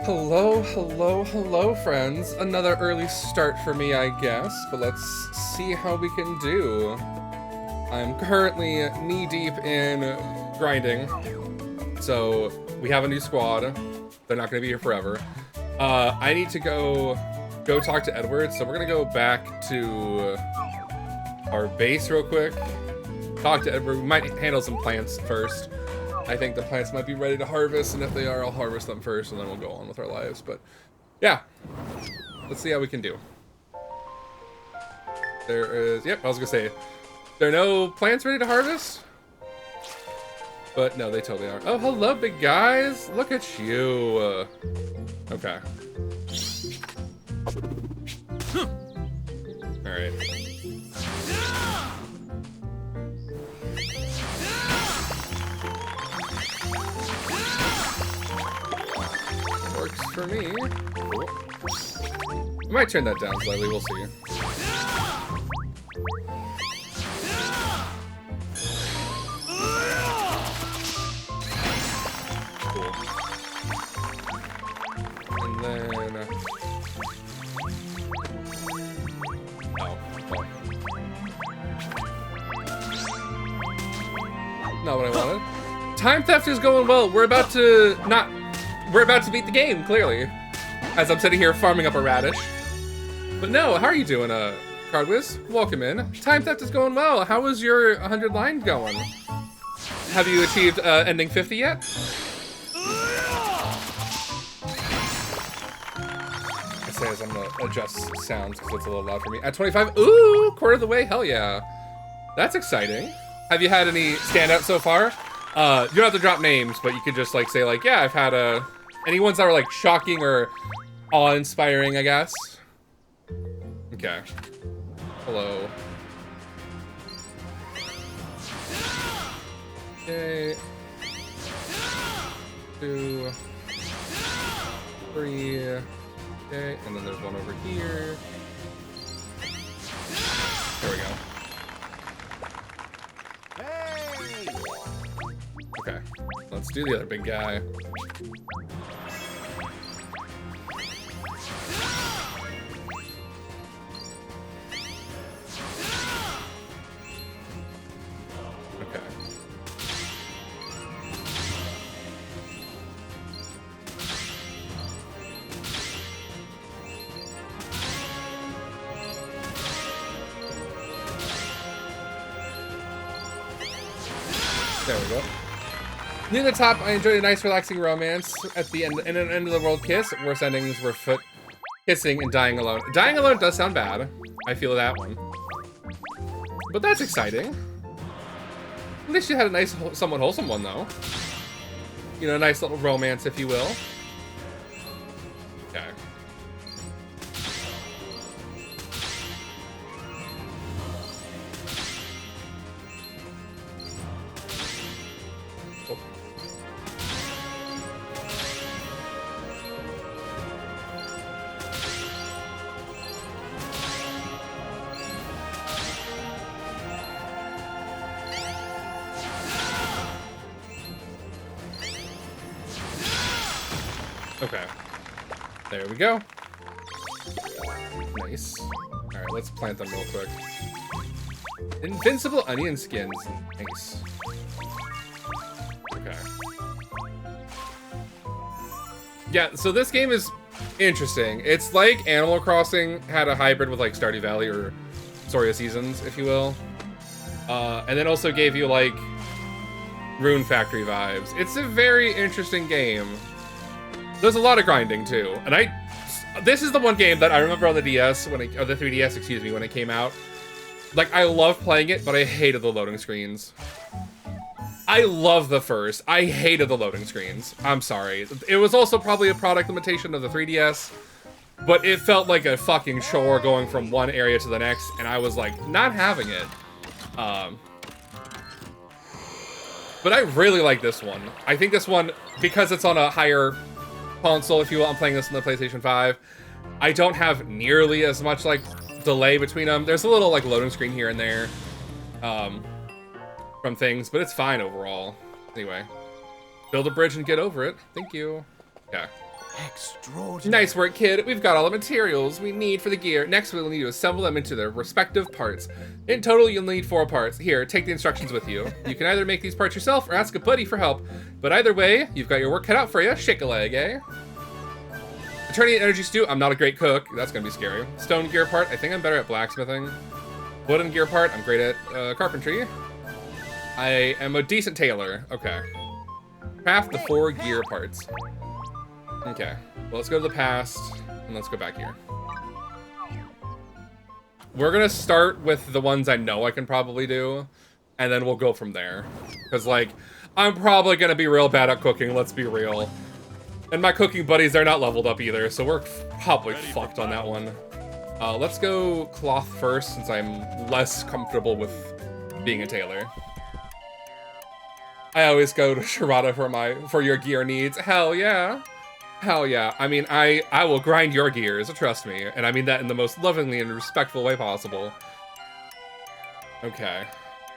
Hello, hello, hello, friends. Another early start for me, I guess, but let's see how we can do. I'm currently knee-deep in grinding, so we have a new squad. They're not going to be here forever. I need to go talk to Edward, so we're going to go back to our base real quick. Talk to Edward. We might handle some plants first. I think the plants might be ready to harvest, and if they are, I'll harvest them first, and then we'll go on with our lives. But yeah, let's see how we can do. There is, yep, I was gonna say, there are no plants ready to harvest, but no, they totally are. Oh, hello, big guys. Look at you. Okay. All right. Works for me. Cool. I might turn that down slightly, we'll see. Cool. And then... oh, well. Not what I wanted. Time theft is going well. We're about to beat the game, clearly. As I'm sitting here farming up a radish. But no, how are you doing, Cardwiz? Welcome in. Time theft is going well. How is your 100 line going? Have you achieved ending 50 yet? I say as I'm gonna adjust sounds because it's a little loud for me. At 25, ooh, quarter of the way, hell yeah. That's exciting. Have you had any standouts so far? You don't have to drop names, but you could just like say like, yeah, I've had any ones that were like shocking or awe-inspiring, I guess. Okay. Hello. Okay. 2, 3. Okay, and then there's one over here. There we go. Okay, let's do the other big guy. Okay. There we go. Near the top, I enjoyed a nice relaxing romance. At the end, in an end-of-the-world kiss, worst endings were foot kissing and dying alone. Dying alone does sound bad. I feel that one. But that's exciting. At least you had a nice, somewhat wholesome one, though. You know, a nice little romance, if you will. Okay. Oh. Okay. There we go. Nice. Alright, let's plant them real quick. Invincible onion skins. Nice. Okay. Yeah, so this game is interesting. It's like Animal Crossing had a hybrid with like Stardew Valley or Soria Seasons, if you will. And then also gave you like Rune Factory vibes. It's a very interesting game. There's a lot of grinding too, and this is the one game that I remember on the DS or the 3DS, excuse me, when it came out. Like, I loved playing it, but I hated the loading screens. I love the first. I hated the loading screens. I'm sorry. It was also probably a product limitation of the 3DS, but it felt like a fucking chore going from one area to the next, and I was like, not having it. But I really like this one. I think this one, because it's on a higher console, if you will, I'm playing this on the PlayStation 5. I don't have nearly as much like delay between them. There's a little like loading screen here and there from things, but it's fine overall. Anyway, build a bridge and get over it. Thank you. Okay. Extraordinary. Nice work, kid. We've got all the materials we need for the gear. Next, we'll need to assemble them into their respective parts. In total, you'll need 4 parts. Here, take the instructions with you. You can either make these parts yourself or ask a buddy for help. But either way, you've got your work cut out for you. Shake a leg, eh? Eternian energy stew. I'm not a great cook. That's gonna be scary. Stone gear part. I think I'm better at blacksmithing. Wooden gear part. I'm great at carpentry. I am a decent tailor. Okay. Craft the 4 gear parts. Okay. Well, let's go to the past, and let's go back here. We're gonna start with the ones I know I can probably do, and then we'll go from there. Because, like, I'm probably gonna be real bad at cooking, let's be real. And my cooking buddies, they're not leveled up either, so we're probably fucked on that one. Let's go cloth first, since I'm less comfortable with being a tailor. I always go to Sharada for your gear needs. Hell yeah. Hell yeah. I mean, I will grind your gears, trust me. And I mean that in the most lovingly and respectful way possible. Okay.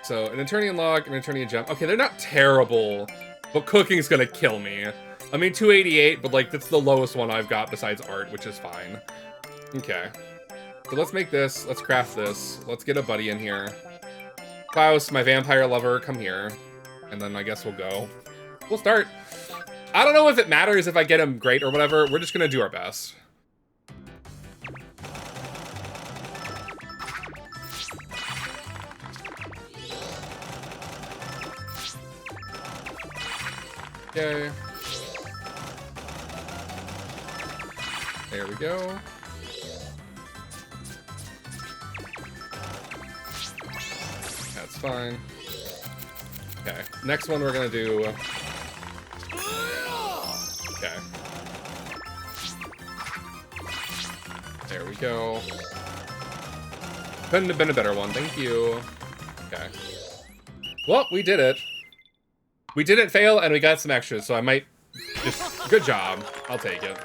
So, an Eternian log, an Eternian gem. Okay, they're not terrible, but cooking's gonna kill me. I mean, 288, but like, that's the lowest one I've got besides art, which is fine. Okay. So let's make this, let's craft this. Let's get a buddy in here. Klaus, my vampire lover, come here. And then I guess we'll go. We'll start. I don't know if it matters if I get him great or whatever. We're just gonna do our best. Okay. There we go. That's fine. Okay. Next one we're gonna do. Okay. There we go. Couldn't have been a better one. Thank you. Okay. Well, we did it. We didn't fail, and we got some extras, so I might just... Good job. I'll take it.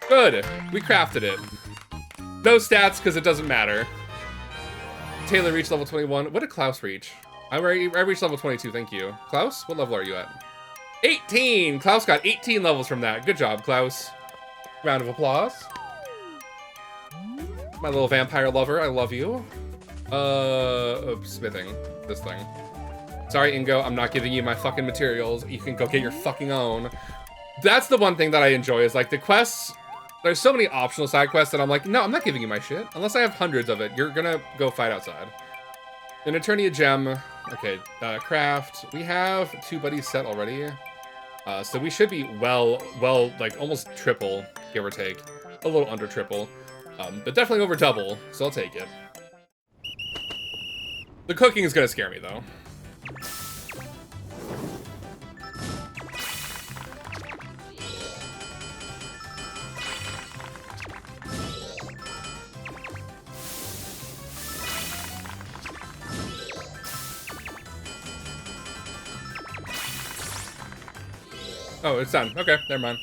Good. We crafted it. No stats, because it doesn't matter. Taylor reached level 21. What did Klaus reach? I reached level 22, thank you. Klaus, what level are you at? 18! Klaus got 18 levels from that. Good job, Klaus. Round of applause. My little vampire lover, I love you. Smithing. This thing. Sorry, Ingo, I'm not giving you my fucking materials. You can go get your fucking own. That's the one thing that I enjoy, is like the quests. There's so many optional side quests that I'm like, no, I'm not giving you my shit. Unless I have hundreds of it, you're gonna go fight outside. An Eternia gem. Okay, craft. We have 2 buddies set already. So we should be well, like almost triple, give or take. A little under triple. But definitely over double, so I'll take it. The cooking is gonna scare me though. Oh, it's done. Okay, never mind.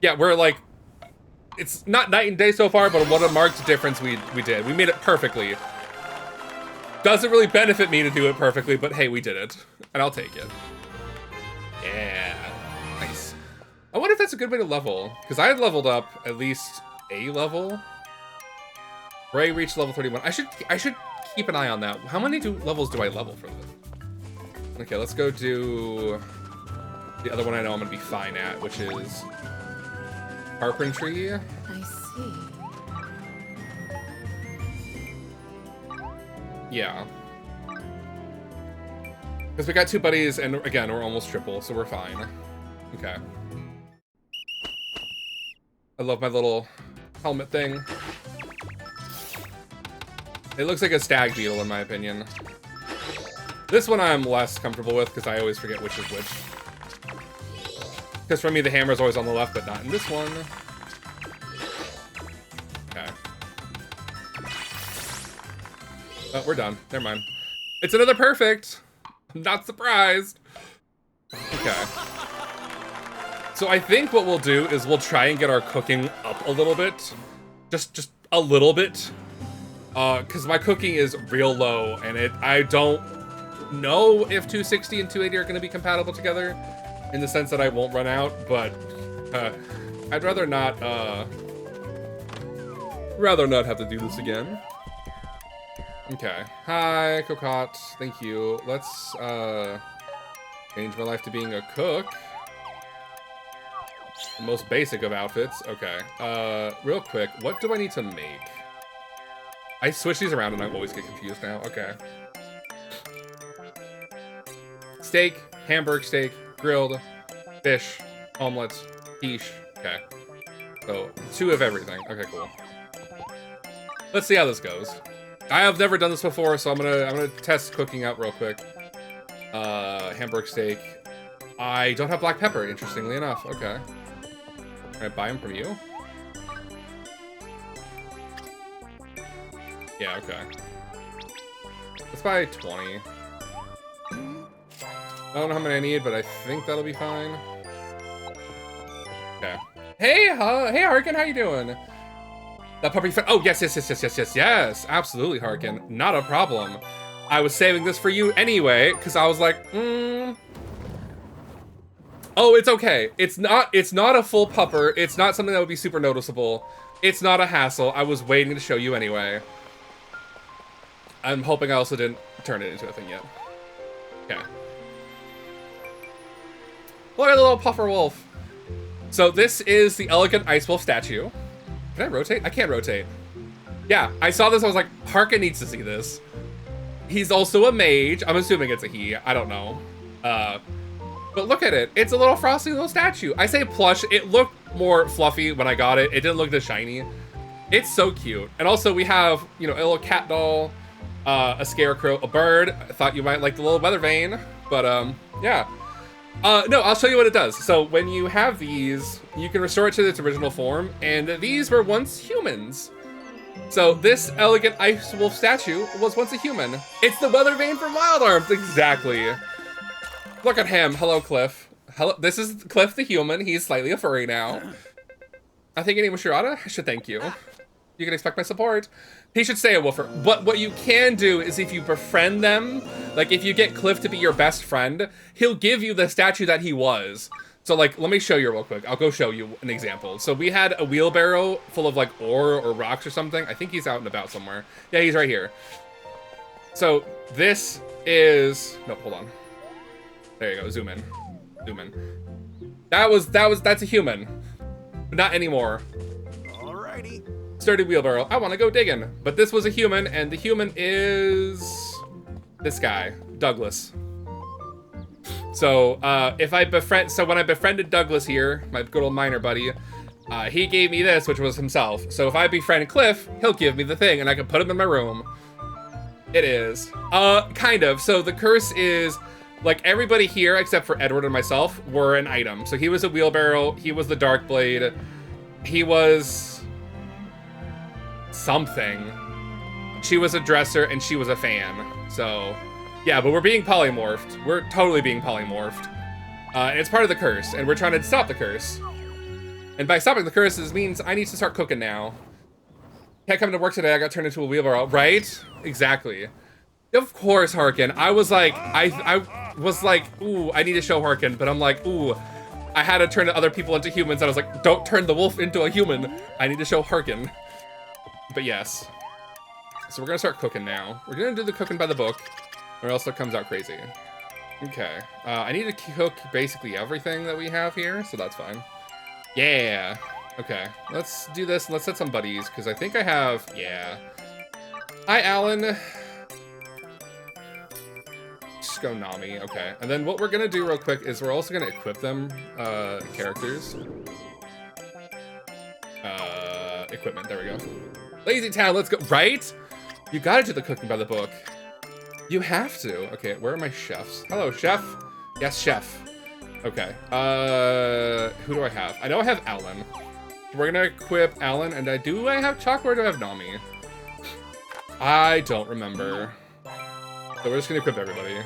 Yeah, we're like, it's not night and day so far, but what a marked difference we did. We made it perfectly. Doesn't really benefit me to do it perfectly, but hey, we did it. And I'll take it. Yeah, nice. I wonder if that's a good way to level, because I had leveled up at least a level. Ray reached level 31. I should keep an eye on that. How many levels do I level for this? Okay, let's go do the other one I know I'm gonna be fine at, which is carpentry. I see. Yeah. Because we got 2 buddies, and again, we're almost triple, so we're fine. Okay. I love my little helmet thing. It looks like a stag beetle, in my opinion. This one I'm less comfortable with, because I always forget which is which. Because for me, the hammer's always on the left, but not in this one. Okay. Oh, we're done. Never mind. It's another perfect. I'm not surprised. Okay. So I think what we'll do is we'll try and get our cooking up a little bit. Just a little bit. Because my cooking is real low, and I don't know if 260 and 280 are going to be compatible together, in the sense that I won't run out, but I'd rather not have to do this again. Okay. Hi, Cocotte. Thank you. Let's change my life to being a cook. The most basic of outfits. Okay. Real quick, what do I need to make? I switch these around and I always get confused now. Okay. Steak, hamburg steak, grilled, fish, omelets, quiche. Okay. So, 2 of everything. Okay, cool. Let's see how this goes. I have never done this before, so I'm gonna test cooking out real quick. Hamburg steak. I don't have black pepper, interestingly enough. Okay. Can I buy them from you? Yeah, okay. Let's buy 20. I don't know how many I need, but I think that'll be fine. Okay. Hey, hey, Harkin, how you doing? That puppy oh, yes, absolutely, Harkin. Not a problem. I was saving this for you anyway, because I was like, Oh, it's okay. It's not a full pupper. It's not something that would be super noticeable. It's not a hassle. I was waiting to show you anyway. I'm hoping I also didn't turn it into a thing yet. Okay. Look at the little puffer wolf. So this is the elegant ice wolf statue. Can I rotate? I can't rotate. Yeah, I saw this. I was like, Harkin needs to see this. He's also a mage. I'm assuming it's a he. I don't know. But look at it. It's a little frosty little statue. I say plush. It looked more fluffy when I got it. It didn't look this shiny. It's so cute. And also we have, you know, a little cat doll, a scarecrow, a bird. I thought you might like the little weather vane, but yeah. No, I'll show you what it does. So when you have these, you can restore it to its original form, and these were once humans. So this elegant ice wolf statue was once a human. It's the weather vane from Wild Arms, exactly. Look at him. Hello, Cliff. Hello. This is Cliff the human. He's slightly a furry now. I think your name was Shirada. I should thank you. You can expect my support. He should stay a woofer. But what you can do is if you befriend them, like if you get Cliff to be your best friend, he'll give you the statue that he was. So like, let me show you real quick. I'll go show you an example. So we had a wheelbarrow full of like ore or rocks or something. I think he's out and about somewhere. Yeah, he's right here. So this is, no, hold on. There you go, zoom in, zoom in. That's a human, but not anymore. Alrighty. Sturdy wheelbarrow. I want to go digging. But this was a human, and the human is this guy, Douglas. So when I befriended Douglas here, my good old miner buddy, he gave me this, which was himself. So if I befriend Cliff, he'll give me the thing, and I can put him in my room. It is. Kind of. So the curse is, like, everybody here, except for Edward and myself, were an item. So he was a wheelbarrow, he was the dark blade, he was something. She was a dresser, and she was a fan. So, yeah, but we're being polymorphed. We're totally being polymorphed. And it's part of the curse, and we're trying to stop the curse. And by stopping the curse, this means I need to start cooking now. Can't come to work today, I got turned into a wheelbarrow. Right? Exactly. Of course, Harkin. I was like, I was like, ooh, I need to show Harkin, but I'm like, ooh, I had to turn other people into humans, and I was like, don't turn the wolf into a human. I need to show Harkin. But yes. So we're gonna start cooking now. We're gonna do the cooking by the book, or else it comes out crazy. Okay. I need to cook basically everything that we have here, so that's fine. Yeah. Okay. Let's do this, and let's set some buddies, because I think I have, yeah. Hi, Alan. Just go Nami, okay. And then what we're gonna do real quick is we're also gonna equip them, characters. Equipment, there we go. Lazy Town, let's go, right? You gotta do the cooking by the book. You have to. Okay, where are my chefs? Hello, chef. Yes, chef. Okay, who do I have? I know I have Alan. We're gonna equip Alan, and do I have Chuck, or do I have Nami? I don't remember. So we're just gonna equip everybody.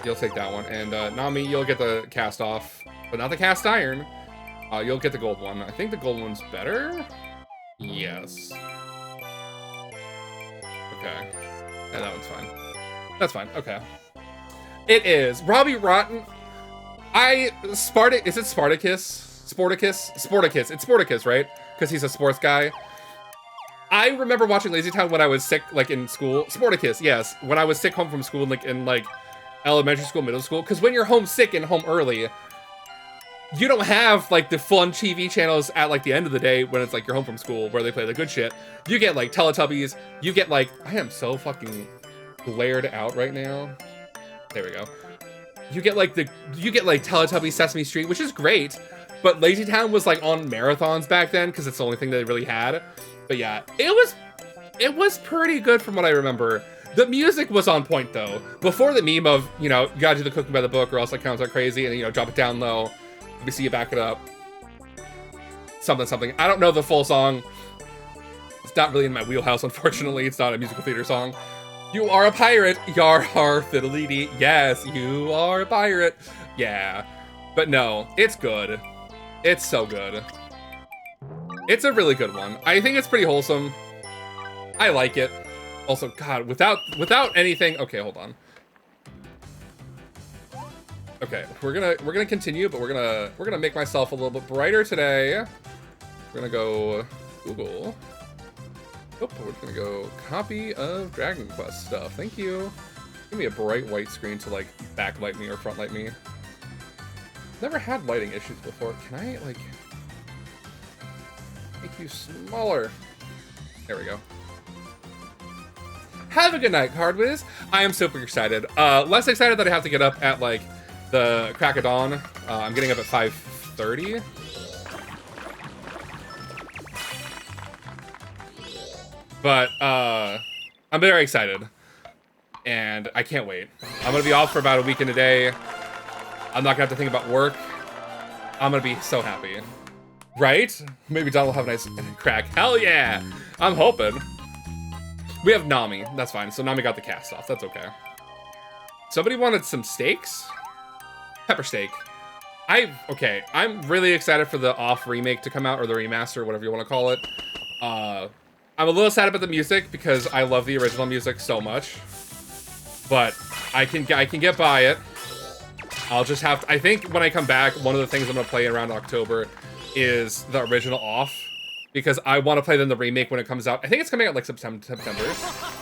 You'll take that one, and Nami, you'll get the cast off, but not the cast iron. You'll get the gold one. I think the gold one's better? Yes. Okay. Yeah, that one's fine. That's fine, okay. It is. Robbie Rotten. Is it Spartacus? Sporticus? Sporticus. It's Sporticus, right? Because he's a sports guy. I remember watching Lazy Town when I was sick, like in school. Sporticus, yes. When I was sick home from school, like in like elementary school, middle school. Because when you're homesick and home early, you don't have like the fun TV channels at like the end of the day when it's like you're home from school where they play the good shit. You get like Teletubbies. You get like, I am so fucking glared out right now. There we go. You get like Teletubbies, Sesame Street, which is great. But Lazy Town was like on marathons back then because it's the only thing they really had. But yeah, it was pretty good from what I remember. The music was on point though. Before the meme of, you know, you gotta do the cooking by the book or else it counts out crazy and, you know, drop it down low. Let me see you back it up. Something. I don't know the full song. It's not really in my wheelhouse, unfortunately. It's not a musical theater song. You are a pirate. Yar har fiddly-dee. Yes, you are a pirate. Yeah. But no, it's good. It's so good. It's a really good one. I think it's pretty wholesome. I like it. Also, God, without anything. Okay, hold on. Okay, we're gonna continue, but we're gonna make myself a little bit brighter today. We're gonna go Google. Oh, we're gonna go copy of Dragon Quest stuff. Thank you. Give me a bright white screen to like backlight me or frontlight me. Never had lighting issues before. Can I like make you smaller? There we go. Have a good night, Cardwiz. I am super excited. Less excited that I have to get up at like the crack of dawn. I'm getting up at 5:30. But I'm very excited. And I can't wait. I'm gonna be off for about a week and a day. I'm not gonna have to think about work. I'm gonna be so happy. Right? Maybe Don will have a nice crack. Hell yeah! I'm hoping. We have Nami. That's fine. So Nami got the cast off. That's okay. Somebody wanted some steaks? Pepper steak. Okay. I'm really excited for the off remake to come out, or the remaster, whatever you want to call it. I'm a little sad about the music because I love the original music so much. But I can get by it. I'll just have to, I think when I come back, one of the things I'm gonna play around October is the original off. Because I want to play then the remake when it comes out. I think it's coming out like September.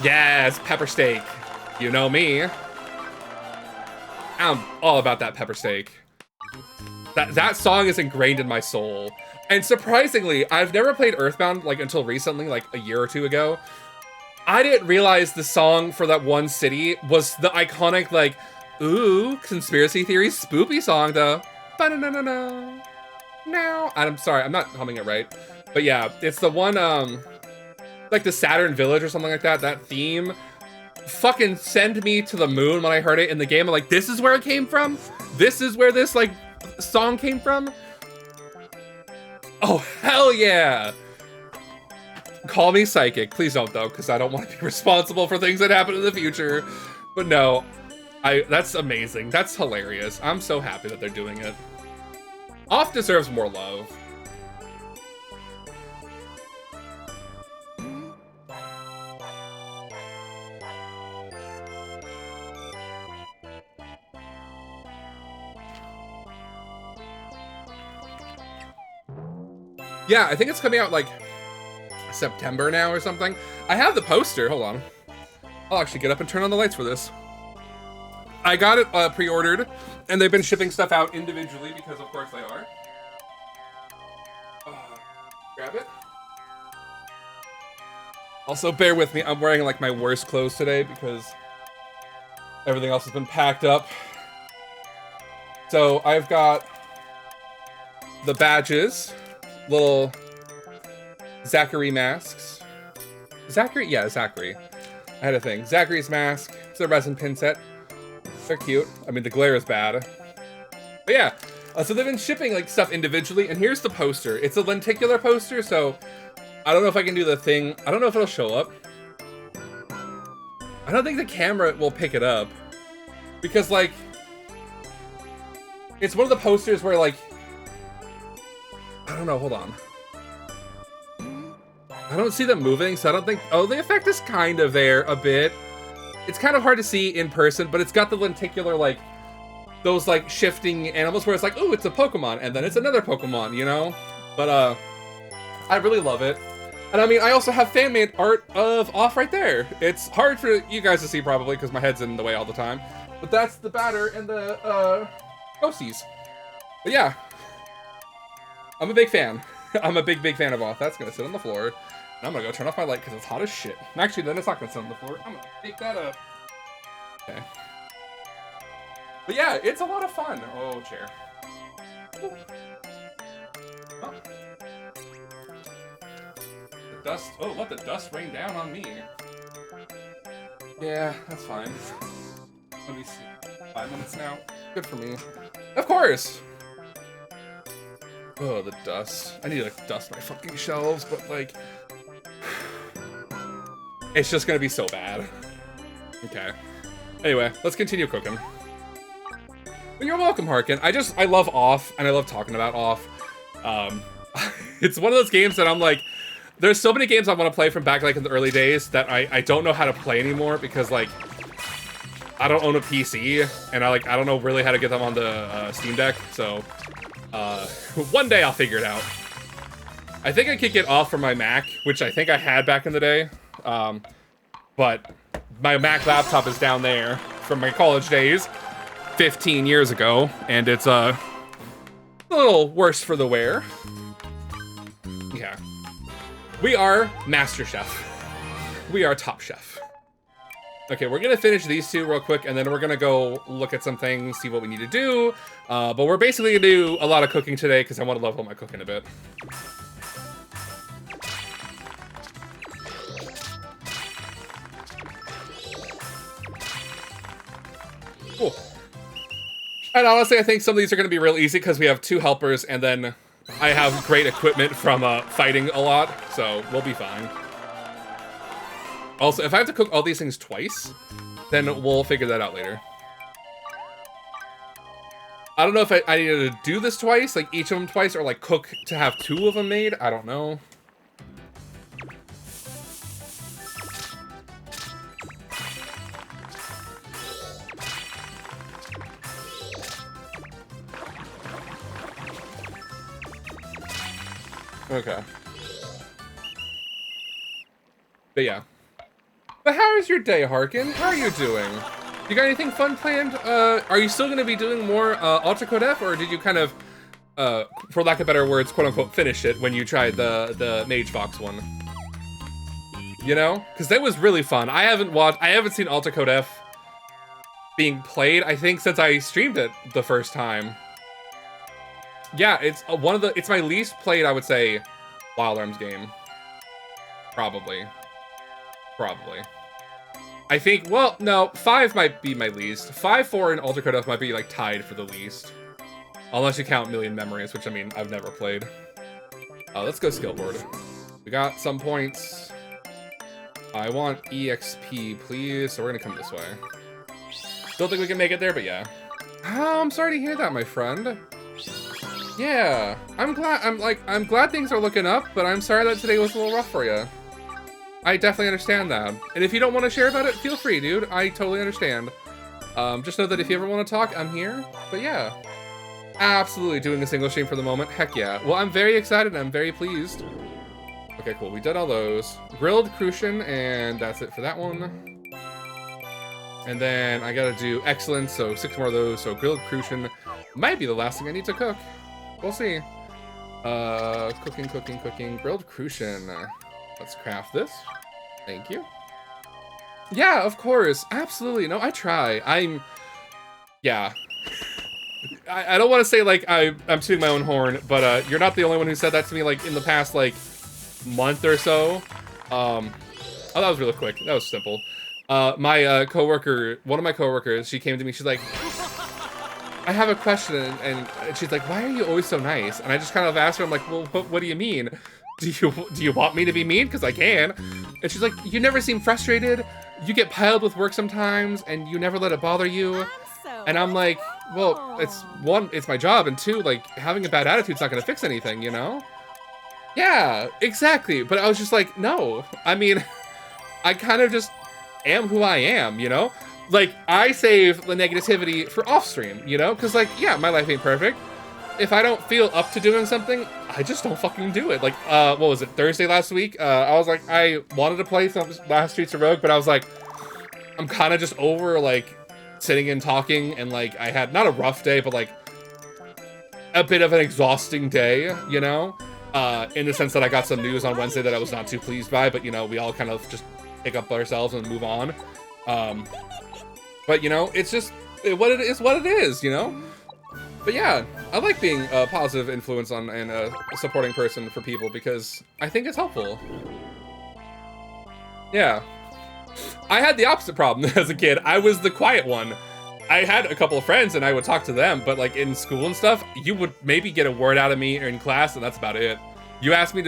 Yes, pepper steak. You know me. I'm all about that pepper steak. That song is ingrained in my soul. And surprisingly, I've never played Earthbound like until recently, like a year or two ago. I didn't realize the song for that one city was the iconic like, ooh, conspiracy theory spoopy song though. Ba-na-na-na-na. Now, I'm sorry, I'm not humming it right. But yeah, it's the one, like the Saturn Village or something like that. That theme fucking send me to the moon when I heard it in the game. I'm like, this is where it came from? This is where this, like, song came from? Oh, hell yeah! Call me psychic. Please don't, though, because I don't want to be responsible for things that happen in the future. But no, that's amazing. That's hilarious. I'm so happy that they're doing it. Off deserves more love. Yeah, I think it's coming out like September now or something. I have the poster. Hold on. I'll actually get up and turn on the lights for this. I got it pre-ordered, and they've been shipping stuff out individually because, of course, they are. Grab it. Also, bear with me. I'm wearing like my worst clothes today because everything else has been packed up. So I've got the badges. Little Zachary masks. Zachary? Yeah, Zachary. I had a thing. Zachary's mask. It's a resin pin set. They're cute. I mean, the glare is bad. But yeah, so they've been shipping like stuff individually, and here's the poster. It's a lenticular poster, so I don't know if I can do the thing. I don't know if it'll show up. I don't think the camera will pick it up. Because, like, it's one of the posters where, like, I don't know, hold on. I don't see them moving, so I don't think... Oh, the effect is kind of there a bit. It's kind of hard to see in person, but it's got the lenticular, like, those like shifting animals where it's like, oh, it's a Pokemon, and then it's another Pokemon, you know? But I really love it. And I mean, I also have fan-made art of Off right there. It's hard for you guys to see probably because my head's in the way all the time. But that's the batter and the Ghosties. But yeah, I'm a big fan. I'm a big fan of Off. That's gonna sit on the floor. And I'm gonna go turn off my light because it's hot as shit. Actually, then it's not gonna sit on the floor. I'm gonna take that up. Okay. But yeah, it's a lot of fun. Oh, chair. Oh. The dust. Oh, let the dust rain down on me. Yeah, that's fine. Let me see. 5 minutes now. Good for me. Of course. Oh, the dust. I need to like, dust my fucking shelves, but like, it's just gonna be so bad. Okay. Anyway, let's continue cooking. Well, you're welcome, Harkin. I love Off, and I love talking about Off. It's one of those games that I'm like, there's so many games I want to play from back like in the early days that I don't know how to play anymore because like, I don't own a PC, and I don't know really how to get them on the Steam Deck, so one day I'll figure it out. I think I could get Off from my Mac, which I think I had back in the day, but my Mac laptop is down there from my college days, 15 years ago, and it's a little worse for the wear. Yeah. We are Master Chef. We are Top Chef. Okay, we're gonna finish these two real quick, and then we're gonna go look at some things, see what we need to do. But we're basically gonna do a lot of cooking today because I want to level my cooking a bit. Cool. And honestly, I think some of these are gonna be real easy because we have 2 helpers, and then I have great equipment from fighting a lot, so we'll be fine. Also, if I have to cook all these things twice, then we'll figure that out later. I don't know if I needed to do this twice, like each of them twice, or like cook to have 2 of them made. I don't know. Okay. But yeah. But how is your day, Harkin? How are you doing? You got anything fun planned? Are you still going to be doing more Ultra Code F, or did you kind of, for lack of better words, quote-unquote, finish it when you tried the Mage Fox one? You know? Because that was really fun. I haven't seen Ultra Code F being played, I think, since I streamed it the first time. Yeah, it's it's my least played, I would say, Wild Arms game. Probably. I think, well, no, 5 might be my least. 5, 4, and Ultra Code F might be, like, tied for the least. Unless you count Million Memories, which, I mean, I've never played. Let's go skill board. We got some points. I want EXP, please, so we're gonna come this way. Don't think we can make it there, but yeah. Oh, I'm sorry to hear that, my friend. Yeah, I'm glad things are looking up, but I'm sorry that today was a little rough for you. I definitely understand that. And if you don't want to share about it, feel free, dude. I totally understand. Just know that if you ever want to talk, I'm here. But yeah, absolutely doing a single stream for the moment. Heck yeah. Well, I'm very excited and I'm very pleased. Okay, cool. We did all those. Grilled Crucian, and that's it for that one. And then I gotta do Excellence, so 6 more of those. So Grilled Crucian might be the last thing I need to cook. We'll see. Cooking. Grilled Crucian. Let's craft this. Thank you. Yeah, of course. Absolutely. No, I try. Yeah. I don't want to say, like, I'm tooting my own horn, but you're not the only one who said that to me, like, in the past, like, month or so. Oh, that was really quick. That was simple. My coworker, one of my coworkers, she came to me, she's like, I have a question, and she's like, why are you always so nice? And I just kind of asked her, I'm like, well, what do you mean? Do you want me to be mean? Because I can. And she's like, you never seem frustrated. You get piled with work sometimes, and you never let it bother you. And I'm like, well, it's my job, and 2, like, having a bad attitude's not gonna fix anything, you know? Yeah, exactly. But I was just like, no. I mean, I kind of just am who I am, you know? like, I save the negativity for off stream, you know? Because, like, yeah, my life ain't perfect. If I don't feel up to doing something, I just don't fucking do it. Like, what was it, Thursday last week? I was like, I wanted to play some last Streets of Rogue, but I was like, I'm kind of just over, like, sitting and talking, and, like, I had, not a rough day, but, like, a bit of an exhausting day, you know? In the sense that I got some news on Wednesday that I was not too pleased by, but, you know, we all kind of just pick up ourselves and move on. But, you know, it's just what it is, you know? But yeah, I like being a positive influence on and a supporting person for people because I think it's helpful. Yeah. I had the opposite problem as a kid. I was the quiet one. I had a couple of friends and I would talk to them, but like in school and stuff, you would maybe get a word out of me in class and that's about it. You ask me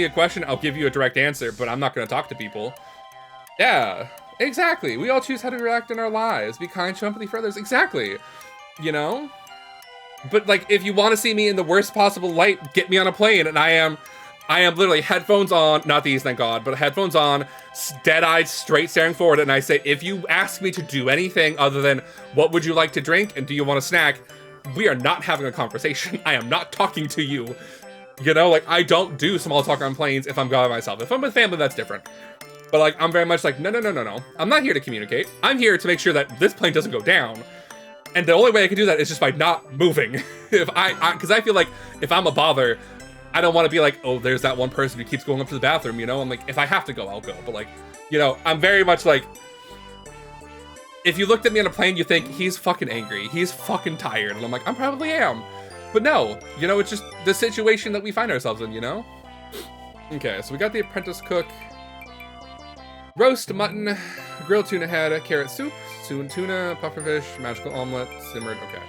a question, I'll give you a direct answer, but I'm not gonna talk to people. Yeah, exactly. We all choose how to react in our lives. Be kind, show empathy for others. Exactly. You know? But like, if you want to see me in the worst possible light, get me on a plane and I am literally headphones on, not these, thank God, but headphones on, dead-eyed, straight staring forward, and I say, if you ask me to do anything other than, what would you like to drink, and do you want a snack, we are not having a conversation. I am not talking to you. You know, like, I don't do small talk on planes if I'm going by myself. If I'm with family, that's different. But like, I'm very much like, no. I'm not here to communicate. I'm here to make sure that this plane doesn't go down. And the only way I can do that is just by not moving. Because I feel like if I'm a bother, I don't want to be like, oh, there's that one person who keeps going up to the bathroom, you know? I'm like, if I have to go, I'll go. But like, you know, I'm very much like, if you looked at me on a plane, you think, he's fucking angry. He's fucking tired. And I'm like, I probably am. But no, you know, it's just the situation that we find ourselves in, you know? Okay, so we got the apprentice cook. Roast mutton, grilled tuna head, carrot soup, tuna, pufferfish, magical omelet, simmered, okay.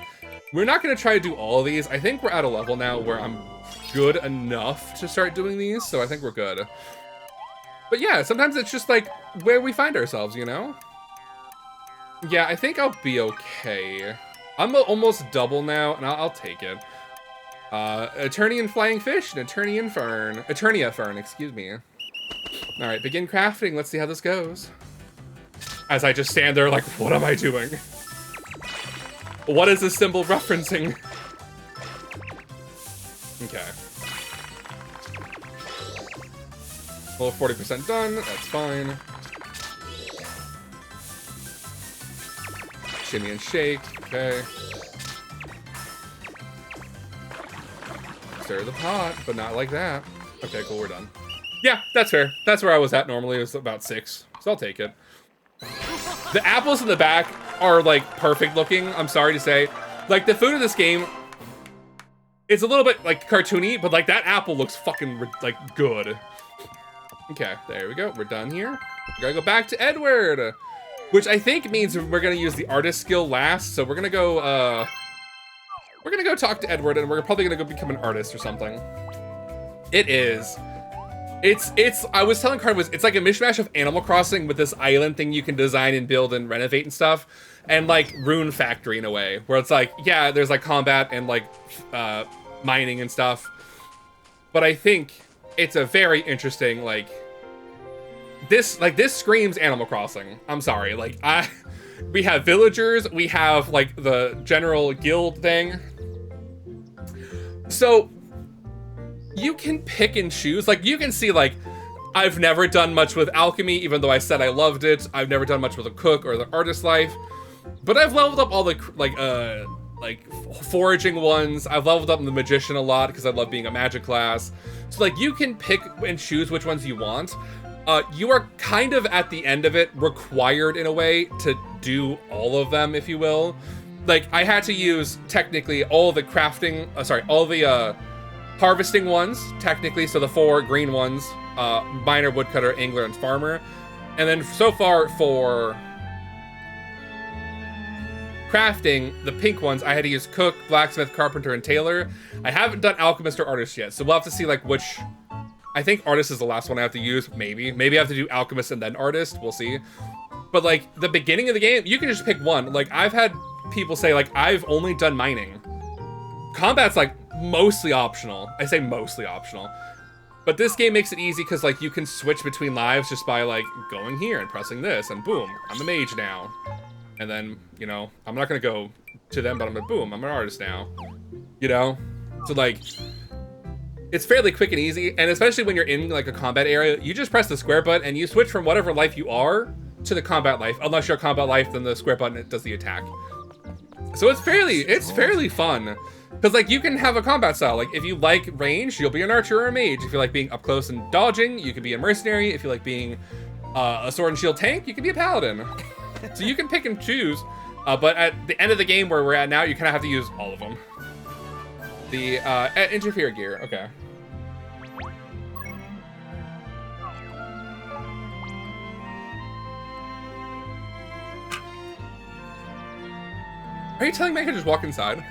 We're not gonna try to do all of these. I think we're at a level now where I'm good enough to start doing these, so I think we're good. But yeah, sometimes it's just like where we find ourselves, you know? Yeah, I think I'll be okay. I'm almost double now, and I'll take it. Eternian flying fish and Eternian fern. Eternia fern, excuse me. All right, begin crafting. Let's see how this goes. As I just stand there like, what am I doing? What is this symbol referencing? Okay. Well, 40% done, that's fine. Shimmy and shake, okay. Stir the pot, but not like that. Okay, cool, we're done. Yeah, that's fair. That's where I was at normally. It was about 6, so I'll take it. The apples in the back are like perfect looking, I'm sorry to say. Like the food in this game, it's a little bit like cartoony, but like that apple looks fucking like good. Okay, there we go. We're done here. We gotta go back to Edward, which I think means we're gonna use the artist skill last. So we're gonna go talk to Edward, and we're probably gonna go become an artist or something. It is. I was telling Card, it's like a mishmash of Animal Crossing with this island thing you can design and build and renovate and stuff, and like Rune Factory in a way, where it's like, yeah, there's like combat and like mining and stuff, but I think it's a very interesting, like this screams Animal Crossing. I'm sorry, like we have villagers, we have like the general guild thing, so you can pick and choose. Like, you can see, like, I've never done much with alchemy, even though I said I loved it. I've never done much with a cook or the artist life. But I've leveled up all the, like foraging ones. I've leveled up the magician a lot because I love being a magic class. So, like, you can pick and choose which ones you want. You are kind of, at the end of it, required, in a way, to do all of them, if you will. Like, I had to use, technically, all the crafting, all the, harvesting ones, technically, so the 4 green ones, miner, woodcutter, angler, and farmer. And then so far for crafting, the pink ones, I had to use cook, blacksmith, carpenter, and tailor. I haven't done alchemist or artist yet, so we'll have to see like which. I think artist is the last one I have to use, maybe. Maybe I have to do alchemist and then artist, we'll see. But like, the beginning of the game, you can just pick one. Like, I've had people say like, I've only done mining. Combat's like mostly optional. I say mostly optional. But this game makes it easy because like you can switch between lives just by like going here and pressing this and boom, I'm a mage now. And then, you know, I'm not gonna go to them, but I'm gonna boom, I'm an artist now. You know? So like, it's fairly quick and easy, and especially when you're in like a combat area, you just press the square button and you switch from whatever life you are to the combat life. Unless you're combat life, then the square button does the attack. So it's fairly fun. Because like you can have a combat style. Like if you like range, you'll be an archer or a mage. If you like being up close and dodging, you can be a mercenary. If you like being a sword and shield tank, you can be a paladin. So you can pick and choose. But at the end of the game where we're at now, you kind of have to use all of them. The interfere gear, okay. Are you telling me I can just walk inside?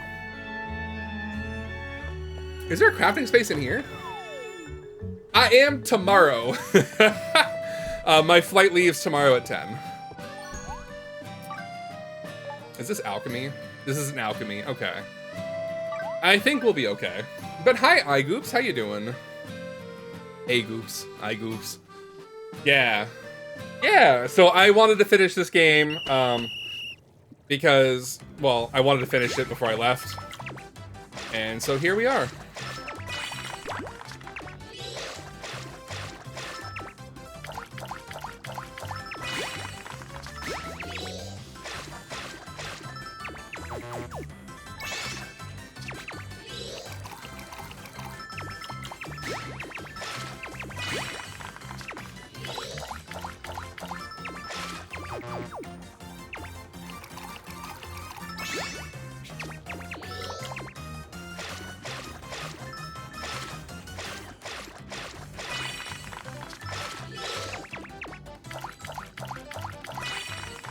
Is there a crafting space in here? I am tomorrow. My flight leaves tomorrow at 10. Is this alchemy? This is an alchemy, okay. I think we'll be okay. But hi, iGoops, how you doing? A-Goops, iGoops. Yeah. Yeah, so I wanted to finish this game, because, well, I wanted to finish it before I left. And so here we are.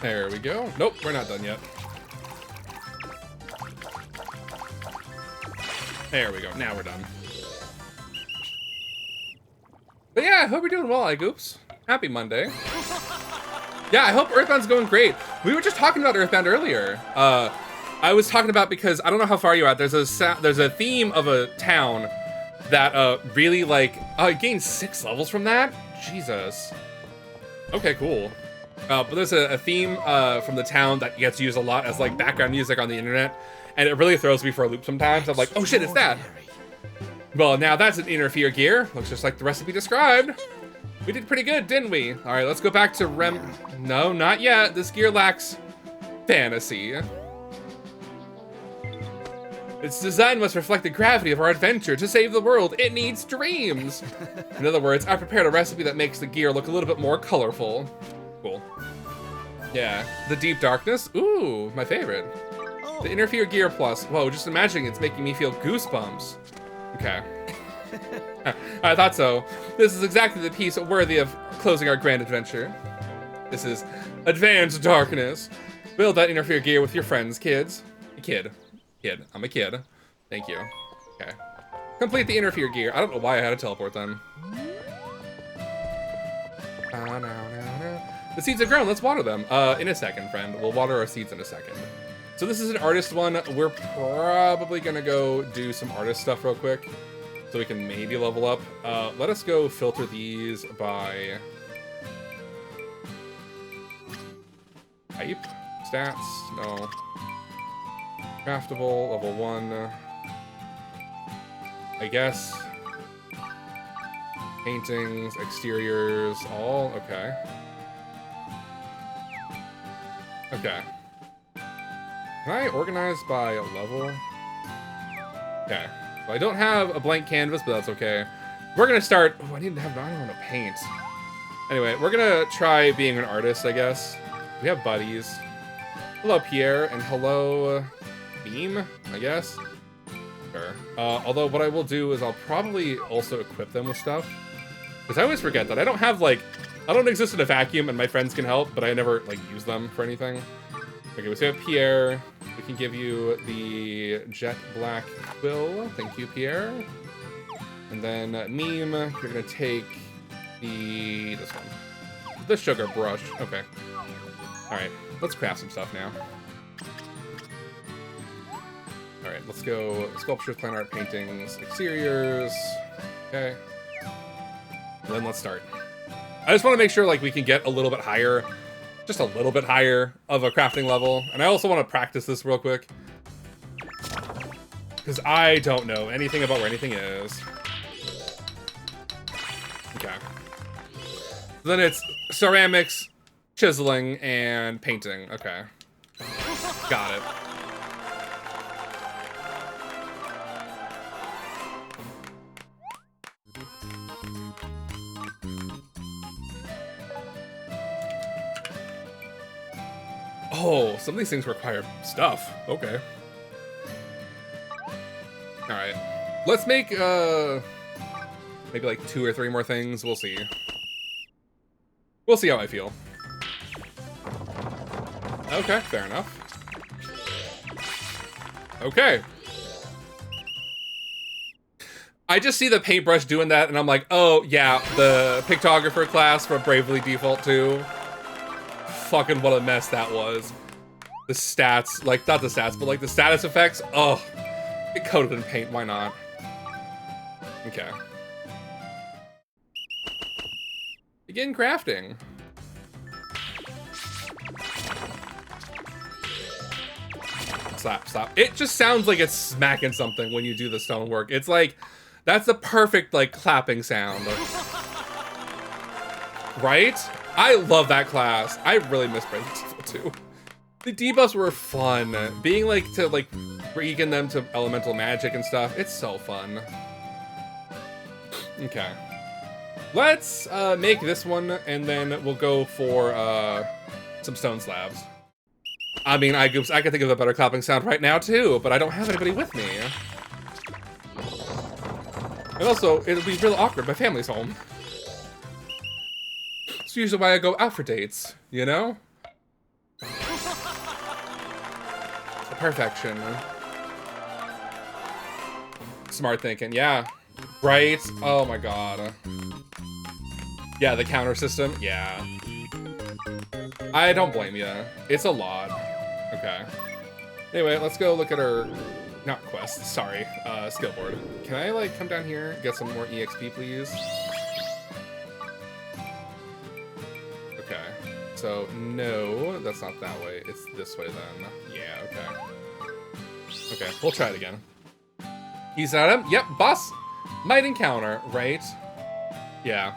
There we go. Nope, we're not done yet. There we go. Now we're done. But yeah, I hope you're doing well, iGoops. Happy Monday. Yeah, I hope Earthbound's going great. We were just talking about Earthbound earlier. I was talking about, because I don't know how far you're at. There's a theme of a town that really like it gained 6 levels from that. Jesus. Okay, cool. But there's a theme from the town that gets used a lot as like background music on the internet, and it really throws me for a loop sometimes. I'm like, oh shit, it's that. Well, now that's an interfere gear. Looks just like the recipe described. We did pretty good, didn't we? All right, let's go back to No, not yet. This gear lacks fantasy. Its design must reflect the gravity of our adventure. To save the world, it needs dreams. In other words, I prepared a recipe that makes the gear look a little bit more colorful. Cool. Yeah, the deep darkness. Ooh, my favorite. The interfere gear plus. Whoa, just imagining it's making me feel goosebumps. Okay. I thought so. This is exactly the piece worthy of closing our grand adventure. This is advanced darkness. Build that interfere gear with your friends, kids. Kid. I'm a kid. Thank you. Okay. Complete the interfere gear. I don't know why I had to teleport then. The seeds have grown. Let's water them. In a second, friend. We'll water our seeds in a second. So this is an artist one. We're probably gonna go do some artist stuff real quick, so we can maybe level up. Let us go filter these by type, stats. No. Craftable, level 1. I guess. Paintings, exteriors, all okay. Okay. Can I organize by level? Okay. Well, I don't have a blank canvas, but that's okay. We're gonna start. Oh, I don't want to paint. Anyway, we're gonna try being an artist, I guess. We have buddies. Hello, Pierre, and hello, Beam, I guess. Sure. Although what I will do is I'll probably also equip them with stuff. Because I always forget that I don't have, like, I don't exist in a vacuum and my friends can help, but I never, like, use them for anything. Okay, so we have Pierre. We can give you the jet black quill. Thank you, Pierre. And then Meme, you're gonna take this one. The sugar brush. Okay. Alright, let's craft some stuff now. Alright, let's go sculptures, plant art, paintings, exteriors. Okay. And then let's start. I just want to make sure like we can get a little bit higher just a little bit higher of a crafting level. And I also want to practice this real quick, because I don't know anything about where anything is. Okay. Then it's ceramics, chiseling, and painting. Okay. Got it. Oh, some of these things require stuff. Okay. Alright. Let's make, maybe like 2 or 3 more things. We'll see. We'll see how I feel. Okay, fair enough. Okay. I just see the paintbrush doing that, and I'm like, oh, yeah, the pictographer class from Bravely Default 2. Fucking what a mess that was. The stats, like, not the stats, but like the status effects. Oh, it coded in paint, why not? Okay. Begin crafting. Slap, slap. It just sounds like it's smacking something when you do the stonework. It's like, that's the perfect, like, clapping sound. Right? I love that class. I really miss Bravely Default 2. The debuffs were fun. Being like, to like, weaken them to elemental magic and stuff. It's so fun. Okay. Let's make this one, and then we'll go for some stone slabs. I mean, I could think of a better clapping sound right now too, but I don't have anybody with me. And also, it'll be real awkward. My family's home. It's usually why I go out for dates, you know? Perfection. Smart thinking, yeah. Right? Oh my god. Yeah, the counter system, yeah. I don't blame you. It's a lot. Okay. Anyway, let's go look at our, not quest, sorry, skill board. Can I, like, come down here, get some more EXP, please? Okay. So, no, that's not that way. It's this way, then. Yeah, okay. Okay, we'll try it again. He's at him. Yep, boss might encounter, right? Yeah.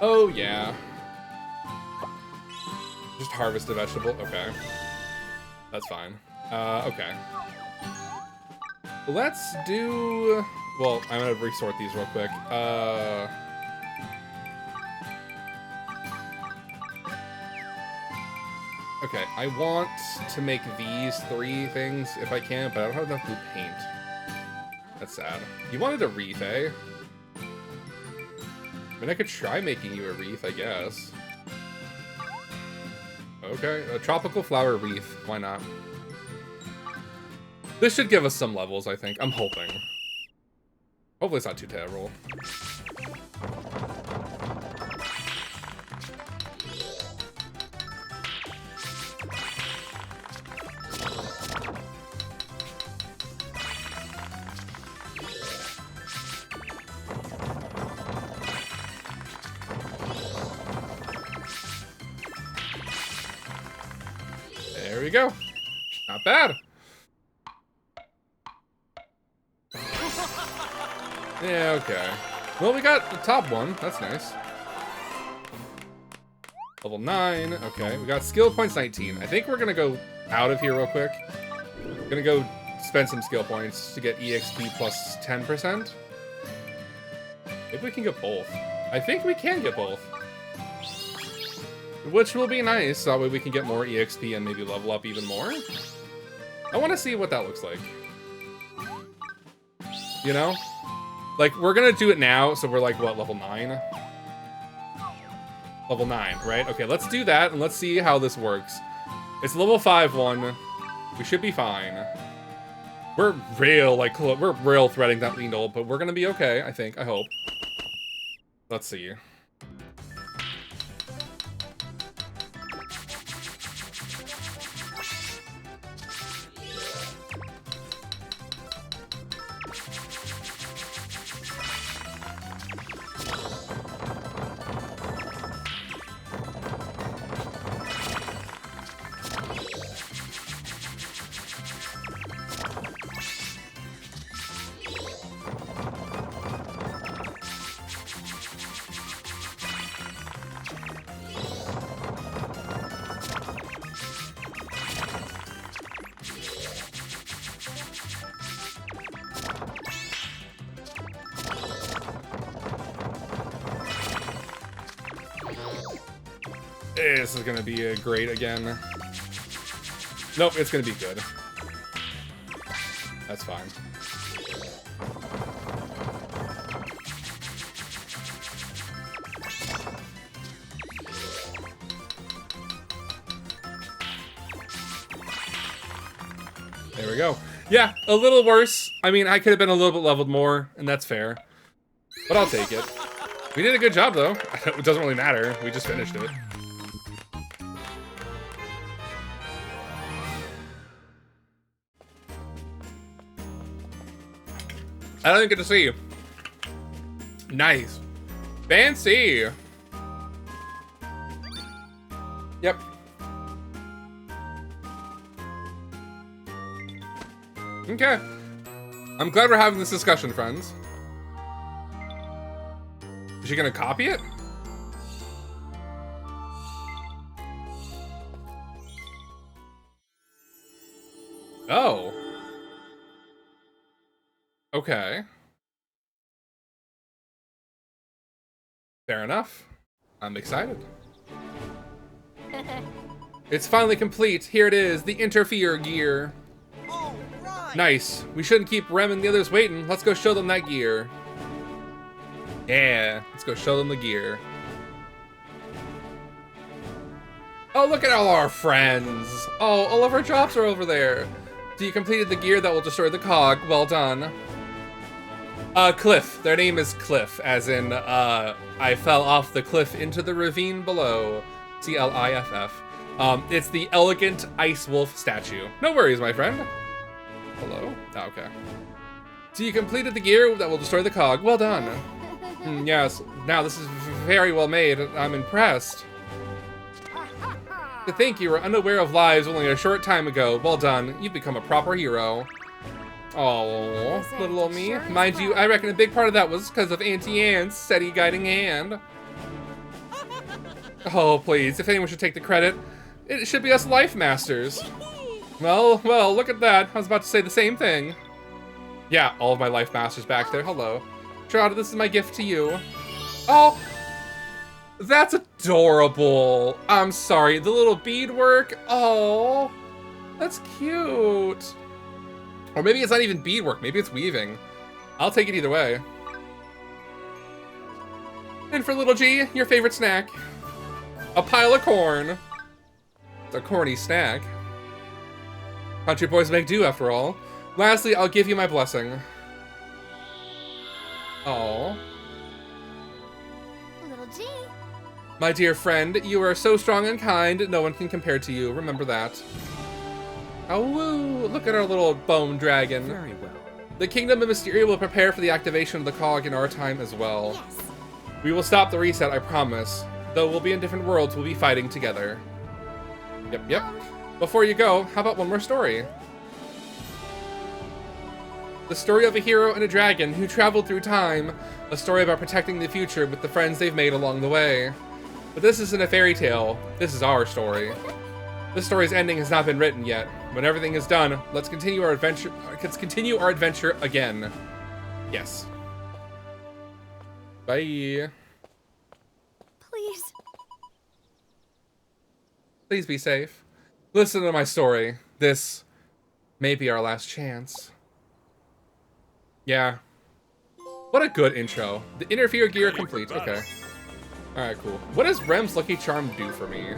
Oh, yeah. Just harvest a vegetable? Okay. That's fine. Okay. Let's do... Well, I'm gonna resort these real quick. Okay, I want to make these 3 things if I can, but I don't have enough blue paint. That's sad. You wanted a wreath, eh? I mean, I could try making you a wreath, I guess. Okay, a tropical flower wreath. Why not? This should give us some levels, I think. I'm hoping. Hopefully it's not too terrible. There we go. Not bad. Yeah, okay. Well, we got the top one. That's nice. Level 9. Okay, we got skill points 19. I think we're gonna go out of here real quick. Gonna go spend some skill points to get EXP plus 10%. Maybe we can get both. I think we can get both. Which will be nice, that way we can get more EXP and maybe level up even more. I want to see what that looks like. You know? Like, we're gonna do it now, so we're like, what, level 9? Level 9, right? Okay, let's do that, and let's see how this works. It's level 5 one. We should be fine. We're real, like, we're real threading that needle, but we're gonna be okay, I think, I hope. Let's see. This is gonna be great again. Nope, it's gonna be good. That's fine. There we go. Yeah, a little worse. I mean, I could have been a little bit leveled more, and that's fair. But I'll take it. We did a good job, though. It doesn't really matter. We just finished it. I don't get to see you. Nice. Fancy. Yep. Okay. I'm glad we're having this discussion, friends. Is she gonna copy it? Oh. Okay. Fair enough. I'm excited. It's finally complete. Here it is, the Interfere gear. All right. Nice. We shouldn't keep Rem and the others waiting. Let's go show them that gear. Yeah, let's go show them the gear. Oh, look at all our friends. Oh, all of our jobs are over there. So you completed the gear that will destroy the cog. Well done. Cliff. Their name is Cliff, as in, I fell off the cliff into the ravine below. C-L-I-F-F. It's the elegant ice wolf statue. No worries, my friend. Hello? Oh, okay. So you completed the gear that will destroy the cog. Well done. Yes. Now, this is very well made. I'm impressed. To think you were unaware of lives only a short time ago. Well done. You've become a proper hero. Oh, little old me. Mind you, I reckon a big part of that was because of Auntie Anne's steady guiding hand. Oh, please, if anyone should take the credit, it should be us Life Masters. Well, look at that. I was about to say the same thing. Yeah, all of my Life Masters back there. Hello. Shroud, this is my gift to you. Oh, that's adorable. I'm sorry, the little beadwork. Oh, that's cute. Or maybe it's not even beadwork, maybe it's weaving. I'll take it either way. And for little G, your favorite snack. A pile of corn. It's a corny snack. Country boys make do, after all. Lastly, I'll give you my blessing. Oh. Little G. My dear friend, you are so strong and kind, no one can compare to you. Remember that. Oh, woo! Look at our little bone dragon. Very well. The Kingdom of Mysteria will prepare for the activation of the cog in our time as well. Yes. We will stop the reset, I promise. Though we'll be in different worlds, we'll be fighting together. Yep. Before you go, how about one more story? The story of a hero and a dragon who traveled through time. A story about protecting the future with the friends they've made along the way. But this isn't a fairy tale. This is our story. This story's ending has not been written yet. When everything is done, let's continue our adventure. Let's continue our adventure again. Yes. Bye. Please. Please be safe. Listen to my story. This may be our last chance. Yeah. What a good intro. The Interfere gear complete. Okay. Alright, cool. What does Rem's Lucky Charm do for me?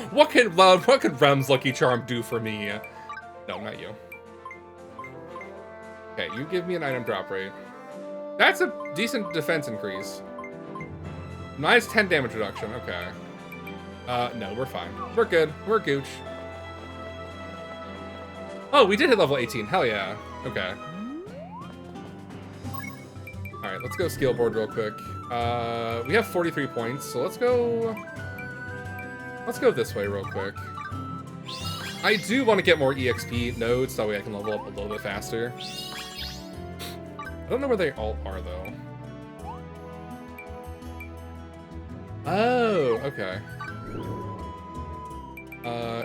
what can Rem's Lucky Charm do for me? No, not you. Okay, you give me an item drop rate. That's a decent defense increase. Minus 10 damage reduction, okay. No, we're fine. We're good. We're gooch. Oh, we did hit level 18. Hell yeah. Okay. Alright, let's go skill board real quick. We have 43 points, so let's go this way real quick. I do want to get more EXP nodes, so that way I can level up a little bit faster. I don't know where they all are, though. Oh, okay.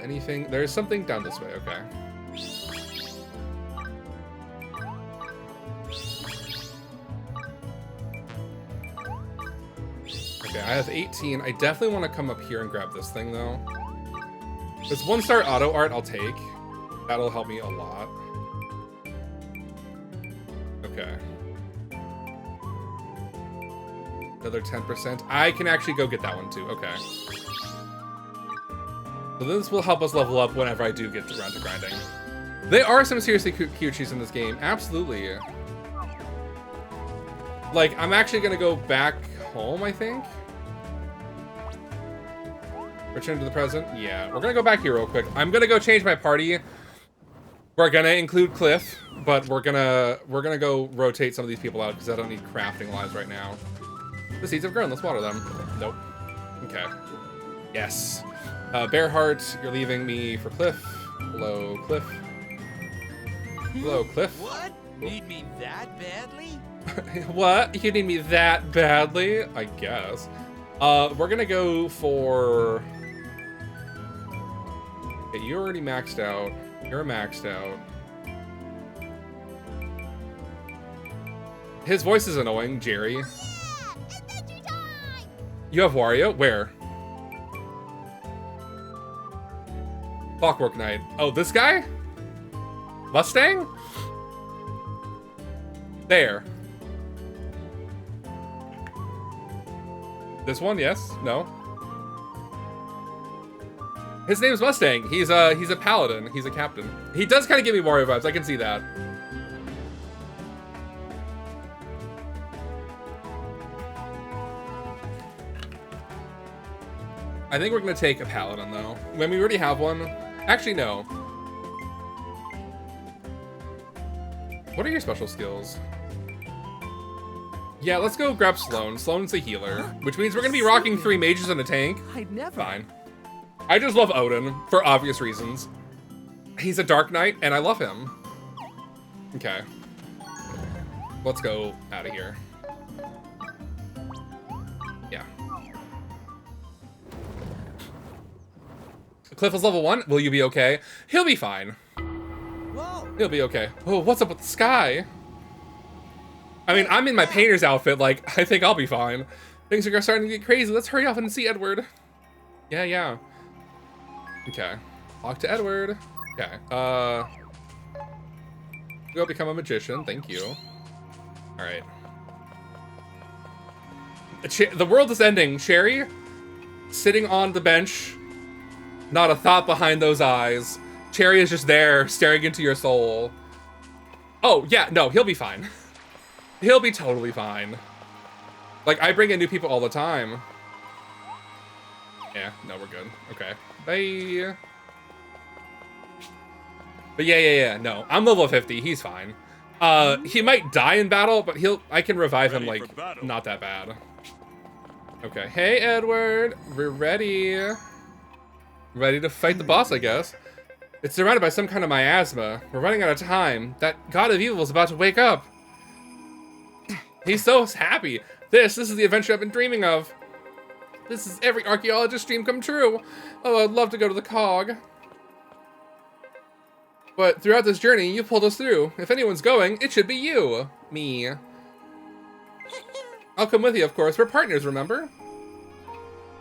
Anything? There's something down this way, okay. Okay, I have 18. I definitely want to come up here and grab this thing, though. This 1-star auto art I'll take. That'll help me a lot. Okay. Another 10%. I can actually go get that one, too. Okay. So this will help us level up whenever I do get around to grinding. There are some seriously cute cheese in this game. Absolutely. Like, I'm actually going to go back home, I think. Return to the present. Yeah, we're going to go back here real quick. I'm going to go change my party. We're going to include Cliff, but we're going to go rotate some of these people out because I don't need crafting lives right now. The seeds have grown. Let's water them. Nope. Okay. Yes. Bearheart, you're leaving me for Cliff. Hello, Cliff. Hello, Cliff. What? Need me that badly? What? You need me that badly? I guess. We're gonna go for... Okay, you're already maxed out. You're maxed out. His voice is annoying, Jerry. Yeah, adventure time! You have Wario? Where? Clockwork Knight. Oh, this guy? Mustang? There. This one, yes? No? His name's Mustang. He's a paladin. He's a captain. He does kind of give me Wario vibes. I can see that. I think we're gonna take a paladin though. When we already have one. Actually, no. What are your special skills? Yeah, let's go grab Sloan. Sloan's a healer, which means we're gonna be rocking 3 mages and a tank. I'd never. Fine. I just love Odin for obvious reasons. He's a Dark Knight, and I love him. Okay. Let's go out of here. Yeah. Cliff is level 1. Will you be okay? He'll be fine. Whoa. He'll be okay. Oh, what's up with the sky? I mean, I'm in my painter's outfit. Like, I think I'll be fine. Things are starting to get crazy. Let's hurry up and see Edward. Yeah, yeah. Okay. Talk to Edward. Okay. Go become a magician. Thank you. All right. The world is ending. Sherry, sitting on the bench. Not a thought behind those eyes. Cherry is just there, staring into your soul. Oh, yeah, no, he'll be fine. He'll be totally fine. Like, I bring in new people all the time. Yeah, no, we're good. Okay. Bye. But yeah, no. I'm level 50, he's fine. He might die in battle, but I can revive him, like, not that bad. Okay, hey, Edward. We're ready. Ready to fight the boss, I guess. It's surrounded by some kind of miasma. We're running out of time. That god of evil is about to wake up. He's so happy. This is the adventure I've been dreaming of. This is every archaeologist's dream come true. Oh, I'd love to go to the Cog. But throughout this journey, you pulled us through. If anyone's going, it should be you. Me. I'll come with you, of course. We're partners, remember?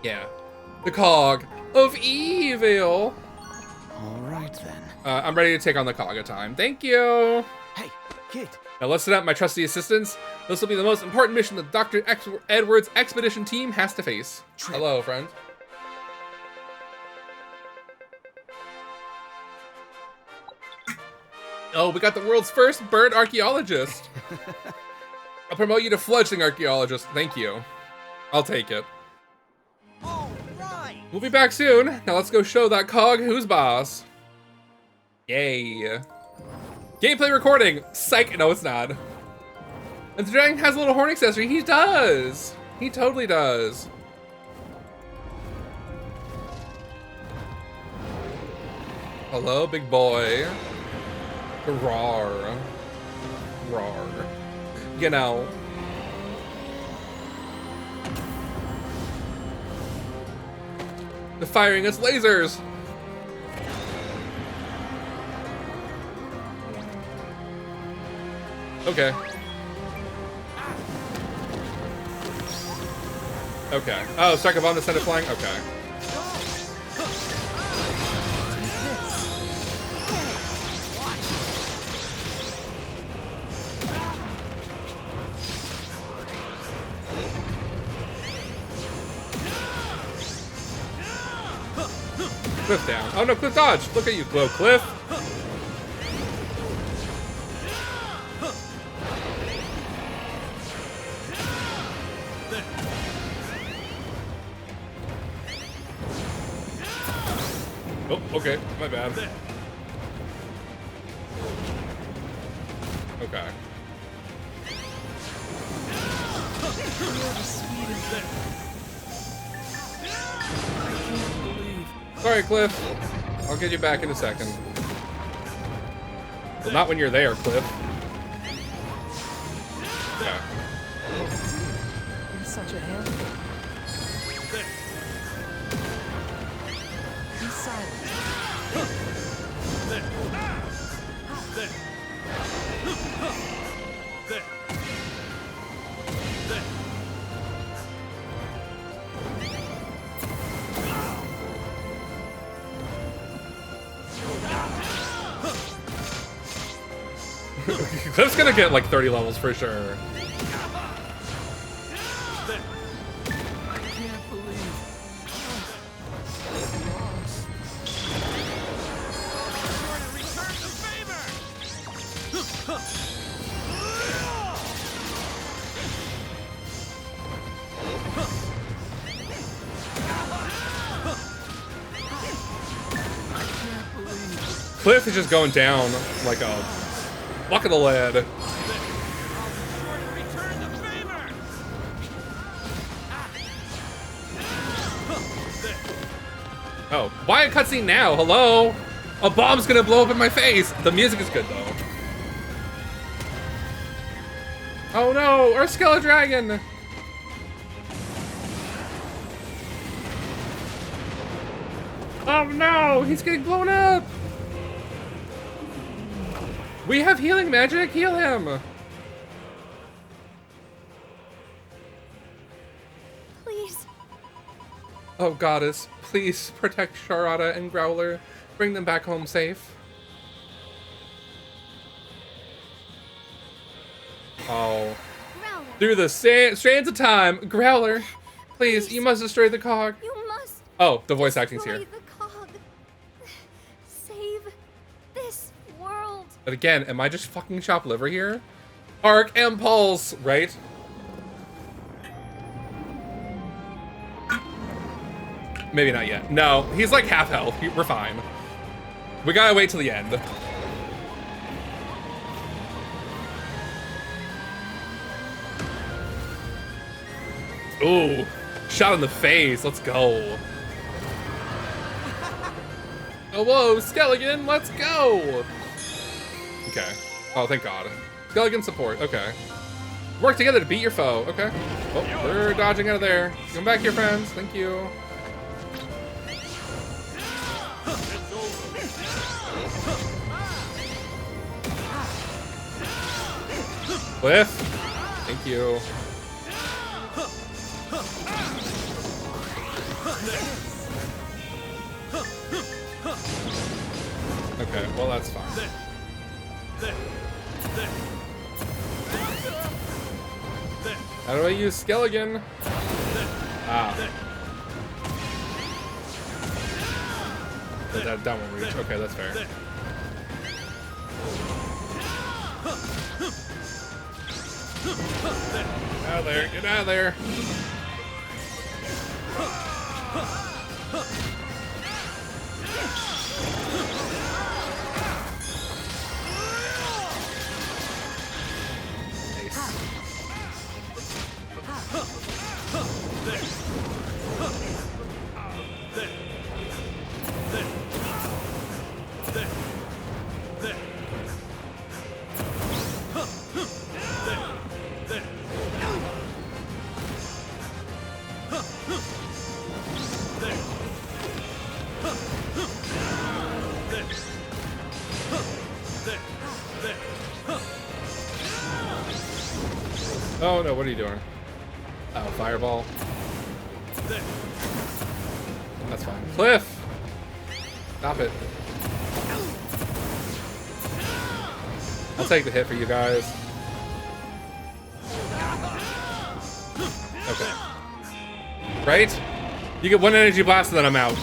Yeah. The Cog of Evil. All right, then. I'm ready to take on the Cog of Time. Thank you. Hey, kid. Now listen up, my trusty assistants. This will be the most important mission that Dr. Edward's expedition team has to face. Trip. Hello, friend. Oh, we got the world's first bird archaeologist. I'll promote you to fledgling archaeologist. Thank you. I'll take it. All right. We'll be back soon. Now let's go show that Cog who's boss. Yay. Gameplay recording. Psych. No, it's not. And the dragon has a little horn accessory. He does. He totally does. Hello, big boy. Rawr. Rawr. You know. They're firing its lasers. Okay. Okay. Oh, strike a bomb to send it flying? Okay. Cliff down. Oh no, Cliff dodge! Look at you, Glow Cliff! Oh, okay, my bad. Okay. Sorry, Cliff. I'll get you back in a second. Well, not when you're there, Cliff. Okay. You're such a handful. Be silent. Cliff's gonna get like 30 levels for sure. I can't believe. Cliff is just going down like a bucket of lead. Oh, why a cutscene now? Hello? A bomb's gonna blow up in my face. The music is good though. Oh no, our Skeledragon! Oh no, he's getting blown up! We have healing magic, heal him! Please. Oh goddess, please protect Charada and Growler. Bring them back home safe. Oh. Growler. Through the strands of time, Growler, please, you must destroy the cog. You must Oh, the voice acting's destroy here. the cog. Save this world. But again, am I just fucking chop liver here? Arc Impulse, right? Maybe not yet. No, he's like half health. We're fine. We gotta wait till the end. Ooh, shot in the face. Let's go. Oh, whoa, Skeleton, let's go. Okay. Oh, thank God. Skeleton support. Okay. Work together to beat your foe. Okay. Oh, we're dodging out of there. Come back here, friends. Thank you. Cliff. Thank you. Okay, well that's fine. How do I use Skeleton? Ah. That won't reach. Okay, that's fair. Get out of there, get out of there. Oh no, what are you doing? Oh, fireball. That's fine. Cliff! Stop it. I'll take the hit for you guys. Okay. Right? You get one energy blast and then I'm out.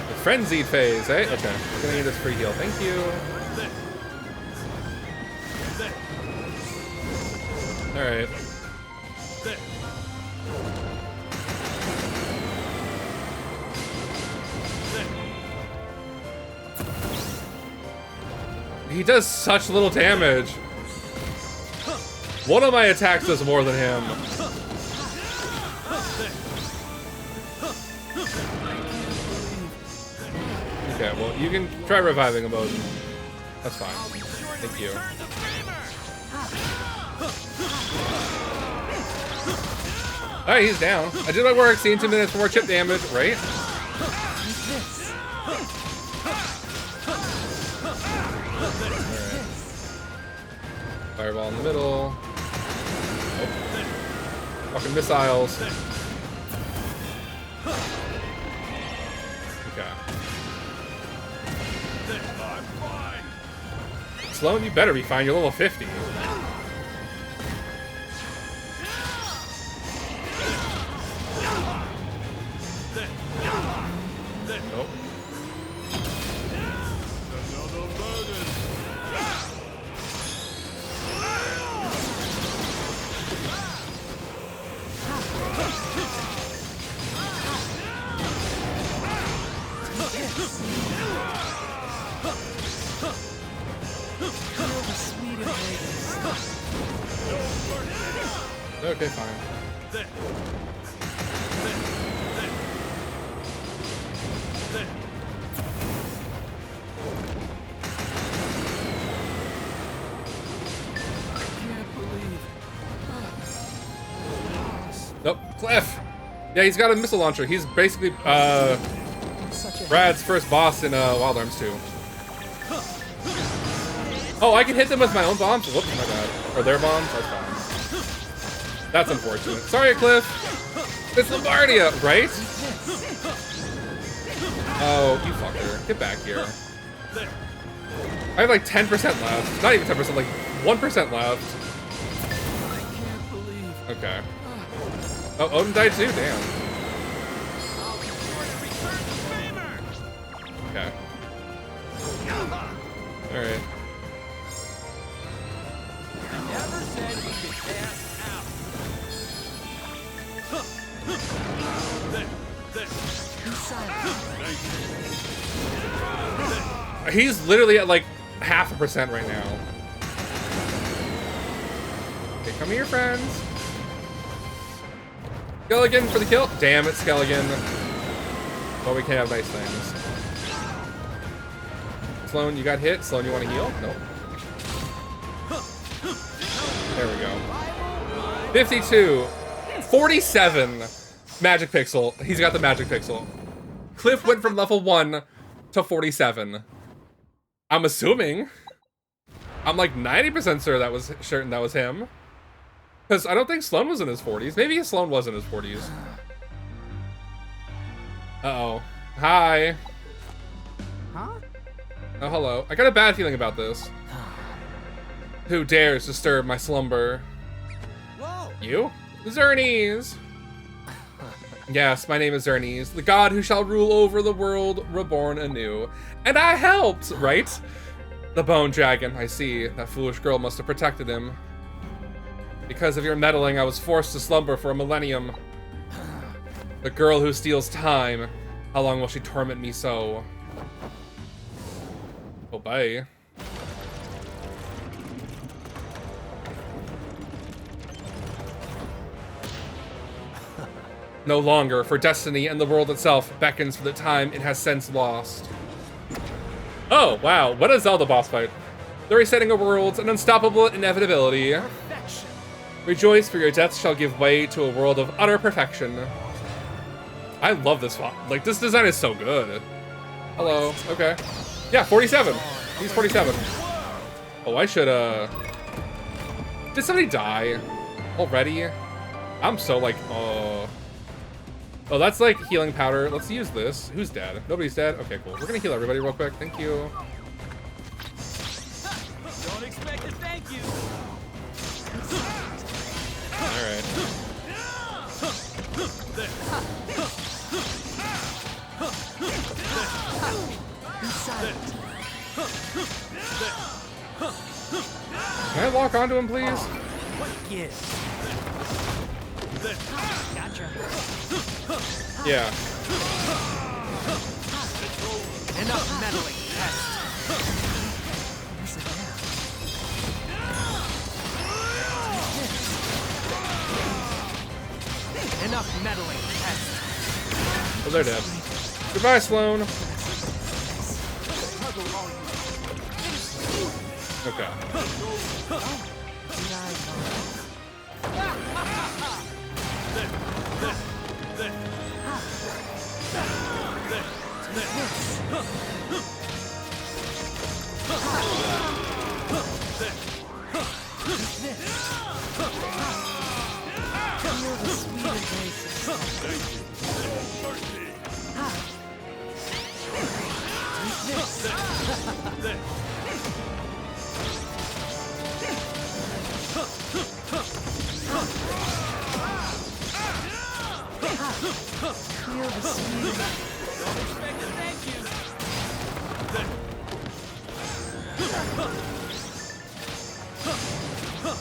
The frenzied phase, eh? Okay. We're gonna need this free heal. Thank you. Alright. He does such little damage. One of my attacks does more than him. Okay, well, you can try reviving him, Odin. That's fine. Thank you. Alright, he's down. I did my work, seeing 2 minutes for more chip damage, right? Fireball in the middle. Oh. Fucking missiles. Okay. Sloan, you better be fine. You're level 50. Nope. Okay, fine. Nope, Cliff! Yeah, he's got a missile launcher. He's basically, Brad's first boss in, Wild Arms 2. Oh, I can hit them with my own bombs? Whoops, my bad. Or their bombs? That's fine. That's unfortunate. Sorry, Cliff! It's Lombardia, right? Oh, you fucker. Get back here. I have like 10% left. Not even 10%, like 1% left. Okay. Oh, Odin died too? Damn. Okay. Alright. Never said we could pass out. He's literally at like 0.5% right now. Okay, come here, friends. Skelligan for the kill. Damn it, Skelligan. Well, we can have nice things. Sloan, you got hit. Sloan, you want to heal? Nope. There we go. 52. 47. Magic Pixel. He's got the Magic Pixel. Cliff went from level 1 to 47. I'm assuming. I'm like 90% sure that was him. Because I don't think Sloan was in his 40s. Maybe Sloan was in his 40s. Uh-oh. Hi. Huh? Oh, hello. I got a bad feeling about this. Who dares disturb my slumber? Whoa! You? Xernes! Yes, my name is Xernes, the god who shall rule over the world reborn anew. And I helped, right? The bone dragon, I see. That foolish girl must have protected him. Because of your meddling, I was forced to slumber for a millennium. The girl who steals time. How long will she torment me so? Oh, bye. No longer, for destiny and the world itself beckons for the time it has since lost. Oh, wow, what a Zelda boss fight. The resetting of worlds, an unstoppable inevitability. Perfection. Rejoice, for your deaths shall give way to a world of utter perfection. I love this font. Like, this design is so good. Hello. Okay. Yeah, 47. He's 47. Oh, I should, Did somebody die already? I'm so like, oh. Oh, that's like healing powder. Let's use this. Who's dead? Nobody's dead? Okay, cool. We're gonna heal everybody real quick. Thank you. Don't expect a thank you. Alright. Can I lock onto him, please? What gives? Gotcha. Yeah. Enough meddling, pest. Enough meddling, pest. Oh, they're dead. Goodbye, Sloan. Okay.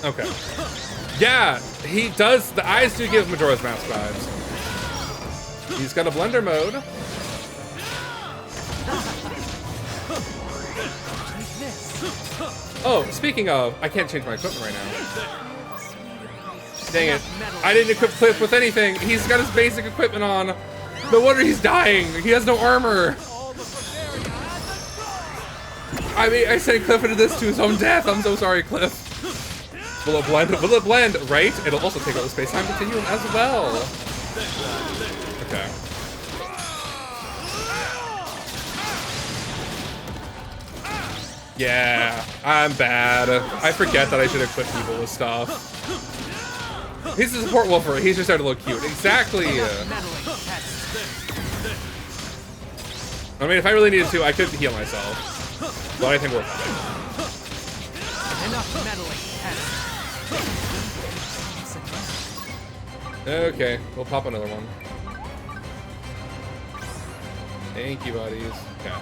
Okay. Yeah, he does. The eyes do give Majora's Mask vibes. He's got a blender mode. Oh, speaking of, I can't change my equipment right now. Dang it. I didn't equip Cliff with anything. He's got his basic equipment on. No wonder he's dying. He has no armor. I mean, I sent Cliff into this to his own death. I'm so sorry, Cliff. Will it blend? Will it blend? Right? It'll also take out the space-time continuum as well. Okay. Yeah, I'm bad. I forget that I should equip people with stuff. He's a support wolfer. He's just starting to look cute. Exactly. I mean, if I really needed to, I could heal myself. But I think we're fine. Okay, we'll pop another one. Thank you, buddies. Okay.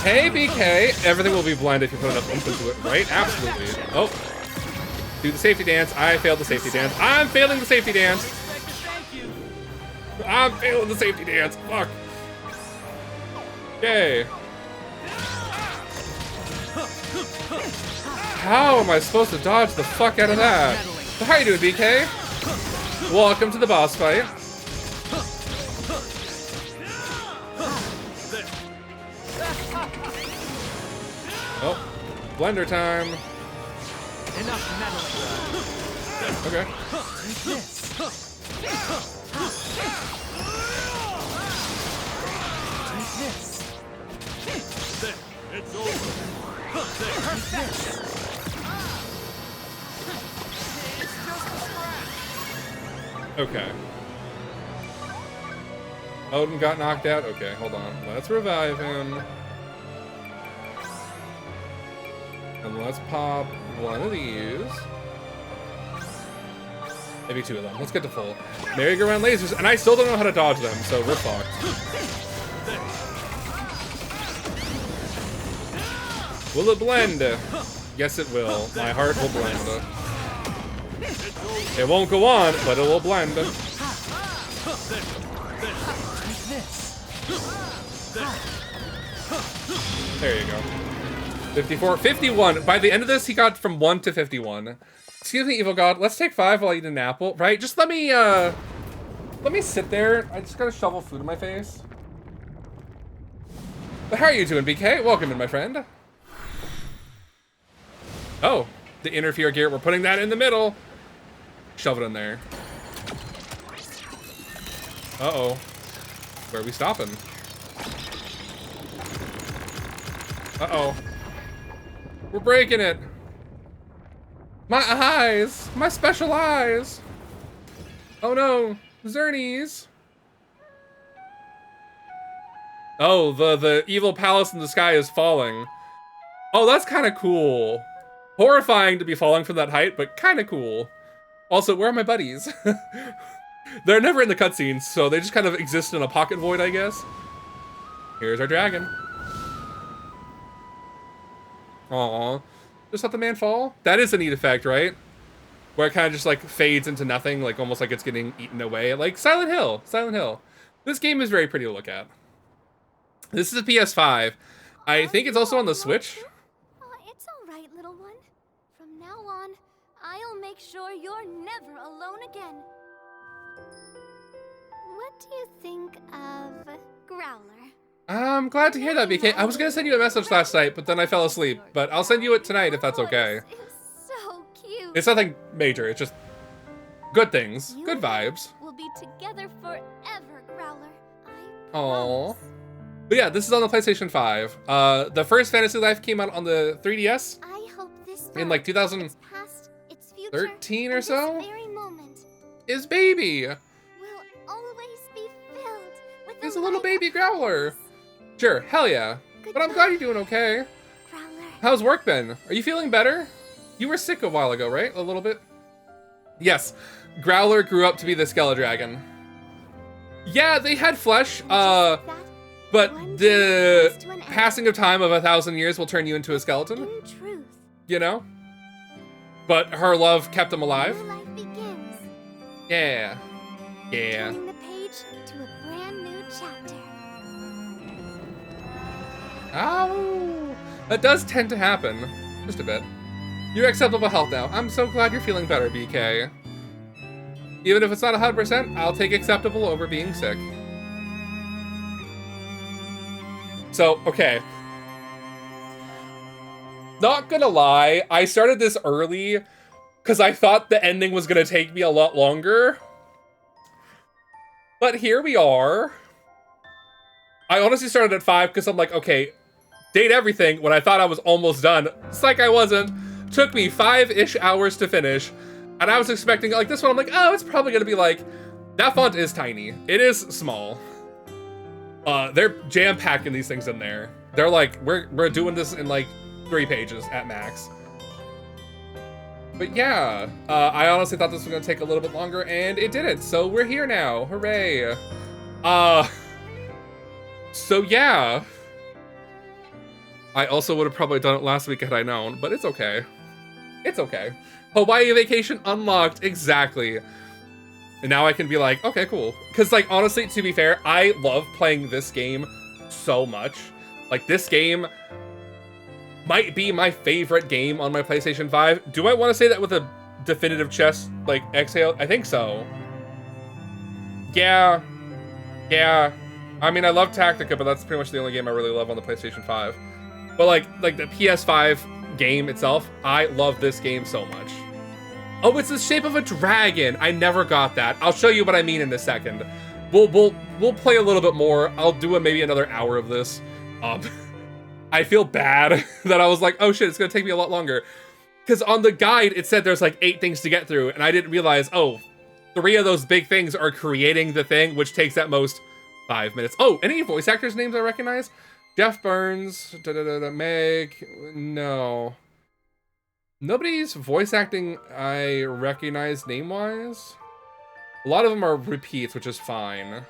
Hey, BK! Everything will be blended if you put enough oomph into it, right? Absolutely. Oh. Do the safety dance. I failed the safety dance. I'm failing the safety dance. I'm failing the safety dance. Fuck. Yay. How am I supposed to dodge the fuck out of that? How you doing, BK? Welcome to the boss fight. Oh, blender time. Okay. It's over. Okay. Odin got knocked out? Okay, hold on. Let's revive him. And let's pop one of these. Maybe two of them. Let's get to full. Merry-go-round lasers, and I still don't know how to dodge them, so we're fucked. Will it blend? Yes, it will. My heart will blend. It won't go on, but it will blend. There you go. 54, 51. By the end of this, he got from 1 to 51. Excuse me, Evil God. Let's take 5 while I eat an apple, right? Just let me sit there. I just gotta shovel food in my face. But how are you doing, BK? Welcome in, my friend. Oh, the interfere gear. We're putting that in the middle. Shove it in there. Uh-oh. Where are we stopping? Uh-oh. We're breaking it. My eyes! My special eyes! Oh no, Xerneas. Oh, the evil palace in the sky is falling. Oh, that's kind of cool. Horrifying to be falling from that height, but kind of cool. Also, where are my buddies? They're never in the cutscenes, so they just kind of exist in a pocket void, I guess. Here's our dragon. Aww. Just let the man fall? That is a neat effect, right? Where it kind of just like fades into nothing, like almost like it's getting eaten away. Like Silent Hill. Silent Hill. This game is very pretty to look at. This is a PS5. I think it's also on the Switch. It's all right, little one. From now on, I'll make sure you're never alone again. What do you think of Growler? I'm glad to hear that, BK. I was gonna send you a message last night, but then I fell asleep. But I'll send you it tonight if that's okay. It's so cute. It's nothing major. It's just good things, You good and I vibes. We'll be together forever, Growler. I Aww. promise. But yeah, this is on the PlayStation 5. The first Fantasy Life came out on the 3DS I hope this in like its 2013 past, its future, or and so. This very moment Is baby. will always be filled with Is the a little light baby of Growler. happiness. Sure, hell yeah. But I'm glad you're doing okay. Growler. How's work been? Are you feeling better? You were sick a while ago, right? A little bit? Yes. Growler grew up to be the Skeledragon. Yeah, they had flesh, And just like that, but one the day comes to an end. passing of time of 1,000 years will turn you into a skeleton, In truth, you know? But her love kept him alive. new life begins. Yeah. Yeah. Turning the page to a brand new chapter. Oh, that does tend to happen. Just a bit. You're acceptable health now. I'm so glad you're feeling better, BK. Even if it's not 100%, I'll take acceptable over being sick. So, okay. Not gonna lie, I started this early because I thought the ending was gonna take me a lot longer. But here we are. I honestly started at 5 because I'm like, okay, date everything when I thought I was almost done. It's like I wasn't. Took me 5-ish hours to finish. And I was expecting, like, this one, I'm like, oh, it's probably gonna be like, that font is tiny. It is small. They're jam-packing these things in there. They're like, we're doing this in like 3 pages at max. But yeah, I honestly thought this was gonna take a little bit longer, and it didn't. So we're here now. Hooray. So yeah. I also would have probably done it last week had I known, but it's okay. It's okay. Hawaii vacation unlocked, exactly. And now I can be like, okay, cool. Because, like, honestly, to be fair, I love playing this game so much. Like, this game might be my favorite game on my PlayStation 5. Do I want to say that with a definitive chest, like, exhale? I think so. Yeah. Yeah. I mean, I love Tactica, but that's pretty much the only game I really love on the PlayStation 5. But, like the PS5 game itself, I love this game so much. Oh, it's the shape of a dragon. I never got that. I'll show you what I mean in a second. We'll play a little bit more. I'll do maybe another hour of this. I feel bad that I was like, oh shit, it's gonna take me a lot longer. Because on the guide, it said there's like 8 things to get through, and I didn't realize, oh, 3 of those big things are creating the thing, which takes at most 5 minutes. Oh, any voice actors' names I recognize? Jeff Burns, Meg, no. Nobody's voice acting I recognize name-wise. A lot of them are repeats, which is fine.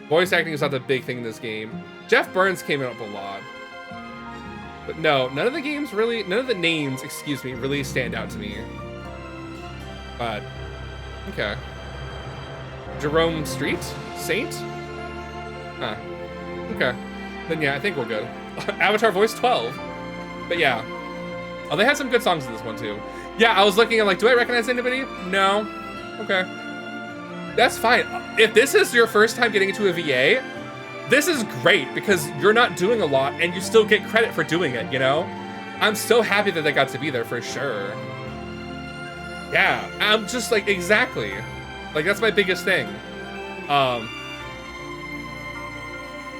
Voice acting is not the big thing in this game. Jeff Burns came up a lot. But no, none of the names, really stand out to me. But, okay. Jerome Street? Saint? Huh. Okay. Then yeah, I think we're good. Avatar voice 12. But yeah. Oh, they had some good songs in this one too. Yeah, I was looking at like, do I recognize anybody? No. Okay. That's fine. If this is your first time getting into a VA, this is great because you're not doing a lot and you still get credit for doing it, you know? I'm so happy that they got to be there for sure. Yeah, I'm just like, exactly. Like, that's my biggest thing.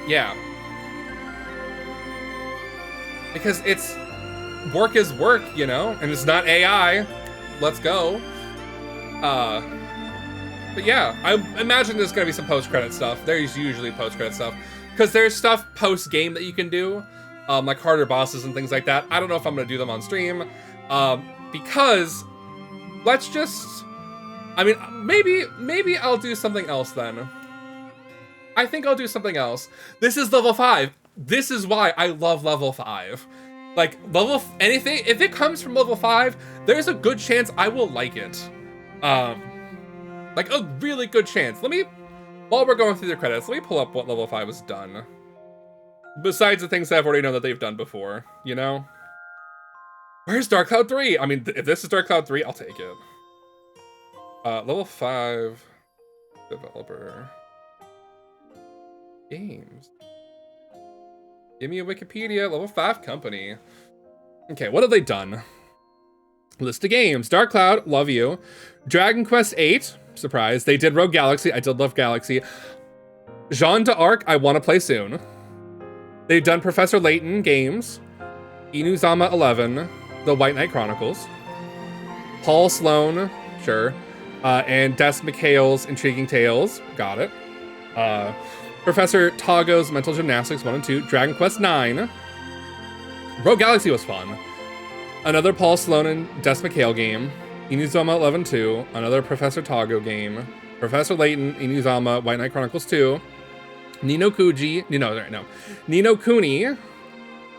Yeah. Because it's work is work, you know, and it's not AI. Let's go. But yeah, I imagine there's gonna be some post-credit stuff. There's usually post-credit stuff. Because there's stuff post-game that you can do, like harder bosses and things like that. I don't know if I'm gonna do them on stream, because let's just, I mean, maybe I'll do something else then. I think I'll do something else. This is level 5. This is why I love level 5. Like, anything, if it comes from level 5, there's a good chance I will like it. Like a really good chance. While we're going through the credits, let me pull up what level 5 has done. Besides the things that I've already known that they've done before, you know? Where's Dark Cloud 3? I mean, if this is Dark Cloud 3, I'll take it. Level 5 developer. Games. Give me a Wikipedia. Level 5 company. Okay, what have they done? List of games. Dark Cloud, love you. Dragon Quest VIII, surprise. They did Rogue Galaxy. I did love Galaxy. Jeanne d'Arc, I want to play soon. They've done Professor Layton games. Inuzama 11. The White Knight Chronicles. Paul Sloan, sure. And Des McHale's Intriguing Tales. Got it. Professor Togo's Mental Gymnastics 1 and 2. Dragon Quest IX. Rogue Galaxy was fun. Another Paul Sloan and Des McHale game. Inuzama 11-2. Another Professor Togo game. Professor Layton, Inuzama, White Knight Chronicles 2. Ni no Kuni.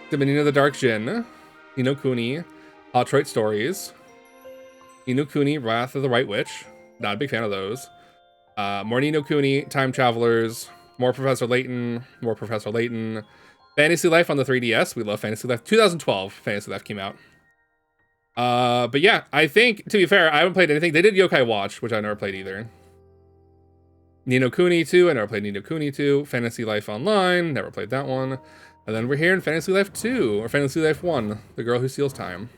Dominion of the Dark Djinn. Ni no Kuni. Detroit Stories. Ni no Kuni, Wrath of the White Witch. Not a big fan of those. More Ni no Kuni, Time Travelers. More Professor Layton. More Professor Layton. Fantasy Life on the 3DS. We love Fantasy Life. 2012, Fantasy Life came out. But yeah, I think, to be fair, I haven't played anything. They did Yokai Watch, which I never played either. Ni no Kuni 2, I never played Ni no Kuni 2. Fantasy Life Online, never played that one. And then we're here in Fantasy Life 2, or Fantasy Life 1, The Girl Who Steals Time.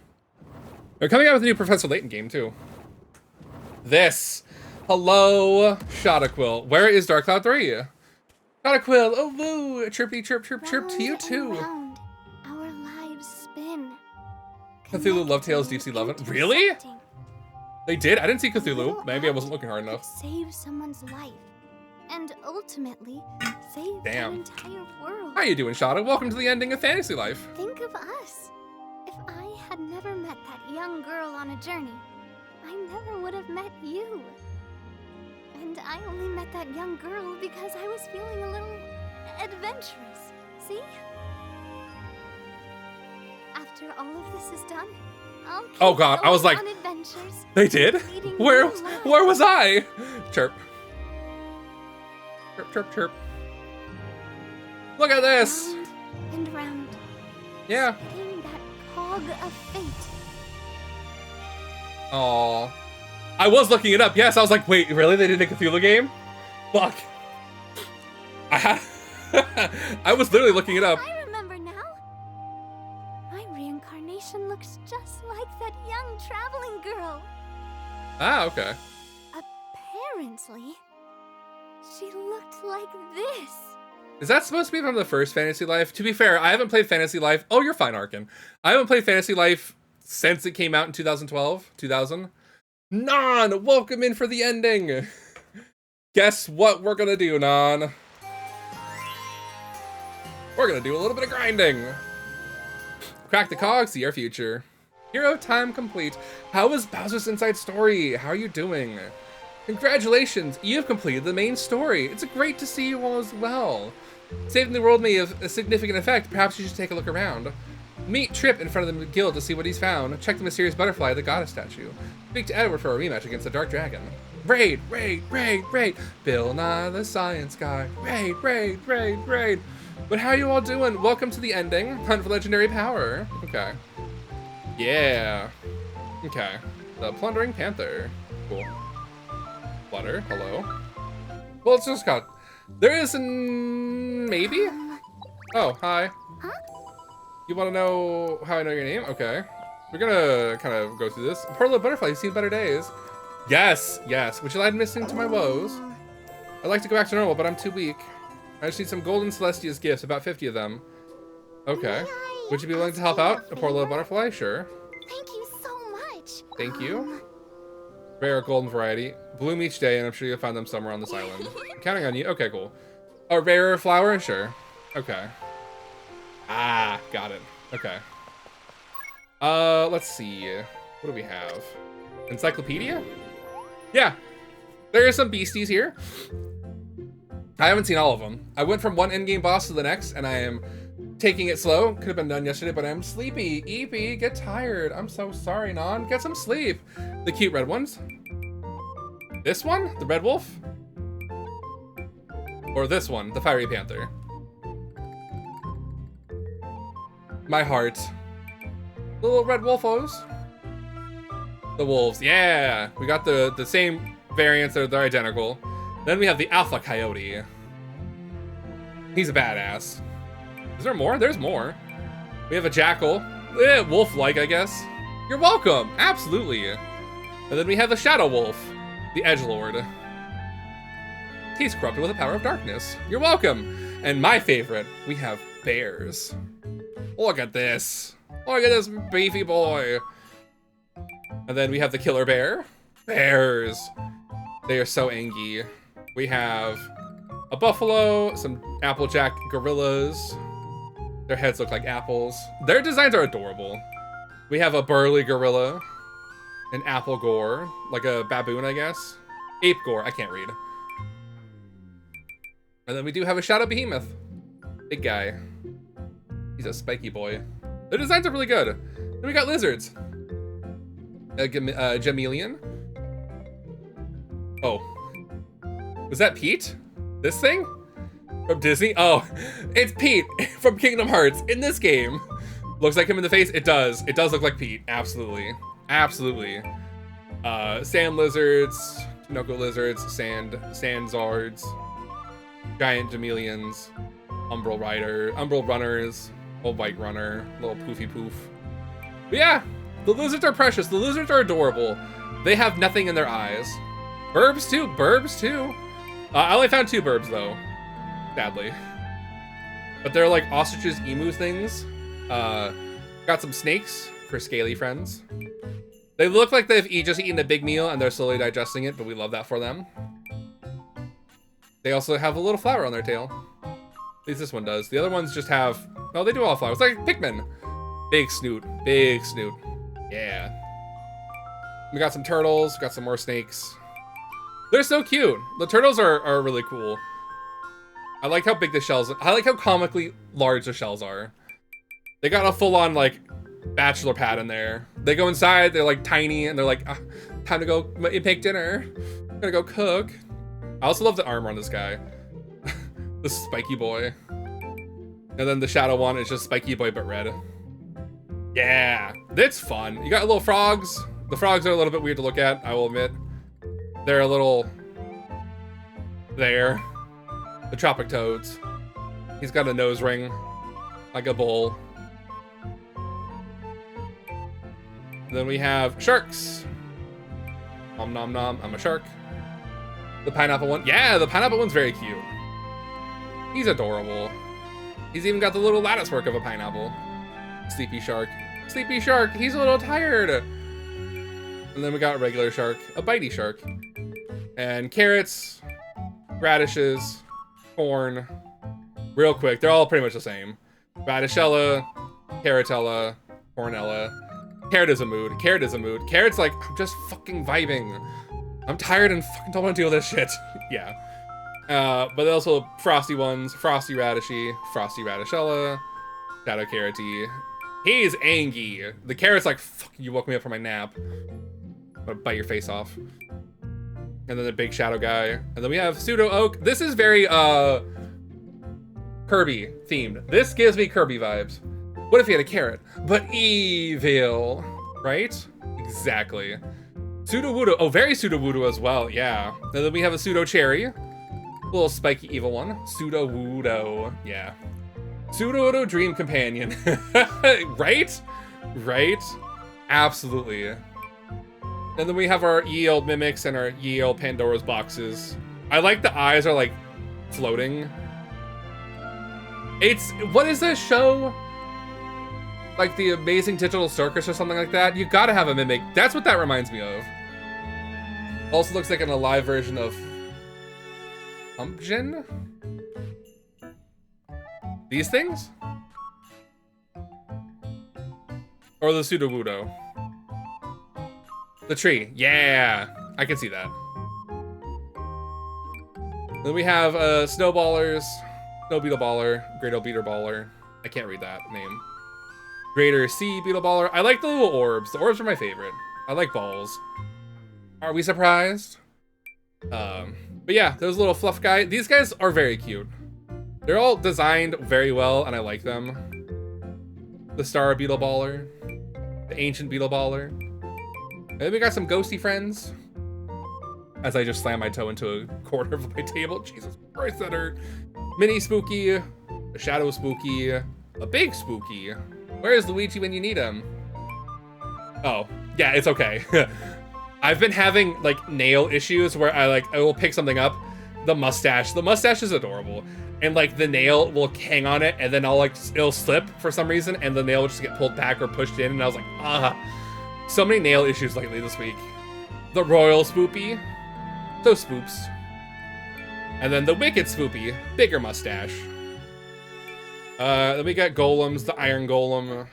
They're coming out with a new Professor Layton game, too. This. Hello, Shadaquill. Where is Dark Cloud 3? Shadaquill, oh woo! Chirpy chirp chirp chirp to you, too. Round, our lives spin. Cthulhu Love Tales Deep Sea Love. Really? Intersecting. They did? I didn't see Cthulhu. Little Maybe I wasn't act looking hard could enough. Save someone's life, and ultimately save the Damn. entire world. How you doing, Shada? Welcome to the ending of Fantasy Life. Think of us. If I had never met that young girl on a journey, I never would have met you. And I only met that young girl because I was feeling a little adventurous. See? After all of this is done, I'll keep Oh god, I was going like, on adventures. they did? leading Where new lives. was I? Chirp. Chirp, chirp, chirp. Look at this. Round and round. Yeah. Spinning that cog of fate. Aw. I was looking it up. Yes, I was like, wait, really? They did a Cthulhu game? Fuck. I was literally looking it up. I remember now. My reincarnation looks just like that young traveling girl. Ah, okay. Apparently, she looked like this. Is that supposed to be from the first Fantasy Life? To be fair, I haven't played Fantasy Life. Oh, you're fine, Arkin. I haven't played Fantasy Life since it came out in 2012, 2000. Nan, welcome in for the ending. Guess what we're gonna do, Nan? We're gonna do a little bit of grinding. Crack the cog, see our future. Hero time complete. How was Bowser's Inside Story? How are you doing? Congratulations, you've completed the main story. It's great to see you all as well. Saving the world may have a significant effect. Perhaps you should take a look around. Meet Trip in front of the guild to see what he's found. Check the mysterious butterfly, the goddess statue. Speak to Edward for a rematch against the Dark Dragon. Raid, raid, raid, raid. Bill Nye the Science Guy. Raid, raid, raid, raid. But how are you all doing? Welcome to the ending. Hunt for legendary power. Okay. Yeah. Okay. The Plundering Panther. Cool. Flutter, hello. Well, it's just got... There is an... maybe? Oh, hi. Huh? You want to know how I know your name? Okay. We're gonna kind of go through this. Poor little butterfly, you've seen better days. Yes, yes. Would you like missing to my woes? I'd like to go back to normal, but I'm too weak. I just need some golden Celestia's gifts, about 50 of them. Okay. May I Would you be willing to help out? A poor little butterfly? Sure. Thank you so much. Thank you. Rare golden variety. Bloom each day, and I'm sure you'll find them somewhere on this island. I'm counting on you. Okay, cool. A rarer flower? Sure. Okay. Ah, got it. Okay. Let's see. What do we have? Encyclopedia? Yeah. There are some beasties here. I haven't seen all of them. I went from one endgame boss to the next, and I am taking it slow. Could have been done yesterday, but I'm sleepy. Eepy, get tired. I'm so sorry, Non. Get some sleep. The cute red ones. This one? The red wolf? Or this one? The fiery panther? My heart. The little red wolfos. The wolves. Yeah! We got the same variants. They're identical. Then we have the alpha coyote. He's a badass. Is there more? There's more. We have a jackal. Wolf-like, I guess. You're welcome. Absolutely. And then we have the shadow wolf. The edgelord. He's corrupted with the power of darkness. You're welcome. And my favorite, we have bears. Look at this. Look at this beefy boy. And then we have the killer bear. Bears. They are so angry. We have a buffalo, some applejack gorillas. Their heads look like apples. Their designs are adorable. We have a burly gorilla, an apple gore, like a baboon, I guess. Ape gore, I can't read. And then we do have a shadow behemoth. Big guy. He's a spiky boy. The designs are really good. Then we got lizards. A Jameleon. Oh. Was that Pete? This thing? From Disney? Oh, it's Pete from Kingdom Hearts in this game. Looks like him in the face? It does. It does look like Pete. Absolutely. Absolutely. Sand lizards, Tinoco lizards, sand zards, giant Jameleons, umbral runners, old white runner, little poofy poof. But yeah, the lizards are precious. The lizards are adorable. They have nothing in their eyes. Burbs too. I only found 2 burbs though, sadly. But they're like ostriches, emu things. Got some snakes for scaly friends. They look like they've just eaten a big meal and they're slowly digesting it, but we love that for them. They also have a little flower on their tail. At least this one does. The other ones just have, no, they do all have flowers. Like Pikmin. Big snoot. Yeah. We got some turtles, got some more snakes. They're so cute. The turtles are really cool. I like how big the shells are. I like how comically large the shells are. They got a full-on, like, bachelor pad in there. They go inside, they're, like, tiny, and they're like, time to go make dinner. I'm gonna go cook. I also love the armor on this guy. The spiky boy. And then the shadow one is just spiky boy, but red. Yeah, it's fun. You got little frogs. The frogs are a little bit weird to look at, I will admit. They're a little... there. The tropic toads. He's got a nose ring. Like a bull. And then we have sharks. Nom nom nom, I'm a shark. The pineapple one. Yeah, the pineapple one's very cute. He's adorable. He's even got the little lattice work of a pineapple. Sleepy shark. Sleepy shark, he's a little tired. And then we got a regular shark, a bitey shark. And carrots, radishes, corn. Real quick, they're all pretty much the same. Radishella, carrotella, cornella. Carrot is a mood. Carrot's like, I'm just fucking vibing. I'm tired and fucking don't want to deal with this shit. Yeah. But also frosty ones, frosty radishy, frosty radishella, shadow carroty. He's angry. The carrot's like, fuck, you woke me up from my nap. I'm gonna bite your face off. And then the big shadow guy. And then we have pseudo oak. This is very Kirby themed. This gives me Kirby vibes. What if he had a carrot? But evil, right? Exactly. Pseudo-Wudo. Oh, very Pseudo-Wudo as well, yeah. And then we have a pseudo-cherry. A little spiky evil one. Pseudo-Wudo, yeah. Pseudo-Wudo dream companion. Right? Right? Absolutely. And then we have our ye old mimics and our ye old Pandora's boxes. I like the eyes are like floating. It's, what is this show? like the Amazing Digital Circus or something like that, you gotta have a Mimic. That's what that reminds me of. Also looks like an alive version of Pumpkin? These things? Or the Sudowoodo? The tree. Yeah, I can see that. Then we have Snowballers, Snow Beetle Baller, Great Beetle Baller. I can't read that name. Greater Sea Beetle Baller. I like the little orbs. The orbs are my favorite. I like balls. Are we surprised? But yeah, those little fluff guys. These guys are very cute. They're all designed very well, and I like them. The Star Beetle Baller, the Ancient Beetle Baller. And then we got some ghosty friends. As I just slam my toe into a corner of my table. Jesus Christ, that hurt. Mini Spooky, a Shadow Spooky, a Big Spooky. Where is Luigi when you need him? Oh, yeah, it's okay. I've been having like nail issues where I will pick something up. The mustache is adorable. And like the nail will hang on it and then it'll slip for some reason and the nail will just get pulled back or pushed in and I was like, ah. So many nail issues lately this week. The Royal Spoopy. So spoops. And then the Wicked Spoopy, bigger mustache. Then we got golems, the Iron Golem,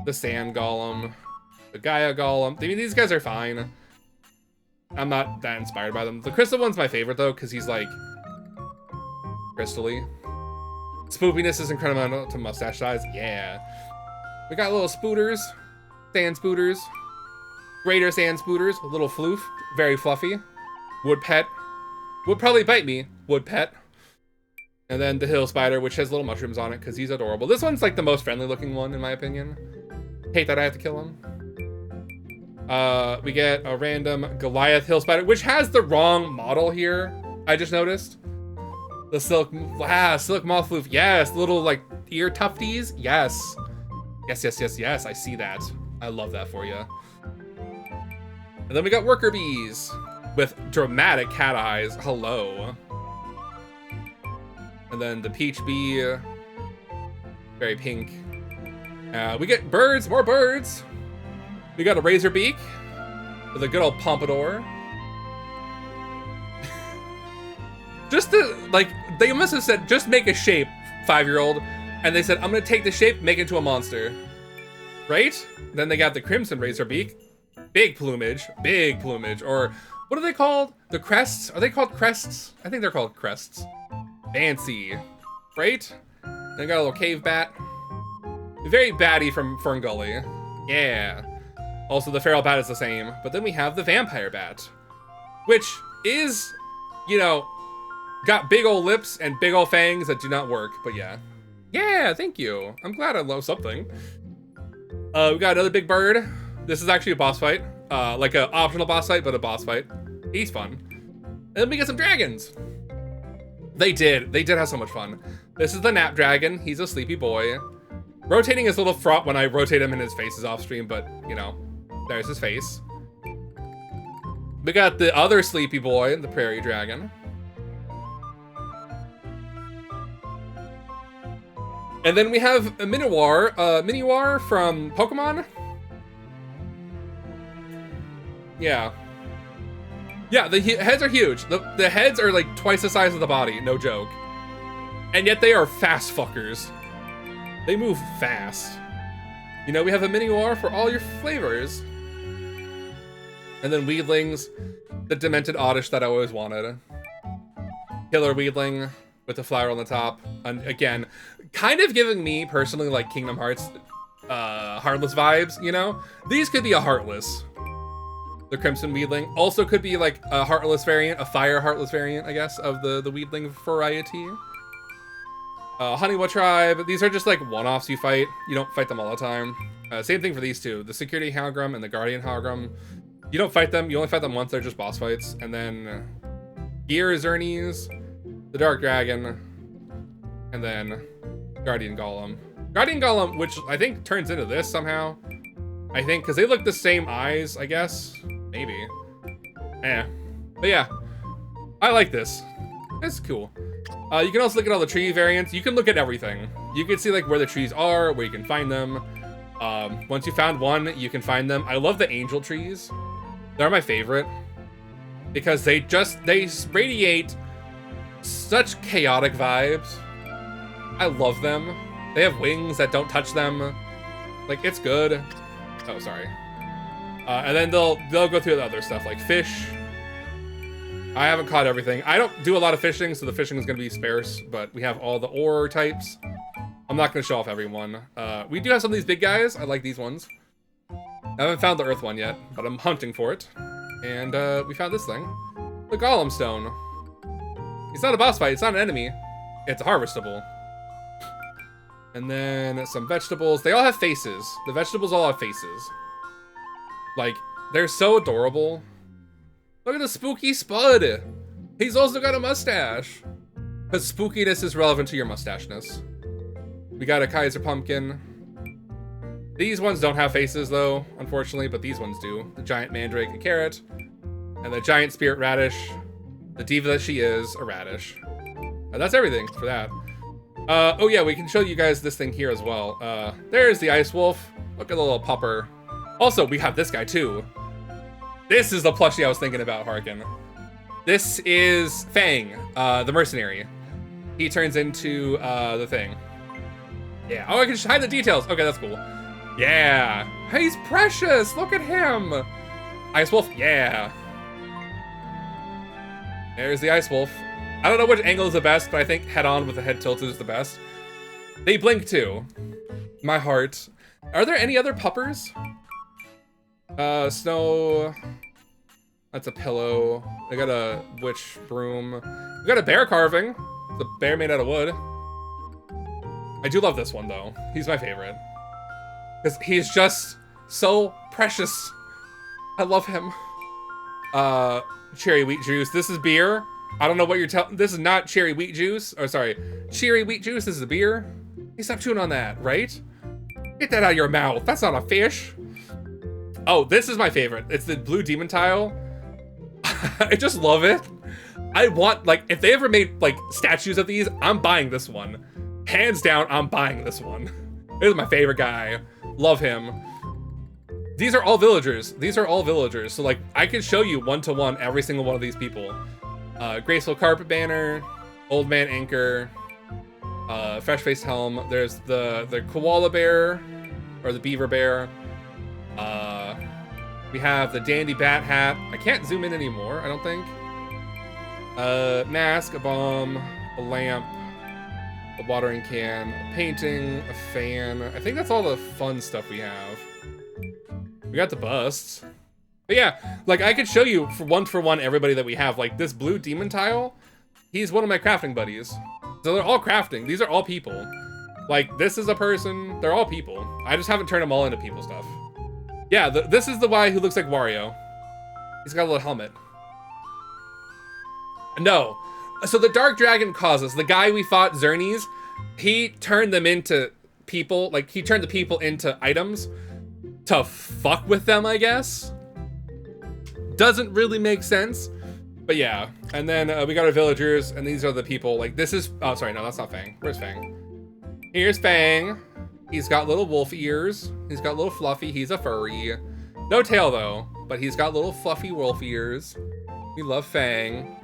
the Sand Golem, the Gaia Golem. I mean, these guys are fine. I'm not that inspired by them. The crystal one's my favorite though, because he's like crystally. Spoopiness is incredible to mustache size. Yeah. We got little spooters, sand spooters, greater sand spooters, a little floof, very fluffy. Wood pet. Would probably bite me. Wood pet. And then the hill spider, which has little mushrooms on it because he's adorable. This one's like the most friendly looking one in my opinion. Hate that I have to kill him. We get a random Goliath hill spider, which has the wrong model here. I just noticed. The silk moth floof. Yes, little like ear tufties. Yes. Yes. I see that. I love that for you. And then we got worker bees. With dramatic cat eyes. Hello. And then the peach bee. Very pink. We get birds. More birds. We got a razor beak. With a good old pompadour. Just to, like, they must have said, just make a shape, 5-year-old. And they said, I'm gonna take the shape, make it into a monster. Right? Then they got the crimson razor beak. Big plumage. Or... what are they called? The crests? Are they called crests? I think they're called crests. Fancy. Right? Then got a little cave bat. Very batty from Fern Gully. Yeah. Also, the feral bat is the same. But then we have the vampire bat. Which is, you know, got big old lips and big old fangs that do not work. But yeah. Yeah, thank you. I'm glad I love something. We got another big bird. This is actually a boss fight. Like an optional boss fight, but a boss fight. He's fun. And then we get some dragons. They did have so much fun. This is the Nap Dragon. He's a sleepy boy. Rotating is a little fraught when I rotate him and his face is off stream, but you know, there's his face. We got the other sleepy boy, the Prairie Dragon. And then we have a Miniwar from Pokemon. Yeah. Yeah, the heads are huge. The heads are like twice the size of the body, no joke. And yet they are fast fuckers. They move fast. You know, we have a Miniwar for all your flavors. And then Weedlings, the Demented Oddish that I always wanted. Killer Weedling with the flower on the top. And again, kind of giving me personally like Kingdom Hearts Heartless vibes, you know? These could be a Heartless. The Crimson Weedling also could be like a Heartless variant, a Fire Heartless variant, I guess, of the Weedling variety. Honeywood Tribe, these are just like one-offs you fight. You don't fight them all the time. Same thing for these two, the Security Hologram and the Guardian Hologram. You don't fight them, you only fight them once, they're just boss fights. And then Gear Xerneas, the Dark Dragon, and then Guardian Golem. Guardian Golem, which I think turns into this somehow. I think, because they look the same eyes, I guess. Maybe. But yeah, I like this. It's cool. You can also look at all the tree variants. You can look at everything. You can see like where the trees are, where you can find them. Once you found one, you can find them. I love the angel trees. They're my favorite because they radiate such chaotic vibes. I love them. They have wings that don't touch them. Like, it's good. Oh, sorry. And then they'll go through the other stuff like fish. I haven't caught everything. I don't do a lot of fishing, so the fishing is going to be sparse, but we have all the ore types. I'm not going to show off everyone. We do have some of these big guys. I like these ones. I haven't found the earth one yet, but I'm hunting for it. And we found this thing. The Golem Stone. It's not a boss fight. It's not an enemy. It's a harvestable. And then some vegetables. They all have faces. The vegetables all have faces. Like, they're so adorable. Look at the spooky Spud. He's also got a mustache. Because spookiness is relevant to your mustacheness. We got a Kaiser Pumpkin. These ones don't have faces, though, unfortunately, but these ones do. The giant mandrake, a carrot. And the giant spirit radish. The diva that she is, a radish. And that's everything for that. Oh yeah, we can show you guys this thing here as well. There's the Ice Wolf. Look at the little pupper. Also, we have this guy, too. This is the plushie I was thinking about, Harkin. This is Fang, the mercenary. He turns into the thing. Yeah. Oh, I can hide the details. Okay, that's cool. Yeah. He's precious. Look at him. Ice Wolf. Yeah. There's the Ice Wolf. I don't know which angle is the best, but I think head on with the head tilted is the best. They blink too. My heart. Are there any other puppers? Snow. That's a pillow. I got a witch broom. We got a bear carving. The bear made out of wood. I do love this one though. He's my favorite. Because he's just so precious. I love him. Cherry wheat juice. This is beer. I don't know what you're telling. This is not cherry wheat juice. Or sorry, cherry wheat juice. This is a beer. Hey, stop chewing on that, right? Get that out of your mouth. That's not a fish. Oh, this is my favorite. It's the blue demon tile. I just love it. I want, like, if they ever made, like, statues of these, I'm buying this one. Hands down, I'm buying this one. This is my favorite guy. Love him. These are all villagers. These are all villagers. So, like, I can show you one-to-one every single one of these people. Graceful Carpet Banner, Old Man Anchor, Fresh-Faced Helm. There's the Koala Bear, or the Beaver Bear. We have the Dandy Bat Hat. I can't zoom in anymore, I don't think. Mask, a bomb, a lamp, a watering can, a painting, a fan. I think that's all the fun stuff we have. We got the busts. But yeah, like I could show you for one everybody that we have. Like this blue demon tile, he's one of my crafting buddies. So they're all crafting. These are all people. Like this is a person. They're all people. I just haven't turned them all into people stuff. Yeah, this is the guy who looks like Wario. He's got a little helmet. No. So the Dark Dragon causes, the guy we fought, Xernes, he turned them into people. Like, he turned the people into items to fuck with them, I guess. Doesn't really make sense. But yeah. And then we got our villagers, and these are the people. Like, this is... Oh, sorry, no, that's not Fang. Where's Fang? Here's Fang. He's got little wolf ears. He's got little fluffy. He's a furry. No tail, though. But he's got little fluffy wolf ears. We love Fang.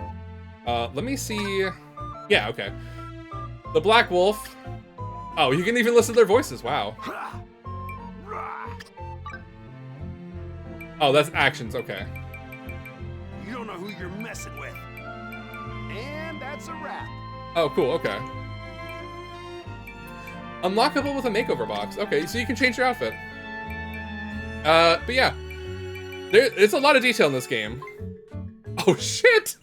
Let me see. Yeah, okay. The Black Wolf. Oh, you can even listen to their voices. Wow. Oh, that's actions. Okay. You don't know who you're messing with. And that's a wrap. Oh, cool. Okay. Unlockable with a makeover box. Okay, so you can change your outfit. But yeah. There's a lot of detail in this game. Oh, shit!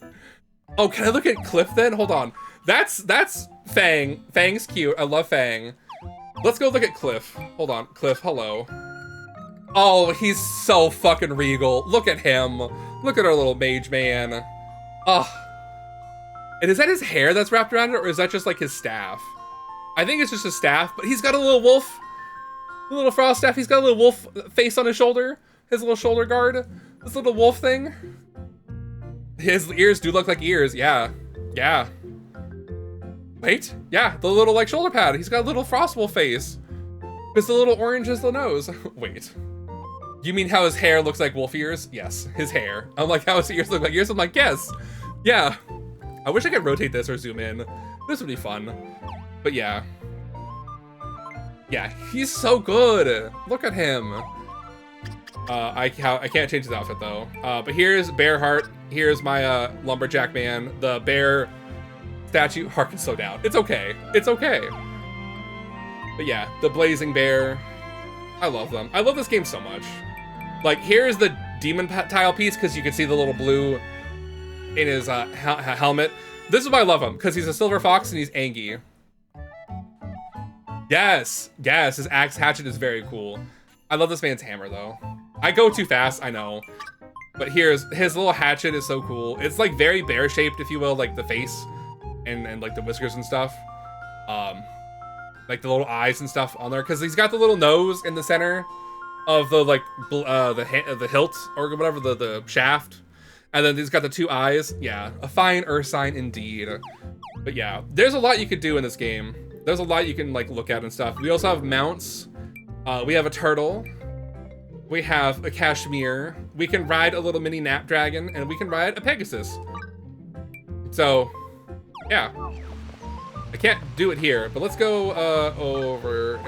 Oh, can I look at Cliff then? Hold on. That's Fang. Fang's cute. I love Fang. Let's go look at Cliff. Hold on. Cliff, hello. Oh, he's so fucking regal. Look at him. Look at our little mage man. Oh. And is that his hair that's wrapped around it, or is that just like his staff? I think it's just his staff, but he's got a little wolf. A little frost staff. He's got a little wolf face on his shoulder. His little shoulder guard. This little wolf thing. His ears do look like ears. Yeah. Yeah. Wait. Yeah, the little like shoulder pad. He's got a little frost wolf face. Because the little orange is the nose. Wait. You mean how his hair looks like wolf ears? Yes, his hair. I'm like, how his ears look like ears? I'm like, yes. Yeah. I wish I could rotate this or zoom in. This would be fun. But yeah. Yeah, he's so good. Look at him. I can't change his outfit though. But here's Bearheart. Here's my lumberjack man. The bear statue. Harken slow down. It's okay. It's okay. But yeah, the blazing bear. I love them. I love this game so much. Like, here's the demon tile piece because you can see the little blue in his helmet. This is why I love him, because he's a silver fox and he's Angie. Yes, yes, his axe hatchet is very cool. I love this man's hammer though. I go too fast, I know. But here's his little hatchet is so cool. It's like very bear shaped, if you will, like the face and like the whiskers and stuff. Like the little eyes and stuff on there, because he's got the little nose in the center of the like the hilt or whatever, the shaft, and then he's got the two eyes. Yeah, a fine earth sign indeed. But yeah, there's a lot you could do in this game. There's a lot you can like look at and stuff. We also have mounts. We have a turtle. We have a cashmere. We can ride a little mini nap dragon, and we can ride a Pegasus. So, yeah. I can't do it here, but let's go over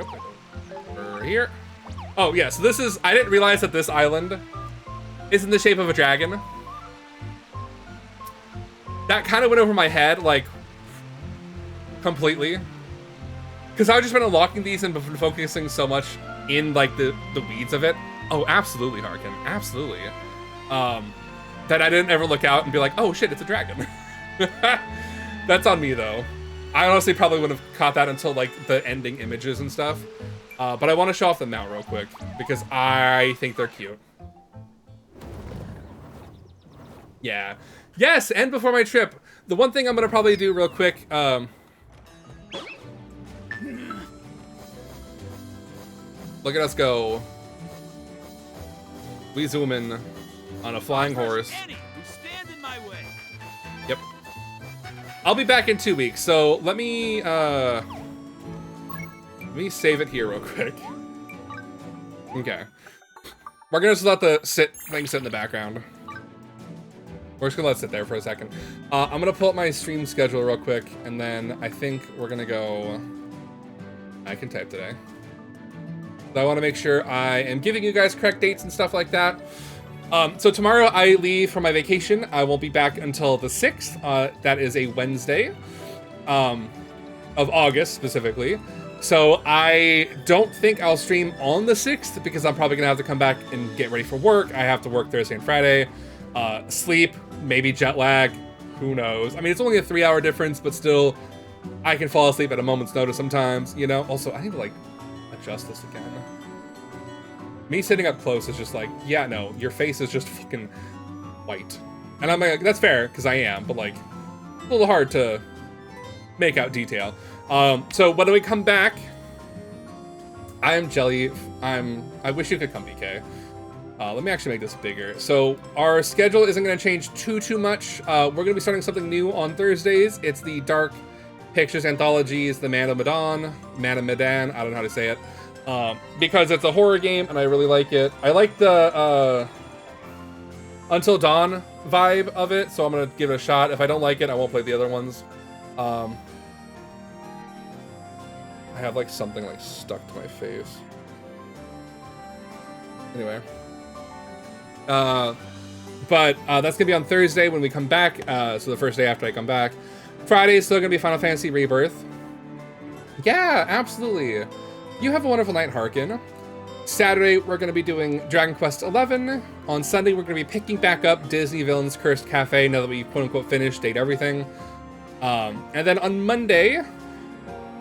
here. Oh yeah, so this is, I didn't realize that this island is in the shape of a dragon. That kind of went over my head, like, completely. Because I've just been unlocking these and been focusing so much in, like, the weeds of it. Oh, absolutely, Harken, absolutely. That I didn't ever look out and be like, oh shit, it's a dragon. That's on me, though. I honestly probably wouldn't have caught that until, like, the ending images and stuff. But I want to show off the mount real quick, because I think they're cute. Yeah. Yes, and before my trip, the one thing I'm going to probably do real quick, look at us go. We zoom in on a flying horse. Any who stand in my way. Yep. I'll be back in 2 weeks, so let me save it here real quick. Okay. We're gonna just let the thing sit in the background. We're just gonna let it sit there for a second. I'm gonna pull up my stream schedule real quick, and then I think we're gonna go. I can type today. So I want to make sure I am giving you guys correct dates and stuff like that. So tomorrow I leave for my vacation. I won't be back until the 6th. That is a Wednesday of August specifically. So I don't think I'll stream on the 6th because I'm probably gonna have to come back and get ready for work. I have to work Thursday and Friday. Sleep, maybe jet lag, who knows? I mean, it's only a 3-hour difference, but still, I can fall asleep at a moment's notice sometimes, you know? Also, I need to like adjust this again. Me sitting up close is just like, yeah, no, your face is just fucking white. And I'm like, that's fair, because I am, but like, a little hard to make out detail. So when we come back, I am Jelly. I wish you could come, BK. Let me actually make this bigger. So our schedule isn't going to change too much. We're going to be starting something new on Thursdays. It's the Dark Pictures Anthologies, the Man of Medan, I don't know how to say it. Because it's a horror game and I really like it. I like the Until Dawn vibe of it, so I'm gonna give it a shot. If I don't like it, I won't play the other ones. I have like something like stuck to my face. Anyway. But that's gonna be on Thursday when we come back, so the first day after I come back. Friday is still gonna be Final Fantasy Rebirth. Yeah, absolutely. You have a wonderful night, Harken. Saturday, we're going to be doing Dragon Quest XI. On Sunday, we're going to be picking back up Disney Villains Cursed Cafe now that we quote-unquote finished, date everything. And then on Monday,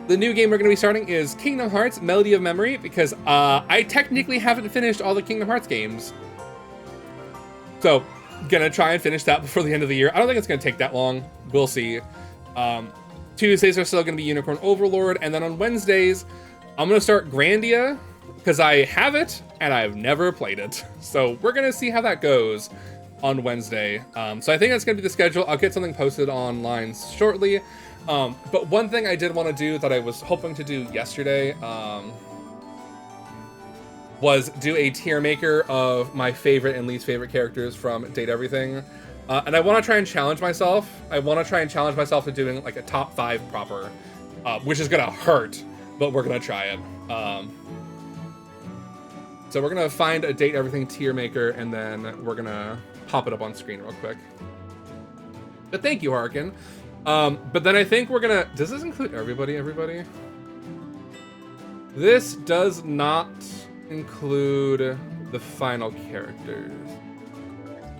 the new game we're going to be starting is Kingdom Hearts Melody of Memory, because I technically haven't finished all the Kingdom Hearts games. So, gonna try and finish that before the end of the year. I don't think it's going to take that long. We'll see. Tuesdays are still going to be Unicorn Overlord, and then on Wednesdays, I'm going to start Grandia, because I have it, and I've never played it. So we're going to see how that goes on Wednesday. So I think that's going to be the schedule. I'll get something posted online shortly. But one thing I did want to do that I was hoping to do yesterday, was do a tier maker of my favorite and least favorite characters from Date Everything. And I want to try and challenge myself. I want to try and challenge myself to doing like a top 5 proper, which is gonna hurt, but we're gonna try it. So we're gonna find a Date Everything tier maker, and then we're gonna pop it up on screen real quick. But thank you, Harkin. But then I think we're gonna, does this include everybody? This does not include the final characters.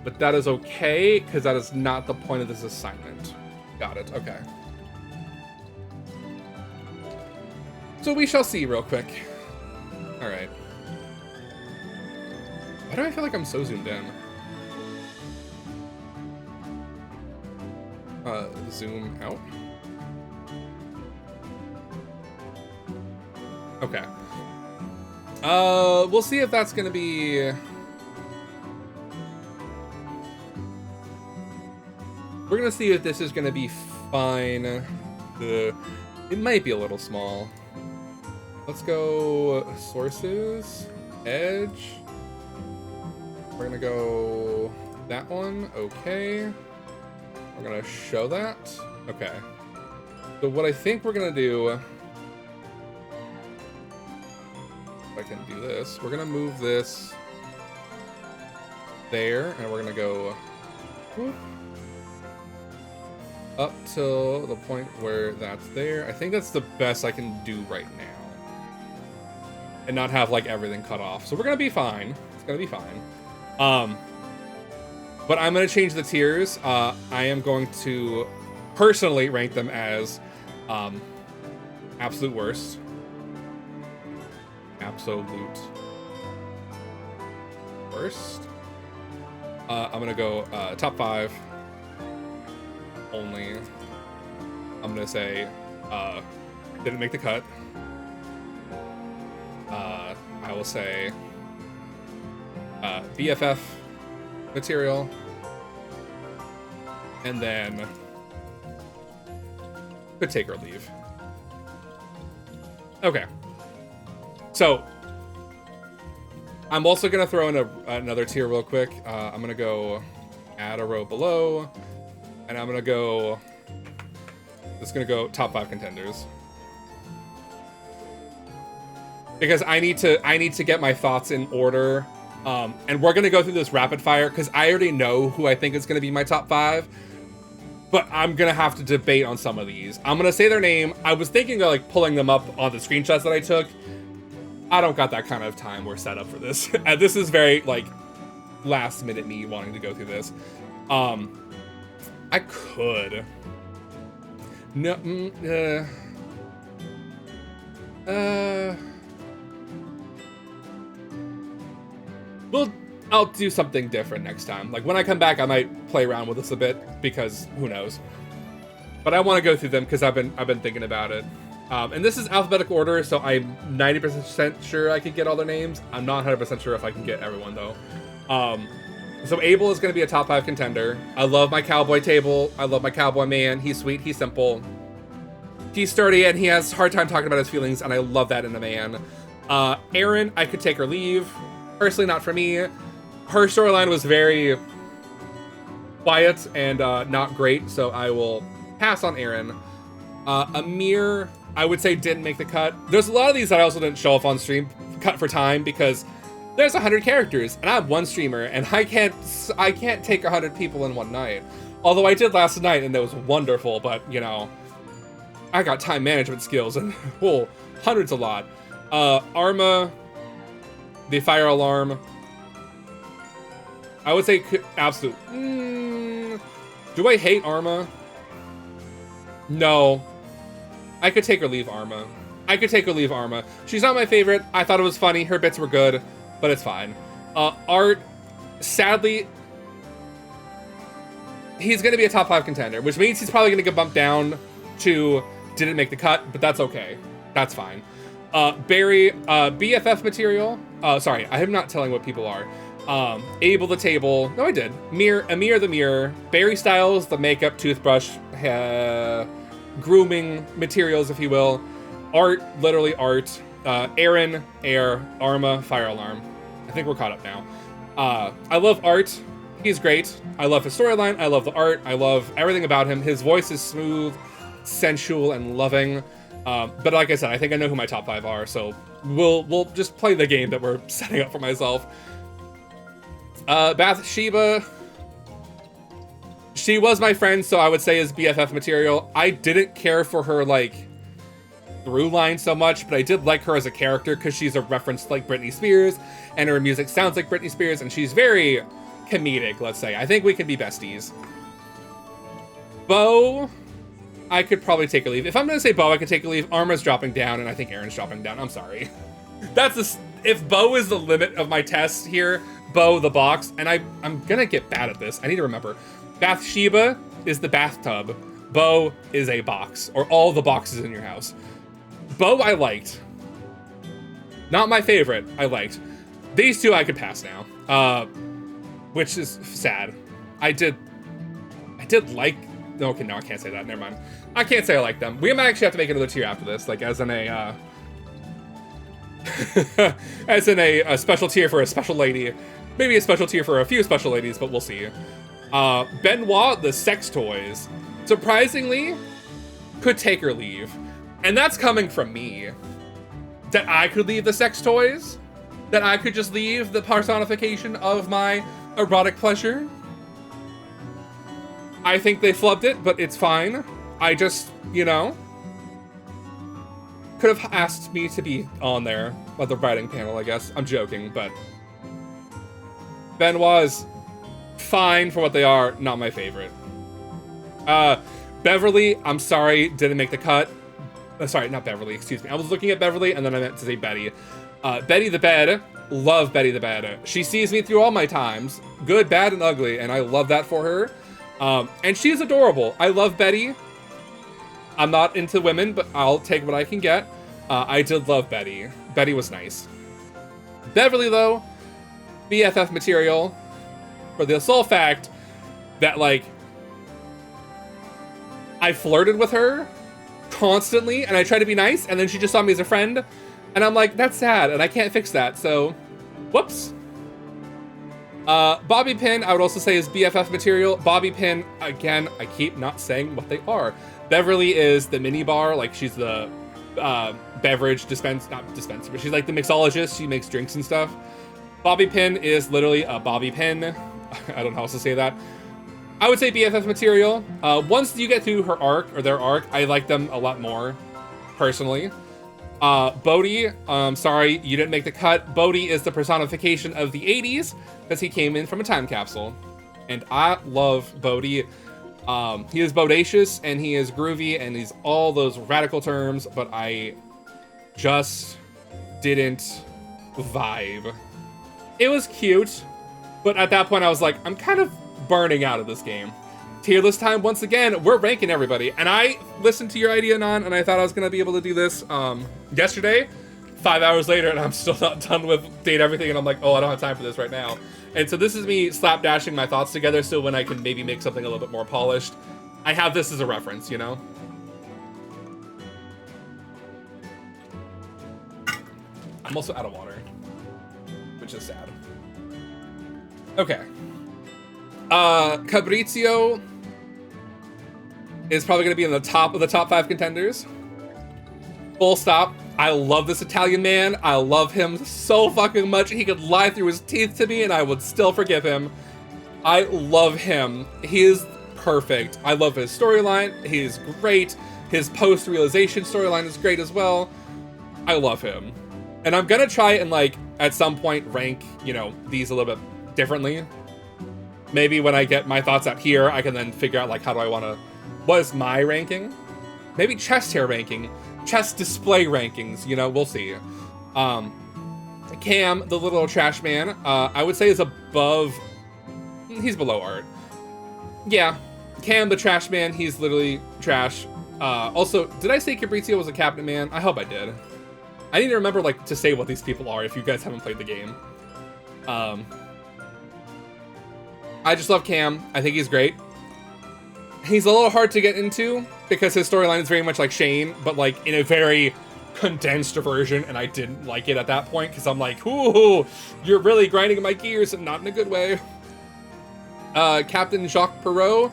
But that is okay, because that is not the point of this assignment. Got it, okay. So we shall see real quick. All right. Why do I feel like I'm so zoomed in? Zoom out. Okay. We'll see if that's gonna be... We're gonna see if this is gonna be fine. It might be a little small. Let's go sources, edge. We're gonna go that one, okay. We're gonna show that, okay. So what I think we're gonna do, if I can do this, we're gonna move this there, and we're gonna go whoop, up till the point where that's there. I think that's the best I can do right now. And not have like everything cut off. So we're gonna be fine. It's gonna be fine. But I'm gonna change the tiers. I am going to personally rank them as absolute worst. Absolute worst. I'm gonna go top 5. Only. I'm gonna say didn't make the cut. I will say BFF material, and then could take or leave. Okay, so I'm also gonna throw in another tier real quick. I'm gonna go add a row below, and I'm gonna go, it's gonna go top 5 contenders. Because I need to get my thoughts in order. And we're gonna go through this rapid fire because I already know who I think is gonna be my top 5. But I'm gonna have to debate on some of these. I'm gonna say their name. I was thinking of like pulling them up on the screenshots that I took. I don't got that kind of time or setup for this. And this is very like last minute me wanting to go through this. I could. No. I'll do something different next time. Like when I come back, I might play around with this a bit because who knows. But I want to go through them because I've been thinking about it. And this is alphabetical order, so I'm 90% sure I could get all their names. I'm not 100% sure if I can get everyone though. So Abel is going to be a top 5 contender. I love my cowboy table. I love my cowboy man. He's sweet. He's simple. He's sturdy, and he has a hard time talking about his feelings, and I love that in a man. Aaron, I could take or leave. Personally, not for me. Her storyline was very quiet and not great, so I will pass on Aaron. Amir, I would say didn't make the cut. There's a lot of these that I also didn't show up on stream, cut for time, because there's 100 characters, and I'm one streamer, and I can't take 100 people in one night. Although I did last night, and that was wonderful, but, you know, I got time management skills, and, whoa, hundreds a lot. Arma, the fire alarm, I would say absolute. Do I hate Arma? No. I could take or leave Arma. I could take or leave Arma. She's not my favorite. I thought it was funny. Her bits were good, but it's fine. Art, sadly, he's going to be a top 5 contender, which means he's probably going to get bumped down to didn't make the cut, but that's okay. That's fine. Barry, BFF material. Sorry, I am not telling what people are. Abel the table. No, I did. Amir the mirror. Barry Styles the makeup, toothbrush, grooming materials, if you will. Art, literally art. Aaron, Air, Arma, Fire Alarm. I think we're caught up now. I love Art. He's great. I love his storyline. I love the art. I love everything about him. His voice is smooth, sensual, and loving. But like I said, I think I know who my top 5 are, so we'll just play the game that we're setting up for myself. Bathsheba. She was my friend, so I would say is BFF material. I didn't care for her, like, through line so much, but I did like her as a character because she's a reference to, like, Britney Spears, and her music sounds like Britney Spears, and she's very comedic, let's say. I think we can be besties. Bo, I could probably take a leave. If I'm gonna say Bo, I could take a leave. Arma's dropping down, and I think Aaron's dropping down. I'm sorry. If Bo is the limit of my test here, Bo the box, and I'm gonna get bad at this. I need to remember. Bathsheba is the bathtub. Bo is a box, or all the boxes in your house. Bo I liked. Not my favorite, I liked. These two I could pass now, which is sad. I did like, okay, no, I can't say that, never mind. I can't say I like them. We might actually have to make another tier after this, like as in a, as in a special tier for a special lady. Maybe a special tier for a few special ladies, but we'll see. Benoit, the sex toys, surprisingly, could take or leave. And that's coming from me. That I could leave the sex toys? That I could just leave the personification of my erotic pleasure? I think they flubbed it, but it's fine. I just, you know, could have asked me to be on there at the writing panel, I guess. I'm joking, but Benoit is fine for what they are, not my favorite. Beverly, I'm sorry, didn't make the cut. Sorry, not Beverly, excuse me. I was looking at Beverly and then I meant to say Betty. Betty the Bed, love Betty the Bed. She sees me through all my times, good, bad, and ugly, and I love that for her. And she's adorable. I love Betty. I'm not into women, but I'll take what I can get. I did love Betty. Betty was nice. Beverly, though, BFF material, for the sole fact that, like, I flirted with her constantly, and I tried to be nice, and then she just saw me as a friend, and I'm like, that's sad, and I can't fix that, so, whoops. Bobby Pin, I would also say is BFF material. Bobby Pin, again, I keep not saying what they are. Beverly is the mini bar, like she's the beverage not dispenser, but she's like the mixologist. She makes drinks and stuff. Bobby Pin is literally a bobby pin. I don't know how else to say that. I would say BFF material. Once you get through her arc, or their arc, I like them a lot more, personally. Bodhi, sorry, you didn't make the cut. Bodhi is the personification of the 80s, because he came in from a time capsule. And I love Bodhi. He is bodacious, and he is groovy, and he's all those radical terms, but I just didn't vibe. It was cute, but at that point I was like, I'm kind of burning out of this game. Tier list time, once again, we're ranking everybody. And I listened to your idea, Non, and I thought I was gonna be able to do this yesterday, 5 hours later, and I'm still not done with date everything, and I'm like, oh, I don't have time for this right now. And so this is me slapdashing my thoughts together, so when I can maybe make something a little bit more polished, I have this as a reference, you know? I'm also out of water, which is sad. Okay. Fabrizio is probably going to be in the top of the top 5 contenders. Full stop. I love this Italian man. I love him so fucking much. He could lie through his teeth to me and I would still forgive him. I love him. He is perfect. I love his storyline. He is great. His post-realization storyline is great as well. I love him. And I'm going to try and, like, at some point rank, you know, these a little bit differently. Maybe when I get my thoughts out here, I can then figure out, like, how do I want to... What is my ranking? Maybe chest hair ranking. Chest display rankings, you know, we'll see. Cam, the little trash man, I would say is above... He's below Art. Yeah, Cam, the trash man, he's literally trash. Also, did I say Fabrizio was a cabinet man? I hope I did. I need to remember, like, to say what these people are if you guys haven't played the game. I just love Cam. I think he's great. He's a little hard to get into because his storyline is very much like Shane, but like in a very condensed version, and I didn't like it at that point because I'm like, ooh, you're really grinding my gears, and not in a good way. Captain Jacques Perrault,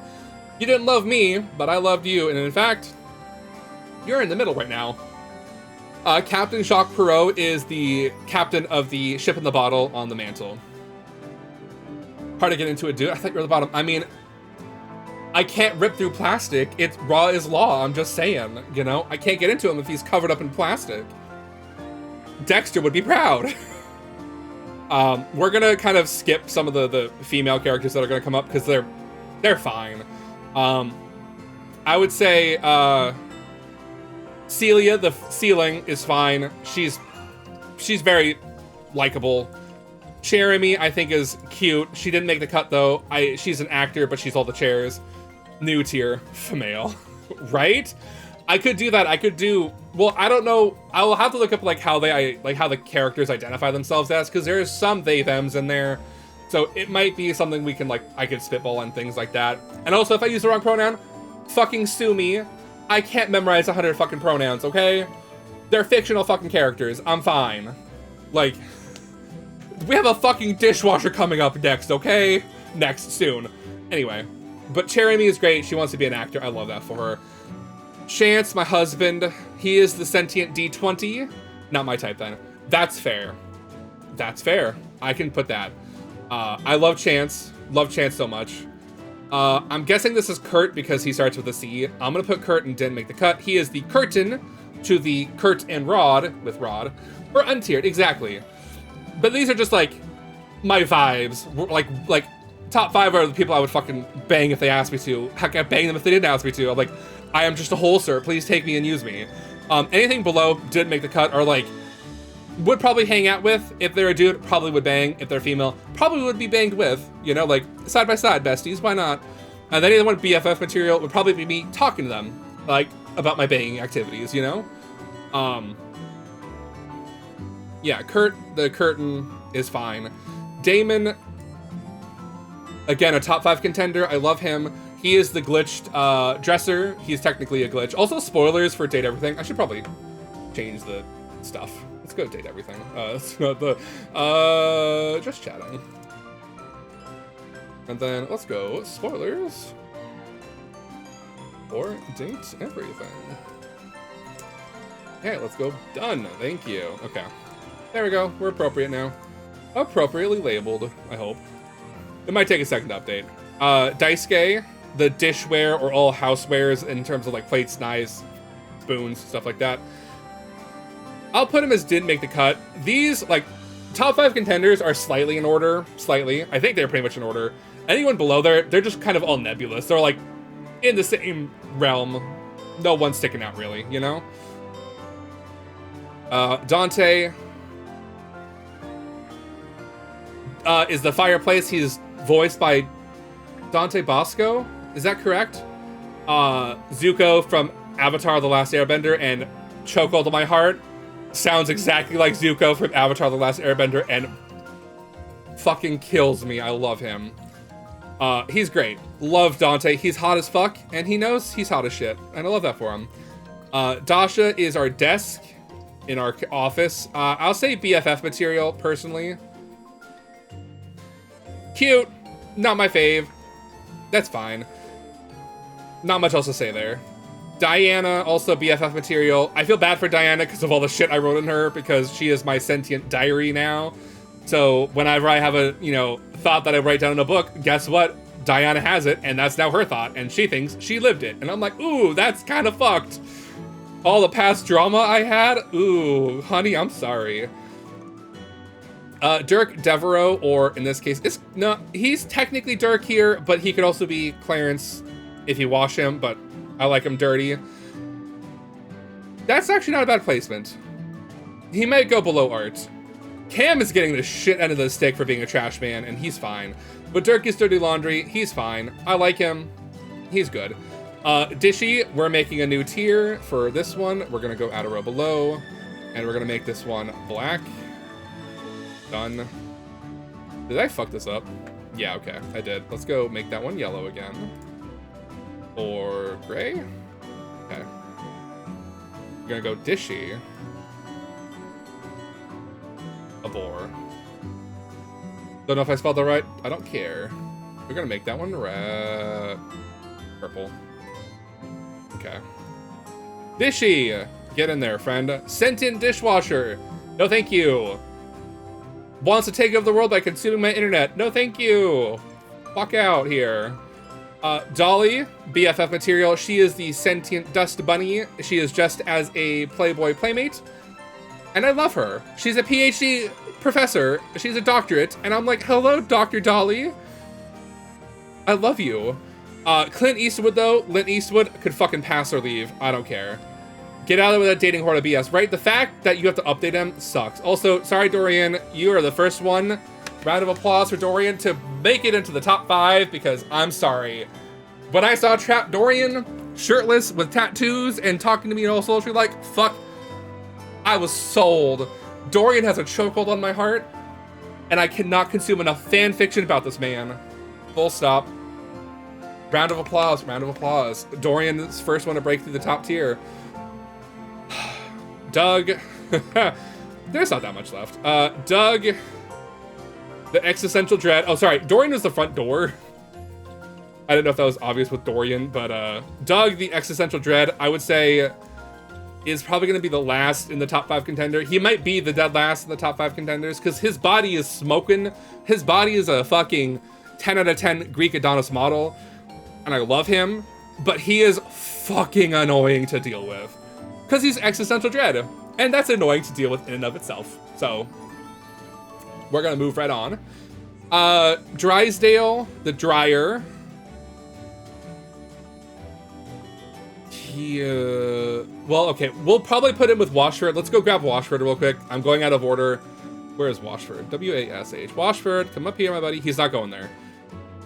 you didn't love me, but I loved you, and in fact, you're in the middle right now. Captain Jacques Perrault is the captain of the ship in the bottle on the mantle. Hard to get into it, dude. I thought you were the bottom. I mean, I can't rip through plastic. It's raw as law. I'm just saying, you know? I can't get into him if he's covered up in plastic. Dexter would be proud. We're gonna kind of skip some of the female characters that are gonna come up because they're fine. I would say Celia, the ceiling, is fine. She's very likable. Jeremy, I think, is cute. She didn't make the cut though. She's an actor, but she's all the chairs. New tier, female, right? I could do that. I could do, well, I don't know. I will have to look up like how the characters identify themselves as, because there's some they thems in there. So it might be something we can I could spitball and things like that. And also, if I use the wrong pronoun, fucking sue me. I can't memorize 100 fucking pronouns, okay? They're fictional fucking characters. I'm fine. Like, we have a fucking dishwasher coming up next, okay? Next, soon. Anyway, but Jeremy is great. She wants to be an actor. I love that for her. Chance, my husband, he is the sentient D20. Not my type, then. That's fair. That's fair. I can put that. I love Chance. Love Chance so much. I'm guessing this is Kurt because he starts with a C. I'm gonna put Kurt and didn't make the cut. He is the curtain to the Kurt and Rod, with Rod. Or untiered, exactly. But these are just like my vibes. Like top 5 are the people I would fucking bang if they asked me to. Heck, I'd bang them if they didn't ask me to. I'm like, I am just a hole, sir. Please take me and use me. Anything below didn't make the cut or like would probably hang out with. If they're a dude, probably would bang. If they're female, probably would be banged with. You know, like side by side besties. Why not? And then anyone BFF material would probably be me talking to them, like about my banging activities. You know. Yeah, Kurt, the curtain is fine. Damon, again, a top 5 contender. I love him. He is the glitched dresser. He's technically a glitch. Also, spoilers for Date Everything. I should probably change the stuff. Let's go Date Everything. It's not the just chatting. And then let's go spoilers for Date Everything. Okay, let's go done. Thank you. Okay. There we go. We're appropriate now. Appropriately labeled, I hope. It might take a second to update. Daisuke, the dishware or all housewares in terms of like plates, knives, spoons, stuff like that. I'll put him as didn't make the cut. These, like, top 5 contenders are slightly in order. Slightly. I think they're pretty much in order. Anyone below there, they're just kind of all nebulous. They're like in the same realm. No one's sticking out really, you know? Dante is the fireplace. He's voiced by Dante Bosco. Is that correct? Zuko from Avatar: The Last Airbender and Chokehold to My Heart sounds exactly like Zuko from Avatar: The Last Airbender and fucking kills me. I love him. He's great. Love Dante. He's hot as fuck and he knows he's hot as shit. And I love that for him. Dasha is our desk in our office. I'll say BFF material, personally. Cute. Not my fave. That's fine. Not much else to say there. Diana, also BFF material. I feel bad for Diana because of all the shit I wrote in her, because she is my sentient diary now. So whenever I have a, thought that I write down in a book, guess what? Diana has it, and that's now her thought, and she thinks she lived it. And I'm like, ooh, that's kind of fucked. All the past drama I had? Ooh, honey, I'm sorry. Dirk Devereaux, or in this case, he's technically Dirk here, but he could also be Clarence if you wash him, but I like him dirty. That's actually not a bad placement. He might go below Art. Cam is getting the shit end of the stick for being a trash man, and he's fine. But Dirk is dirty laundry. He's fine. I like him. He's good. Dishy, we're making a new tier for this one. We're going to go add a row below, and we're going to make this one black. Done. Did I fuck this up? Yeah, okay, I did. Let's go make that one yellow again. Or gray? Okay. We're gonna go Dishy. a bore. Don't know if I spelled that right. I don't care. We're gonna make that one red. Purple. Okay. Dishy! Get in there, friend. Sentient dishwasher. No thank you. Wants to take over the world by consuming my internet. No thank you. Fuck out here. Dolly, BFF material. She is the sentient dust bunny. She is just as a Playboy playmate. And I love her. She's a PhD professor. She's a doctorate. And I'm like, hello, Dr. Dolly. I love you. Clint Eastwood, though. Clint Eastwood could fucking pass or leave. I don't care. Get out of there with that dating horde of BS, right? The fact that you have to update him sucks. Also, sorry, Dorian. You are the first one. Round of applause for Dorian to make it into the top 5 because I'm sorry. When I saw Trap Dorian shirtless with tattoos and talking to me in all sultry like, fuck, I was sold. Dorian has a chokehold on my heart, and I cannot consume enough fan fiction about this man. Full stop. Round of applause, round of applause. Dorian's first one to break through the top tier. Doug. There's not that much left. Doug. The existential dread. Oh, sorry. Dorian is the front door. I don't know if that was obvious with Dorian, but Doug, the existential dread, I would say is probably going to be the last in the top 5 contender. He might be the dead last in the top 5 contenders because his body is smoking. His body is a fucking 10 out of 10 Greek Adonis model, and I love him, but he is fucking annoying to deal with because he's existential dread, and that's annoying to deal with in and of itself. So we're gonna move right on. Drysdale, the dryer. Well, okay, we'll probably put him with Washford. Let's go grab Washford real quick. I'm going out of order. Where is Washford? W-A-S-H. Washford, come up here, my buddy. He's not going there.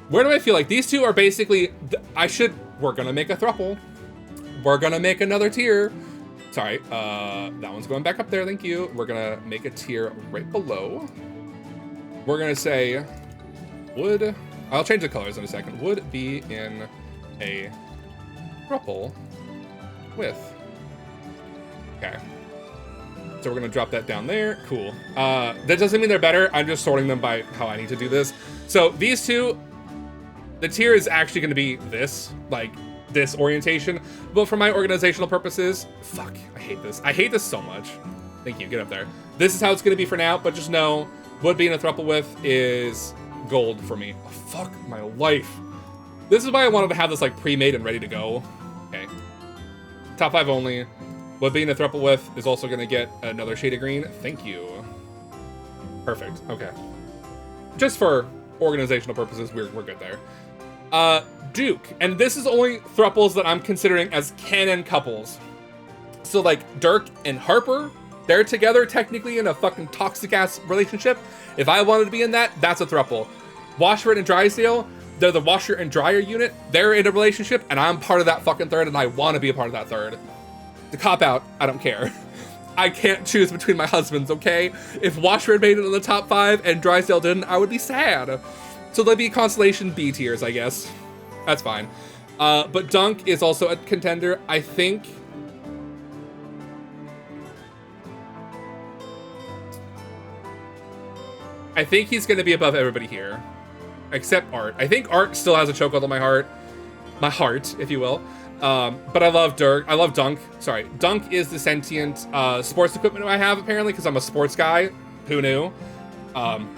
Where do I feel like these two are basically, we're gonna make a throuple. We're gonna make another tier. Sorry, that one's going back up there, thank you. We're gonna make a tier right below. We're gonna say, would, I'll change the colors in a second, would be in a throuple with, okay. So we're gonna drop that down there, cool. That doesn't mean they're better, I'm just sorting them by how I need to do this. So these two, the tier is actually gonna be this, like this orientation, but for my organizational purposes, fuck, I hate this. I hate this so much. Thank you, get up there. This is how it's gonna be for now, but just know, would be in a throuple with is gold for me. Oh, fuck my life. This is why I wanted to have this like pre-made and ready to go. Okay. Top 5 only. Would be in a throuple with is also gonna get another shade of green. Thank you. Perfect, okay. Just for organizational purposes, we're good there. Duke, and this is only thruples that I'm considering as canon couples. So like Dirk and Harper, they're together technically in a fucking toxic ass relationship. If I wanted to be in that, that's a throuple. Washford and Drysdale, they're the washer and dryer unit. They're in a relationship and I'm part of that fucking third and I want to be a part of that third. The cop out, I don't care. I can't choose between my husbands, okay? If Washford made it in the top 5 and Drysdale didn't, I would be sad. So there'd be constellation B tiers, I guess. That's fine. But Dunk is also a contender. I think he's going to be above everybody here, except Art. I think Art still has a chokehold on my heart, if you will. But I love Dirk. I love Dunk. Sorry, Dunk is the sentient sports equipment I have apparently because I'm a sports guy. Who knew?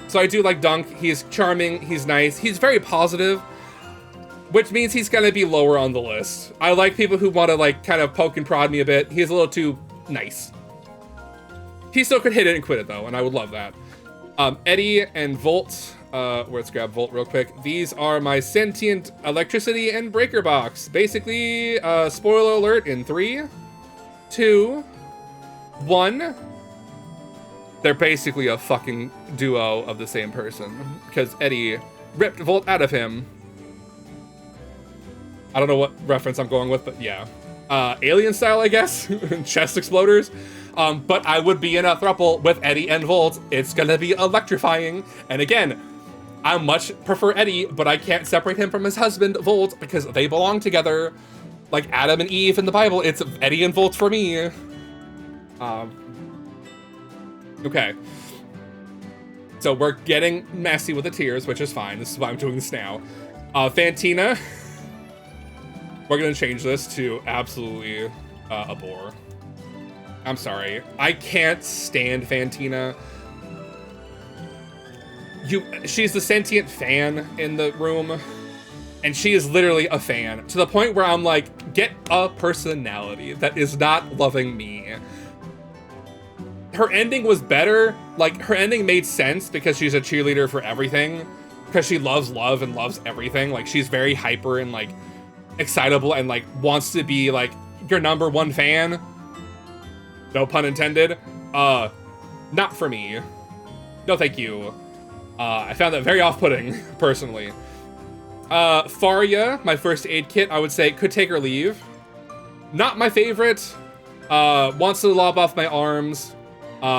So I do like Dunk. He's charming. He's nice. He's very positive, which means he's gonna be lower on the list. I like people who want to like kind of poke and prod me a bit. He's a little too nice. He still could hit it and quit it though, and I would love that. Eddie and Volt. Let's grab Volt real quick. These are my sentient electricity and breaker box. Basically, spoiler alert in 3, 2, 1. They're basically a fucking duo of the same person because Eddie ripped Volt out of him. I don't know what reference I'm going with, but yeah. Alien style, I guess. Chest exploders. But I would be in a throuple with Eddie and Volt. It's gonna be electrifying. And again, I much prefer Eddie, but I can't separate him from his husband, Volt, because they belong together. Like Adam and Eve in the Bible, it's Eddie and Volt for me. Okay. So we're getting messy with the tiers, which is fine. This is why I'm doing this now. Fantina. We're gonna change this to absolutely a bore. I'm sorry. I can't stand Fantina. She's the sentient fan in the room. And she is literally a fan. To the point where I'm like, get a personality that is not loving me. Her ending was better. Like, her ending made sense because she's a cheerleader for everything. Because she loves love and loves everything. Like, she's very hyper and, like, excitable and, like, wants to be, like, your #1 fan. No pun intended. Not for me. No, thank you. I found that very off-putting, personally. Faria, my first aid kit, I would say could take or leave. Not my favorite. Wants to lob off my arms.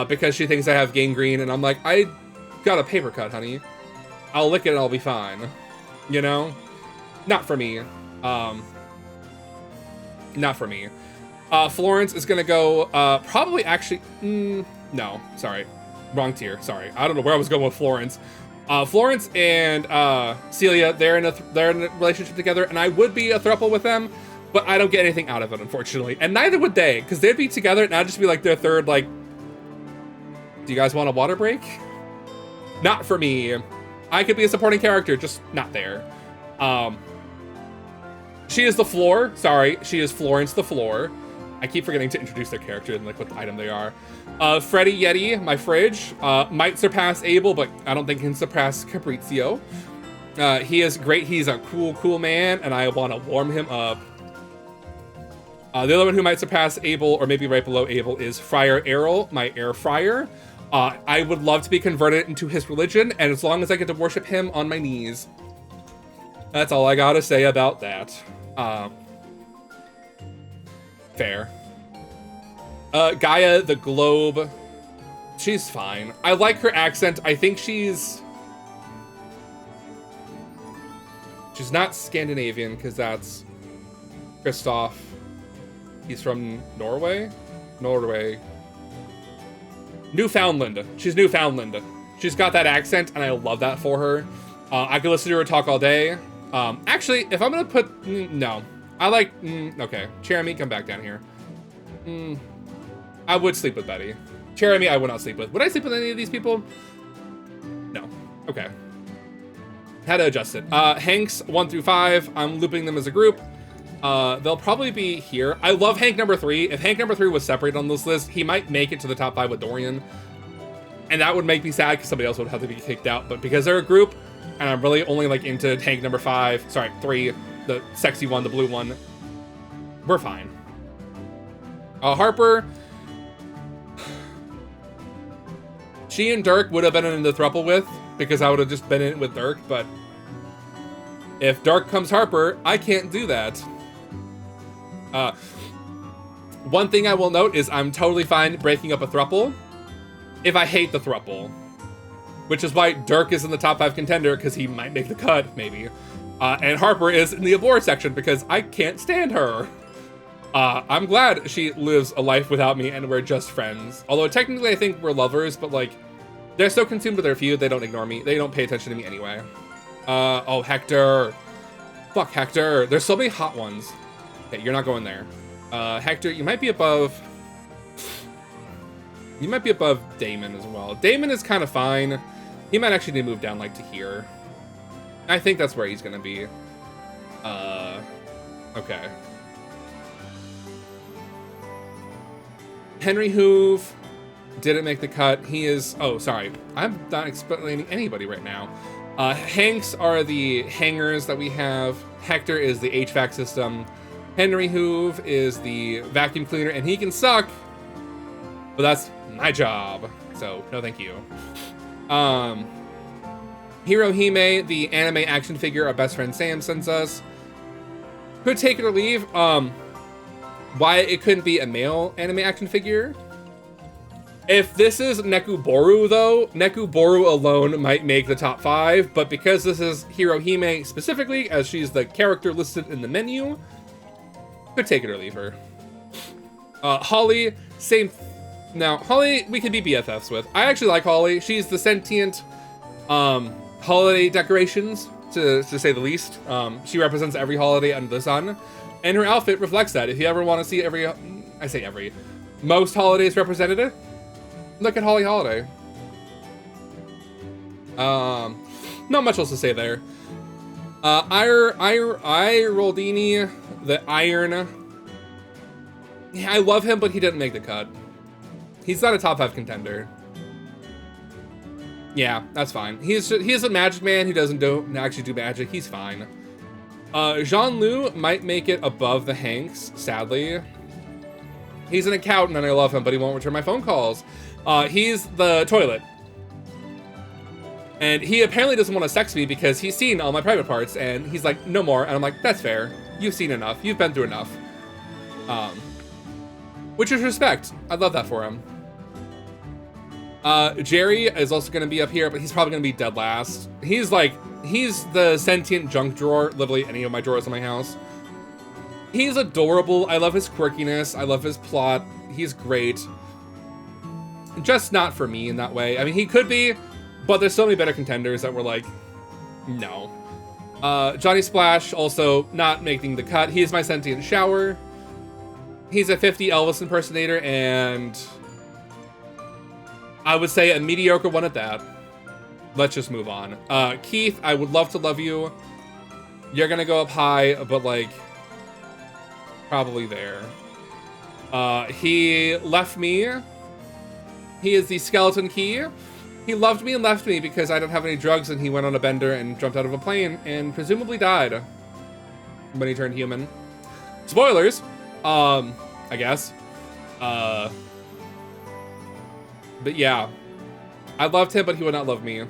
Because she thinks I have gangrene, and I'm like, I got a paper cut, honey. I'll lick it and I'll be fine. You know? Not for me. Not for me. Florence is gonna go, probably actually, no, sorry. Wrong tier, sorry. I don't know where I was going with Florence. Florence and Celia, they're in a relationship together, and I would be a throuple with them, but I don't get anything out of it, unfortunately. And neither would they, because they'd be together, and I'd just be like their third, like, do you guys want a water break? Not for me. I could be a supporting character, just not there. She is the floor. Sorry, she is Florence the floor. I keep forgetting to introduce their character and like what item they are. Freddy Yeti, my fridge, might surpass Abel, but I don't think he can surpass Caprizio. He is great. He's a cool man, and I want to warm him up. The other one who might surpass Abel, or maybe right below Abel, is Friar Errol, my air fryer. I would love to be converted into his religion, and as long as I get to worship him on my knees. That's all I gotta say about that. Fair. Gaia the Globe. She's fine. I like her accent. I think she's not Scandinavian, because that's Kristoff. He's from Norway? Newfoundland. She's Newfoundland. She's got that accent, and I love that for her. I could listen to her talk all day. Actually, if I'm gonna put... no. I like... okay. Jeremy, come back down here. I would sleep with Betty. Jeremy, I would not sleep with. Would I sleep with any of these people? No. Okay. How to adjust it. Hanks 1 through 5. I'm looping them as a group. They'll probably be here. I love Hank number 3. If Hank number 3 was separated on this list, he might make it to the top 5 with Dorian. And that would make me sad because somebody else would have to be kicked out. But because they're a group, and I'm really only like into Hank number 5, sorry, 3, the sexy one, the blue one, we're fine. Harper, she and Dirk would have been in the throuple with, because I would have just been in it with Dirk, but if Dirk comes Harper, I can't do that. One thing I will note is I'm totally fine breaking up a throuple if I hate the throuple, which is why Dirk is in the top 5 contender, because he might make the cut, maybe. And Harper is in the abhor section because I can't stand her. I'm glad she lives a life without me and we're just friends. Although technically I think we're lovers, but like, they're so consumed with their feud, they don't ignore me. They don't pay attention to me anyway. Oh, Hector. Fuck Hector. There's so many hot ones. Okay, you're not going there. Hector, you might be above... you might be above Damon as well. Damon is kind of fine. He might actually need to move down like to here. I think that's where he's gonna be. Okay. Henry Hoove didn't make the cut. He is... oh, sorry. I'm not explaining anybody right now. Hanks are the hangers that we have. Hector is the HVAC system. Henry Hoove is the vacuum cleaner, and he can suck, but that's my job. So, no thank you. Hirohime, the anime action figure our best friend Sam sends us. Could take it or leave. Why it couldn't be a male anime action figure? If this is Nekuboru, though, Nekuboru alone might make the top 5, but because this is Hirohime specifically, as she's the character listed in the menu, could take it or leave her. Holly, same... now, Holly, we could be BFFs with. I actually like Holly. She's the sentient Holiday decorations, to say the least. She represents every holiday under the sun, and her outfit reflects that. If you ever want to see most holidays represented, look at Holly Holiday. Not much else to say there. Roldini, the Iron. Yeah, I love him, but he didn't make the cut. He's not a top 5 contender. Yeah, that's fine. He's a magic man who doesn't actually do magic. He's fine. Jean-Lu might make it above the Hanks, sadly. He's an accountant and I love him, but he won't return my phone calls. He's the toilet. And he apparently doesn't want to sex me because he's seen all my private parts, and he's like, no more. And I'm like, that's fair. You've seen enough. You've been through enough. Which is respect. I love that for him. Jerry is also going to be up here, but he's probably going to be dead last. He's the sentient junk drawer, literally any of my drawers in my house. He's adorable. I love his quirkiness. I love his plot. He's great. Just not for me in that way. I mean, he could be, but there's so many better contenders that were like, no. Johnny Splash, also not making the cut. He is my sentient shower. He's a 50 Elvis impersonator, and I would say a mediocre one at that. Let's just move on. Keith, I would love to love you. You're gonna go up high, but like, probably there. He left me. He is the skeleton key. He loved me and left me because I don't have any drugs, and he went on a bender and jumped out of a plane and presumably died when he turned human. Spoilers, I guess. But yeah, I loved him, but he would not love me.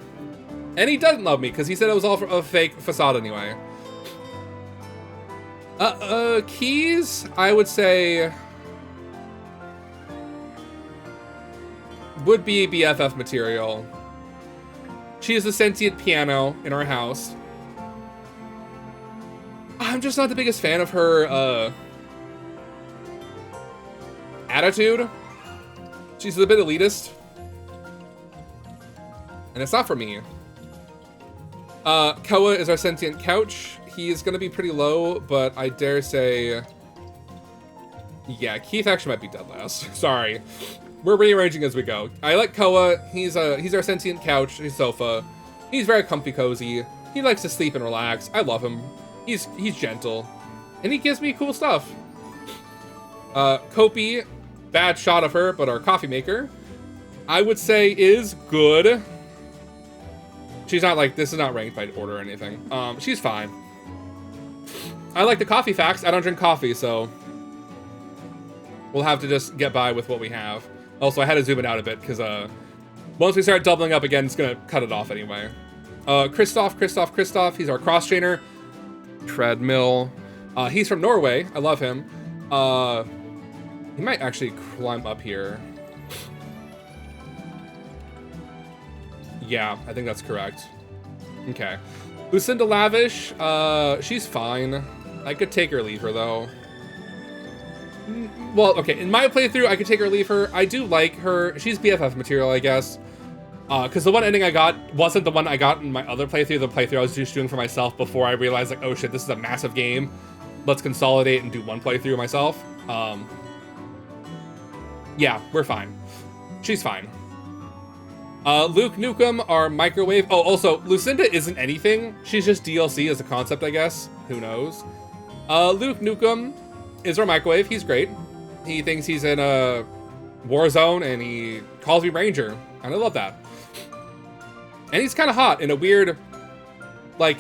And he doesn't love me because he said it was all a fake facade anyway. Keys, I would say, would be BFF material. She is the sentient piano in our house. I'm just not the biggest fan of her attitude. She's a bit elitist. And it's not for me. Koa is our sentient couch. He is going to be pretty low, but I dare say... Yeah, Keith actually might be dead last. Sorry. We're rearranging as we go. I like Koa. He's our sentient couch, his sofa. He's very comfy cozy. He likes to sleep and relax. I love him. He's gentle. And he gives me cool stuff. Kopi, bad shot of her, but our coffee maker, I would say is good. She's not like, this is not ranked by order or anything. She's fine. I like the coffee facts. I don't drink coffee, so we'll have to just get by with what we have. Also, I had to zoom it out a bit because once we start doubling up again, it's gonna cut it off anyway. Christoph, he's our cross trainer. Treadmill. He's from Norway. I love him. He might actually climb up here. Yeah, I think that's correct. Okay. Lucinda Lavish, she's fine. I could take her or leave her, though. Well, okay, in my playthrough, I could take her or leave her. I do like her. She's BFF material, I guess. Because the one ending I got wasn't the one I got in my other playthrough, the playthrough I was just doing for myself before I realized, like, oh shit, this is a massive game. Let's consolidate and do one playthrough myself. Yeah, we're fine. She's fine. Luke Nukem, our microwave. Oh, also, Lucinda isn't anything. She's just DLC as a concept, I guess. Who knows? Luke Nukem is our microwave. He's great. He thinks he's in a war zone, and he calls me Ranger. And I love that. And he's kind of hot in a weird, like,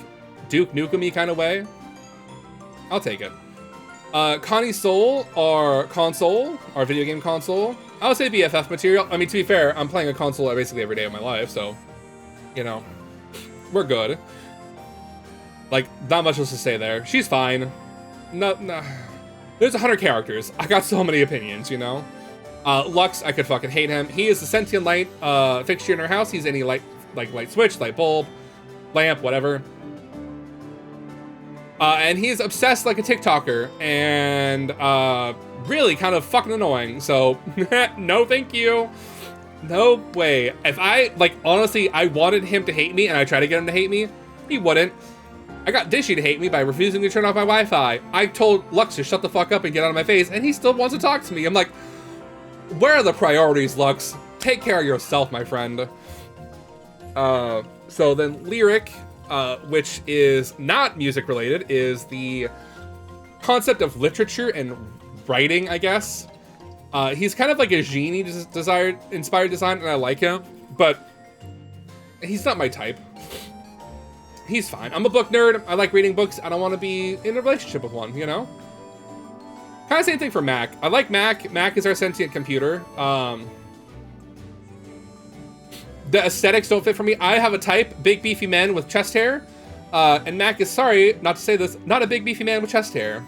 Duke Nukem-y kind of way. I'll take it. Connie Soul, our console, our video game console. I would say BFF material. I mean, to be fair, I'm playing a console basically every day of my life, so, you know, we're good. Like, not much else to say there. She's fine. No. There's 100 characters. I got so many opinions, you know? Lux, I could fucking hate him. He is the sentient light fixture in our house. He's any light, like light switch, light bulb, lamp, whatever. And he's obsessed like a TikToker, and really kind of fucking annoying. So, no thank you. No way. If I, like, honestly, I wanted him to hate me and I tried to get him to hate me, he wouldn't. I got Dishy to hate me by refusing to turn off my Wi-Fi. I told Lux to shut the fuck up and get out of my face, and he still wants to talk to me. I'm like, where are the priorities, Lux? Take care of yourself, my friend. So then Lyric, which is not music related, is the concept of literature and writing, I guess. He's kind of like a genie inspired design, and I like him, but he's not my type. He's fine. I'm a book nerd. I like reading books. I don't want to be in a relationship with one, you know? Kind of same thing for Mac. I like Mac. Mac is our sentient computer. The aesthetics don't fit for me. I have a type, big beefy men with chest hair. And Mac is, sorry, not to say this, not a big beefy man with chest hair.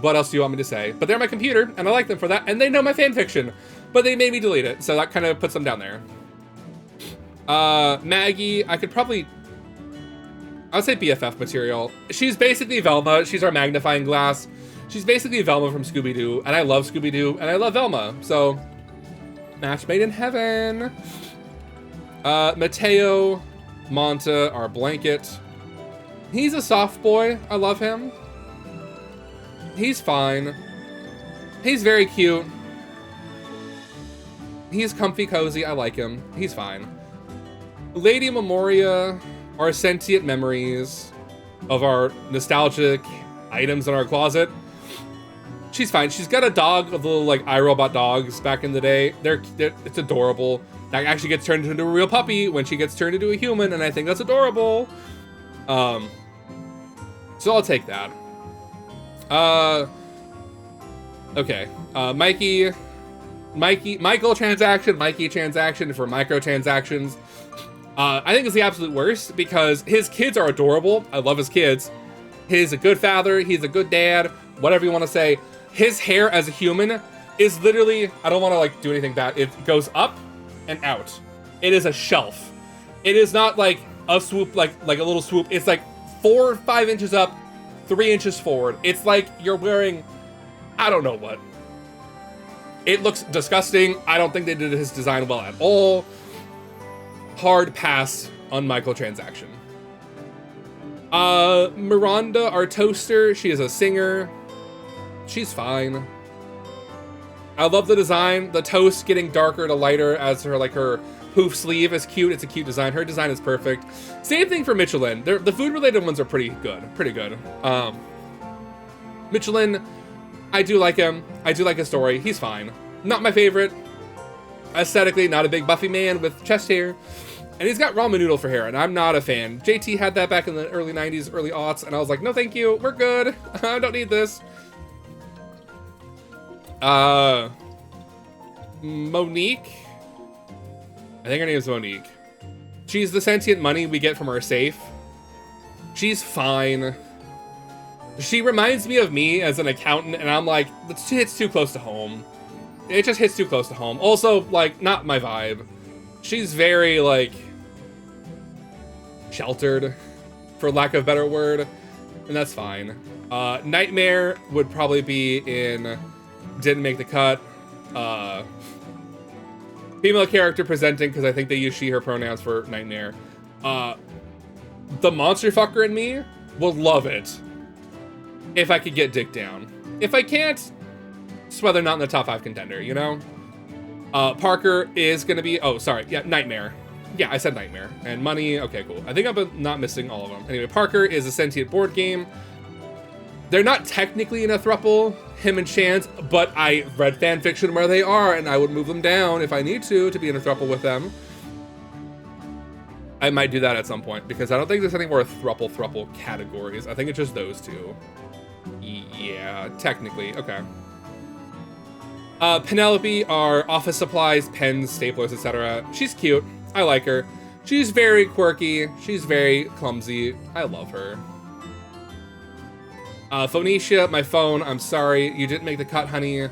What else do you want me to say? But they're my computer, and I like them for that, and they know my fanfiction. But they made me delete it, so that kind of puts them down there. Maggie, I would say BFF material. She's basically Velma. She's our magnifying glass. She's basically Velma from Scooby-Doo, and I love Scooby-Doo, and I love Velma, so match made in heaven. Mateo, Monta, our blanket. He's a soft boy. I love him. He's fine. He's very cute. He's comfy cozy. I like him. He's fine. Lady Memoria are sentient memories of our nostalgic items in our closet. She's fine. She's got a dog of the little like iRobot dogs back in the day. It's adorable. That actually gets turned into a real puppy when she gets turned into a human, and I think that's adorable. So I'll take that. Okay. Michael transaction, Mikey transaction for microtransactions. I think it's the absolute worst because his kids are adorable. I love his kids. He's a good father. He's a good dad. Whatever you want to say. His hair as a human is literally, I don't want to like do anything bad. It goes up and out. It is a shelf. It is not like a swoop, like a little swoop. It's like 4 or 5 inches up, 3 inches forward. It's like you're wearing, I don't know what. It looks disgusting. I don't think they did his design well at all. Hard pass on Michael transaction. Miranda, our toaster, she is a singer. She's fine. I love the design. The toast getting darker to lighter as her poof sleeve is cute. It's a cute design. Her design is perfect. Same thing for Michelin. The food related ones are pretty good. Michelin, I do like him. I do like his story. He's fine. Not my favorite. Aesthetically, not a big Buffy man with chest hair. And he's got ramen noodle for hair, and I'm not a fan. JT had that back in the early 90s, early aughts, and I was like, no thank you, we're good. I don't need this. Monique? I think her name is Monique. She's the sentient money we get from our safe. She's fine. She reminds me of me as an accountant, and I'm like, it hits too close to home. It just hits too close to home. Also, like, not my vibe. She's very, like, sheltered, for lack of a better word, and that's fine. Nightmare would probably be in didn't make the cut. Female character presenting, because I think they use she, her pronouns for Nightmare. The monster fucker in me will love it if I could get dick down. If I can't, it's whether or not in the top 5 contender, you know? Parker is gonna be, oh, sorry, yeah, Nightmare. Yeah, I said Nightmare. And Money, okay, cool. I think I'm not missing all of them. Anyway, Parker is a sentient board game. They're not technically in a throuple, him and Chance, but I read fan fiction where they are, and I would move them down if I need to be in a throuple with them. I might do that at some point, because I don't think there's any more throuple categories. I think it's just those two. Yeah, technically, okay. Penelope are office supplies, pens, staplers, etc. She's cute. I like her. She's very quirky. She's very clumsy. I love her. Phoenicia, my phone. I'm sorry. You didn't make the cut, honey.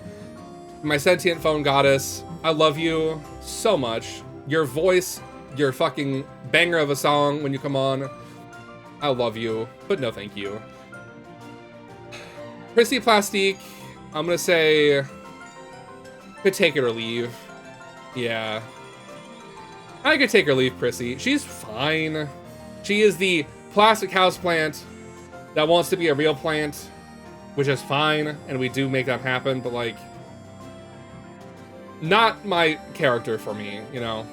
My sentient phone goddess. I love you so much. Your voice, your fucking banger of a song when you come on. I love you, but no thank you. Prissy Plastique. I'm gonna say Could take it or leave. Yeah. I could take or leave Prissy. She's fine. She is the plastic houseplant that wants to be a real plant, which is fine, and we do make that happen, but like, not my character for me, you know.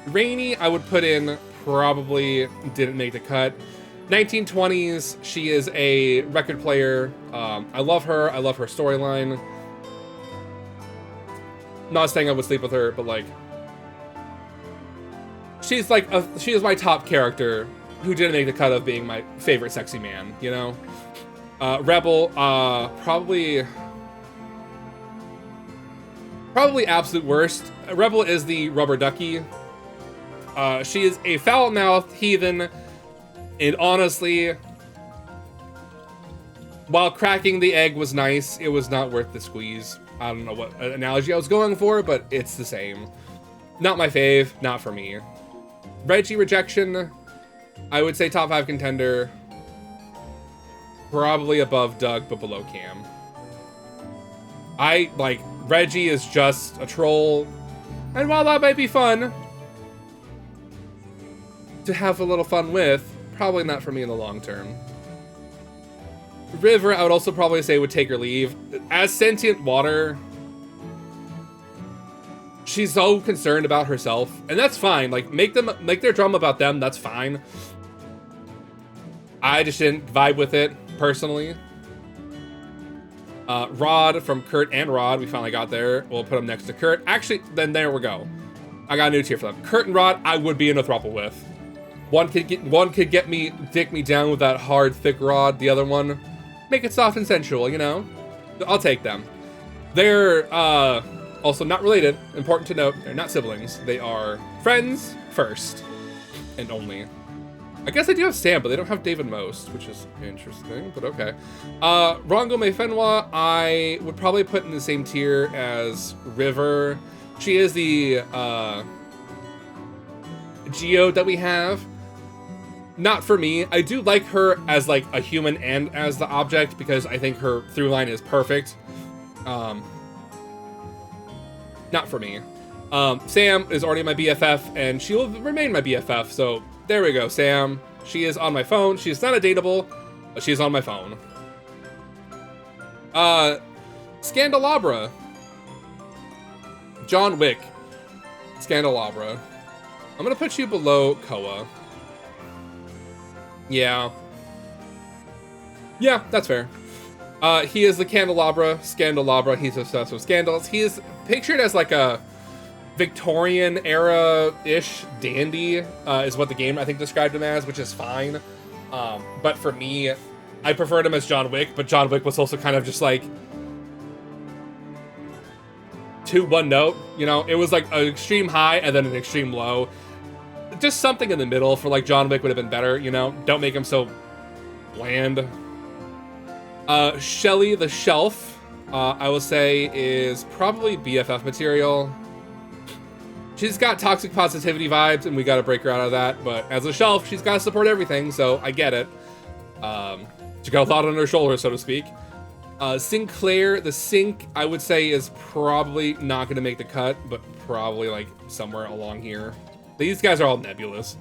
Rainy, I would put in, probably didn't make the cut. 1920s, she is a record player. I love her. I love her storyline. Not saying I would sleep with her, but like, she's like she is my top character who didn't make the cut of being my favorite sexy man, you know. Rebel, probably absolute worst. Rebel is the rubber ducky. She is a foul-mouthed heathen, and honestly, while cracking the egg was nice, it was not worth the squeeze. I don't know what analogy I was going for, but it's the same. Not my fave, not for me. Reggie rejection, I would say top 5 contender. Probably above Doug, but below Cam. Reggie is just a troll, and while that might be fun to have a little fun with, probably not for me in the long term. River, I would also probably say would take or leave. As sentient water, she's so concerned about herself, and that's fine. Like, make their drama about them, that's fine. I just didn't vibe with it, personally. Rod from Kurt and Rod, we finally got there. We'll put them next to Kurt. Actually, then there we go. I got a new tier for them. Kurt and Rod, I would be in a throuple with. One could dick me down with that hard, thick rod. The other one, make it soft and sensual, you know? I'll take them. They're also not related. Important to note, they're not siblings. They are friends first and only. I guess they do have Sam, but they don't have David Most, which is interesting, but okay. Rongo Meifenwa, I would probably put in the same tier as River. She is the Geode that we have. Not for me. I do like her as like a human and as the object because I think her through line is perfect. Not for me. Sam is already my BFF and she will remain my BFF. So there we go, Sam. She is on my phone. She's not a dateable, but she's on my phone. Scandelabra. John Wick. Scandelabra. I'm gonna put you below Koa. Yeah, that's fair. He is the Candelabra. He's obsessed with scandals. He is pictured as like a Victorian era-ish dandy, is what the game I think described him as, which is fine. But for me, I preferred him as John Wick, but John Wick was also kind of just like one note, you know? It was like an extreme high and then an extreme low. Just something in the middle for like John Wick would have been better, you know? Don't make him so bland. Shelly the Shelf, I will say is probably BFF material. She's got toxic positivity vibes and we gotta break her out of that, but as a Shelf, she's gotta support everything, so I get it. She got a lot on her shoulders, so to speak. Sinclair the Sink, I would say is probably not gonna make the cut, but probably like somewhere along here. These guys are all nebulous.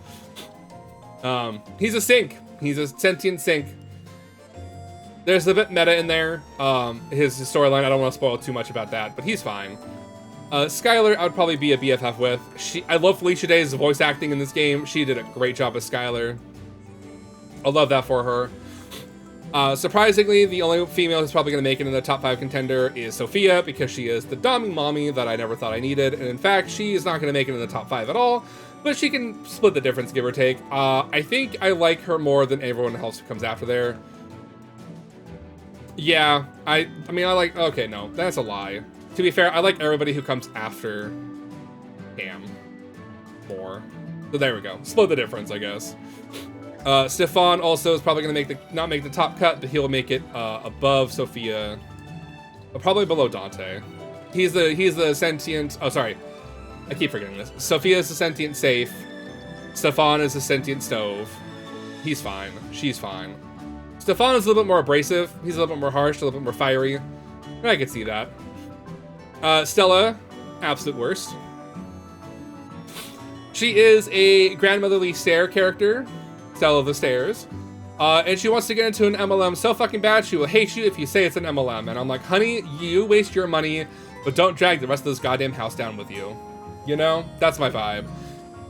He's a sink. He's a sentient sink. There's a bit meta in there. His storyline, I don't want to spoil too much about that, but he's fine. Skylar, I would probably be a BFF with. I love Felicia Day's voice acting in this game. She did a great job as Skylar. I love that for her. Surprisingly, the only female who's probably going to make it in the top 5 contender is Sophia, because she is the dommy mommy that I never thought I needed. And in fact, she is not going to make it in the top 5 at all, but she can split the difference, give or take. I think I like her more than everyone else who comes after there. Yeah, I mean, I like, okay, no, that's a lie. To be fair, I like everybody who comes after Cam more. So there we go. Split the difference, I guess. Stefan also is probably going to not make the top cut, but he'll make it above Sophia, probably below Dante. He's the sentient. Oh, sorry, I keep forgetting this. Sophia is the sentient safe. Stefan is the sentient stove. He's fine. She's fine. Stefan is a little bit more abrasive. He's a little bit more harsh, a little bit more fiery. I could see that. Stella, absolute worst. She is a grandmotherly stare character, Stella the Stairs. And she wants to get into an MLM so fucking bad, she will hate you if you say it's an MLM. And I'm like, honey, you waste your money, but don't drag the rest of this goddamn house down with you. You know? That's my vibe.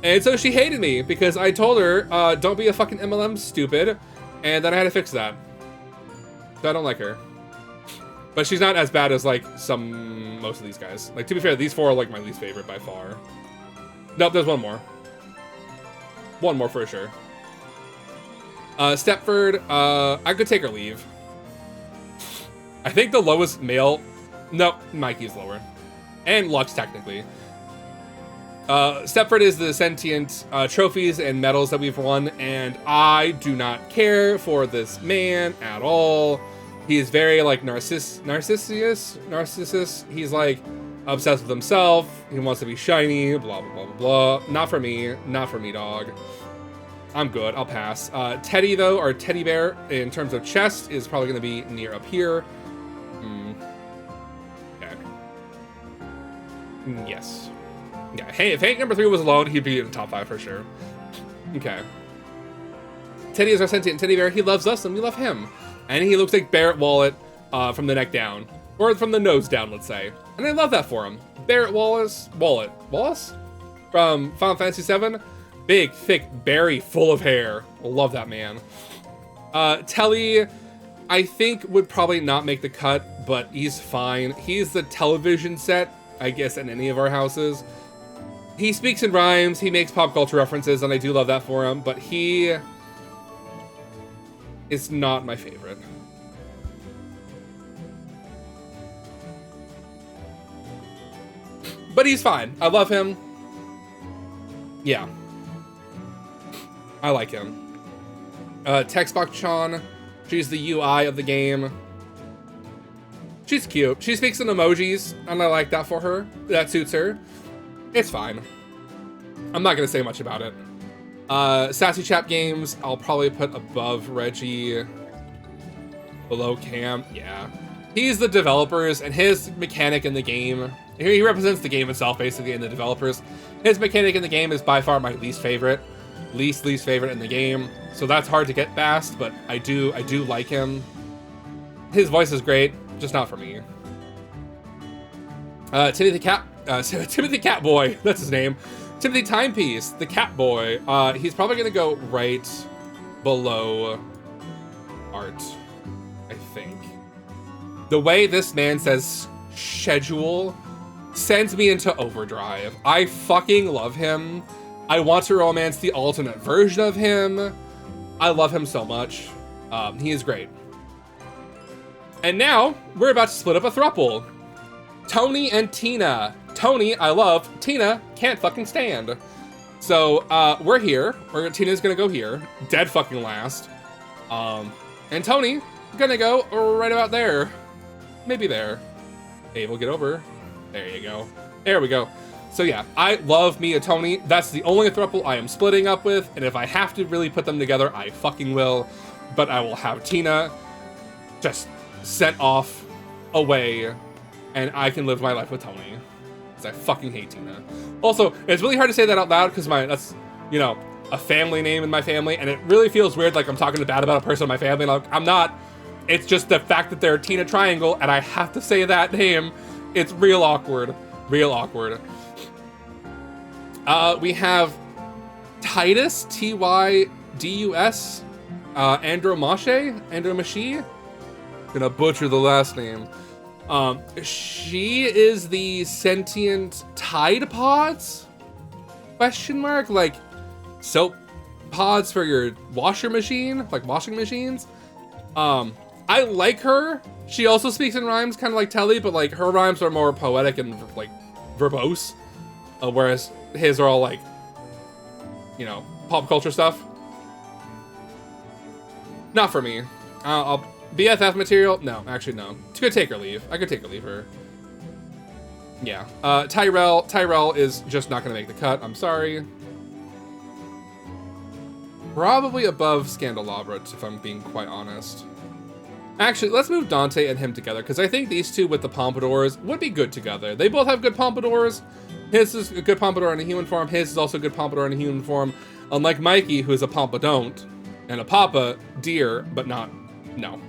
And so she hated me because I told her, don't be a fucking MLM stupid. And then I had to fix that. So I don't like her. But she's not as bad as, like, most of these guys. Like, to be fair, these four are, like, my least favorite by far. Nope, there's one more. One more for sure. Stepford, I could take or leave. I think the lowest male... Nope, Mikey's lower. And Lux, technically. Stepford is the sentient trophies and medals that we've won, and I do not care for this man at all. He is very, like, narcissist. He's, like, obsessed with himself. He wants to be shiny, blah, blah, blah, blah, blah. Not for me. Not for me, dog. I'm good. I'll pass. Teddy, though, or Teddy Bear, in terms of chest, is probably going to be near up here. Okay. Yes. Yeah, hey, if Hank number 3 was alone, he'd be in the top 5 for sure. Okay. Teddy is our sentient teddy bear. He loves us, and we love him. And he looks like Barrett Wallet from the neck down. Or from the nose down, let's say. And I love that for him. Barrett Wallace? From Final Fantasy VII? Big, thick, berry, full of hair. Love that man. Telly, I think, would probably not make the cut, but he's fine. He's the television set, I guess, in any of our houses. He speaks in rhymes, he makes pop culture references, and I do love that for him, but he is not my favorite. But he's fine. I love him. Yeah. I like him. Textbox-chan. She's the UI of the game. She's cute. She speaks in emojis, and I like that for her. That suits her. It's fine. I'm not gonna say much about it. Sassy Chap Games, I'll probably put above Reggie. Below Cam, yeah. He's the developers, and his mechanic in the game, he represents the game itself, basically, and the developers. His mechanic in the game is by far my least favorite. Least favorite in the game. So that's hard to get past, but I do like him. His voice is great, just not for me. Timothy the Cat Boy, that's his name. Timothy Timepiece, the Cat Boy. He's probably gonna go right below Art, I think. The way this man says schedule sends me into overdrive. I fucking love him. I want to romance the alternate version of him. I love him so much. He is great. And now, we're about to split up a throuple. Tony and Tina. Tony, I love. Tina, can't fucking stand. So, we're here. Tina's gonna go here. Dead fucking last. And Tony, gonna go right about there. Maybe there. Hey, we'll get over. There you go. There we go. So yeah, I love me a Tony. That's the only throuple I am splitting up with, and if I have to really put them together, I fucking will. But I will have Tina just sent off away, and I can live my life with Tony. Because I fucking hate Tina. Also, it's really hard to say that out loud, because that's, you know, a family name in my family, and it really feels weird like I'm talking bad about a person in my family. Like, I'm not. It's just the fact that they're a Tina Triangle, and I have to say that name. It's real awkward. Real awkward. We have Titus, T-Y-D-U-S, Andromache? Gonna butcher the last name. She is the sentient Tide Pods? Question mark? Like, soap pods for your washer machine? Like washing machines? I like her. She also speaks in rhymes, kind of like Telly, but like her rhymes are more poetic and like verbose. Whereas his are all like, you know, pop culture stuff. Not for me. I'll BFF material? No, actually no. Could take or leave. I could take or leave her. Yeah. Tyrell is just not gonna make the cut. I'm sorry. Probably above Scandelabra, if I'm being quite honest. Actually, let's move Dante and him together, because I think these two with the pompadours would be good together. They both have good pompadours. His is a good pompadour in a human form. His is also a good pompadour in a human form. Unlike Mikey, who is a pompadont and a papa deer, but not, no.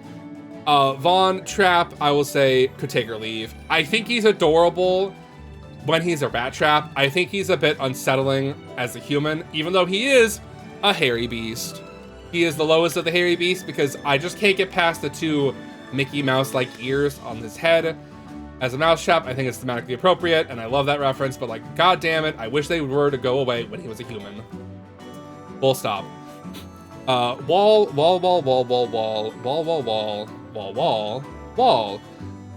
Vaughn, Trap, I will say, could take or leave. I think he's adorable when he's a rat trap. I think he's a bit unsettling as a human, even though he is a hairy beast. He is the lowest of the hairy beasts because I just can't get past the two Mickey Mouse-like ears on his head. As a mousetrap, I think it's thematically appropriate, and I love that reference, but like, god damn it, I wish they were to go away when he was a human. Full stop. Wall.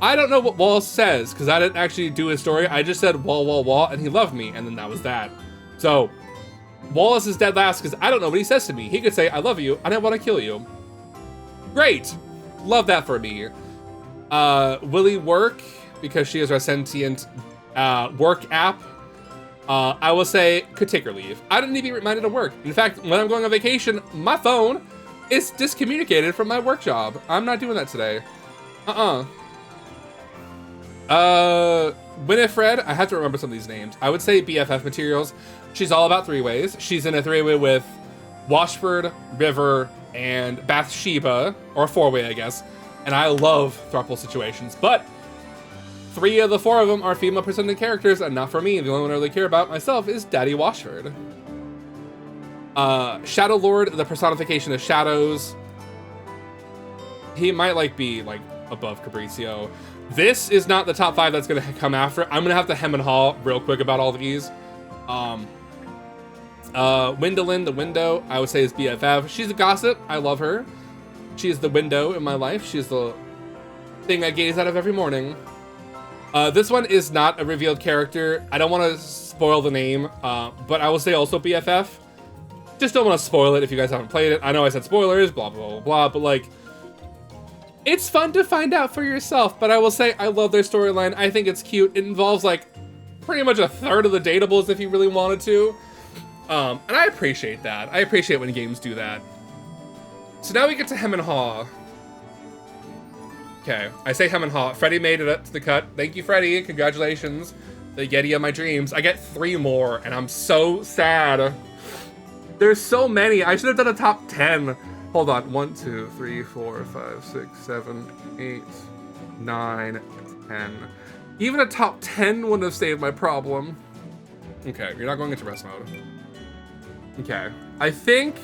I don't know what Wall says, because I didn't actually do his story. I just said wall, and he loved me, and then that was that. So, Wallace is dead last, because I don't know what he says to me. He could say, I love you, and I want to kill you. Great! Love that for me. Willie Work, because she is our sentient work app. I will say, could take or leave. I didn't need to be reminded of work. In fact, when I'm going on vacation, my phone is discommunicated from my work job. I'm not doing that today. Winifred, I have to remember some of these names. I would say BFF materials. She's all about three-ways. She's in a three-way with Washford, River, and Bathsheba, or a four-way, I guess. And I love throuple situations, but 3 of the 4 of them are female presenting characters, and not for me. The only one I really care about myself is Daddy Washford. Shadow Lord, the personification of shadows. He might like be like above Capriccio. This is not the top 5 that's gonna come after. I'm gonna have to hem and haw real quick about all these. Windolin, the window, I would say is BFF. She's a gossip. I love her. She is the window in my life. She's the thing I gaze out of every morning. This one is not a revealed character. I don't want to spoil the name, but I will say also BFF. Just don't want to spoil it if you guys haven't played it. I know I said spoilers, blah, blah, blah, blah, but like, it's fun to find out for yourself, but I will say I love their storyline. I think it's cute. It involves like pretty much a third of the dateables if you really wanted to. And I appreciate that. I appreciate when games do that. So now we get to hem and haw. Okay, I say hem and haw. Freddy made it up to the cut. Thank you, Freddy. Congratulations. The Yeti of my dreams. I get 3 more, and I'm so sad. There's so many. I should have done a top 10. Hold on. 1, 2, 3, 4, 5, 6, 7, 8, 9, 10. Even a top 10 wouldn't have saved my problem. Okay, you're not going into rest mode. Okay, I think...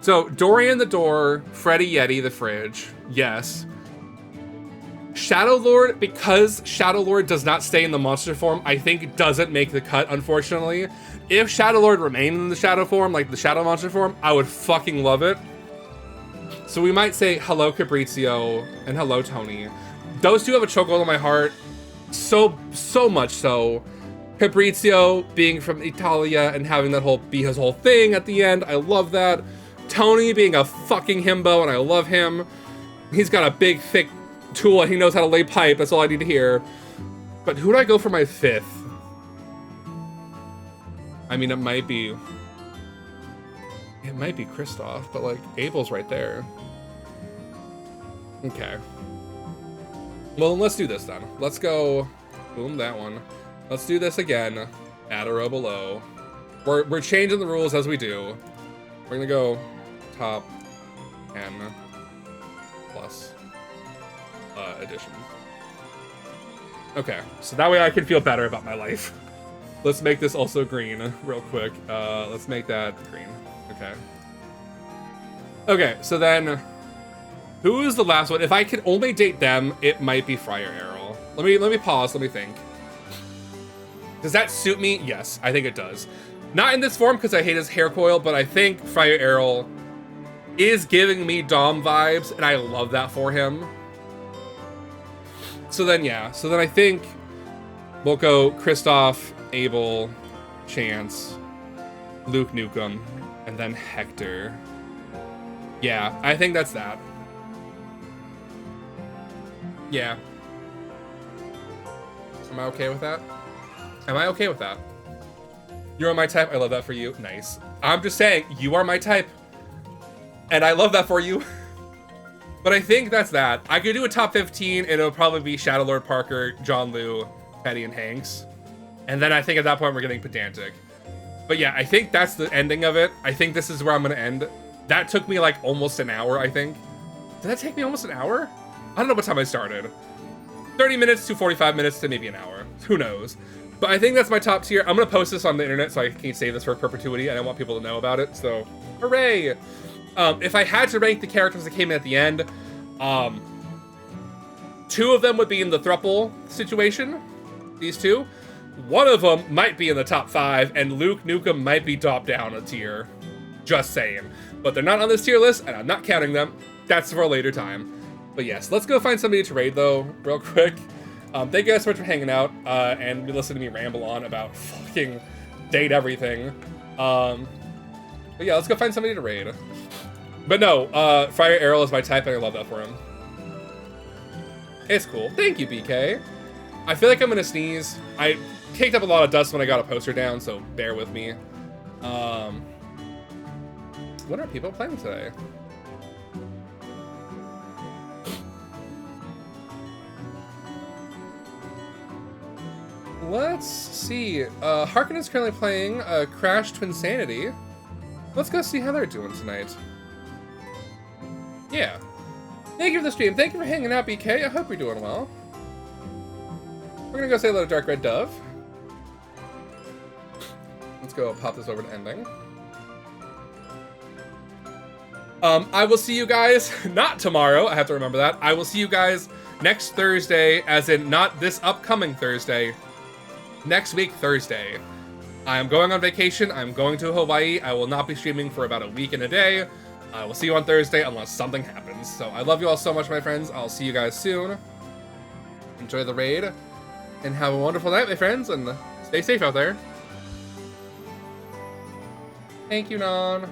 So, Dorian the door, Freddy Yeti the fridge. Yes. Shadow Lord, because Shadow Lord does not stay in the monster form, I think doesn't make the cut, unfortunately. If Shadow Lord remained in the shadow form, like the shadow monster form, I would fucking love it. So we might say hello Capriccio and hello Tony. Those two have a chokehold on my heart. So much so. Capriccio being from Italia and having that whole be his whole thing at the end. I love that. Tony being a fucking himbo, and I love him. He's got a big, thick tool, and he knows how to lay pipe. That's all I need to hear. But who do I go for my 5th? I mean, it might be Kristoff, but like, Abel's right there. Okay. Well, let's do this then. Let's go, boom, that one. Let's do this again. Add a row below. We're changing the rules as we do. We're gonna go top 10 plus additions. Okay, so that way I can feel better about my life. Let's make this also green real quick. Let's make that green. Okay. Okay, so then who is the last one? If I could only date them, it might be Friar Errol. Let me pause, let me think. Does that suit me? Yes, I think it does. Not in this form because I hate his hair coil, but I think Friar Errol is giving me Dom vibes, and I love that for him. So then, yeah. So then I think we'll go Kristoff, Abel, Chance, Luke Nukem, and then Hector. Yeah, I think that's that. Yeah. Am I okay with that? Am I okay with that? You're my type. I love that for you. Nice. I'm just saying, you are my type. And I love that for you. But I think that's that. I could do a top 15, and it'll probably be Shadow Lord Parker, John Liu, Teddy, and Hanks. And then I think at that point we're getting pedantic. But yeah, I think that's the ending of it. I think this is where I'm gonna end. That took me like almost an hour, I think. Did that take me almost an hour? I don't know what time I started. 30 minutes to 45 minutes to maybe an hour. Who knows? But I think that's my top tier. I'm gonna post this on the internet so I can save this for perpetuity, and I want people to know about it, so hooray! If I had to rank the characters that came in at the end, 2 of them would be in the thruple situation. These 2. One of them might be in the top 5, and Luke Nukem might be dropped down a tier. Just saying. But they're not on this tier list, and I'm not counting them. That's for a later time. But yes, let's go find somebody to raid, though, real quick. Thank you guys so much for hanging out, and listening to me ramble on about fucking date everything. But yeah, let's go find somebody to raid. But no, Fire Arrow is my type, and I love that for him. It's cool. Thank you, BK. I feel like I'm gonna sneeze. I kicked up a lot of dust when I got a poster down, so bear with me. What are people playing today? Let's see. Harkin is currently playing Crash Twinsanity. Let's go see how they're doing tonight. Yeah. Thank you for the stream. Thank you for hanging out, BK. I hope you're doing well. We're gonna go say hello to Dark Red Dove. Let's go pop this over to ending. I will see you guys, not tomorrow, I have to remember that. I will see you guys next Thursday, as in not this upcoming Thursday, next week Thursday. I am going on vacation. I'm going to Hawaii. I will not be streaming for about a week and a day. I will see you on Thursday unless something happens. So I love you all so much, my friends. I'll see you guys soon. Enjoy the raid, and have a wonderful night, my friends, and stay safe out there. Thank you, Non.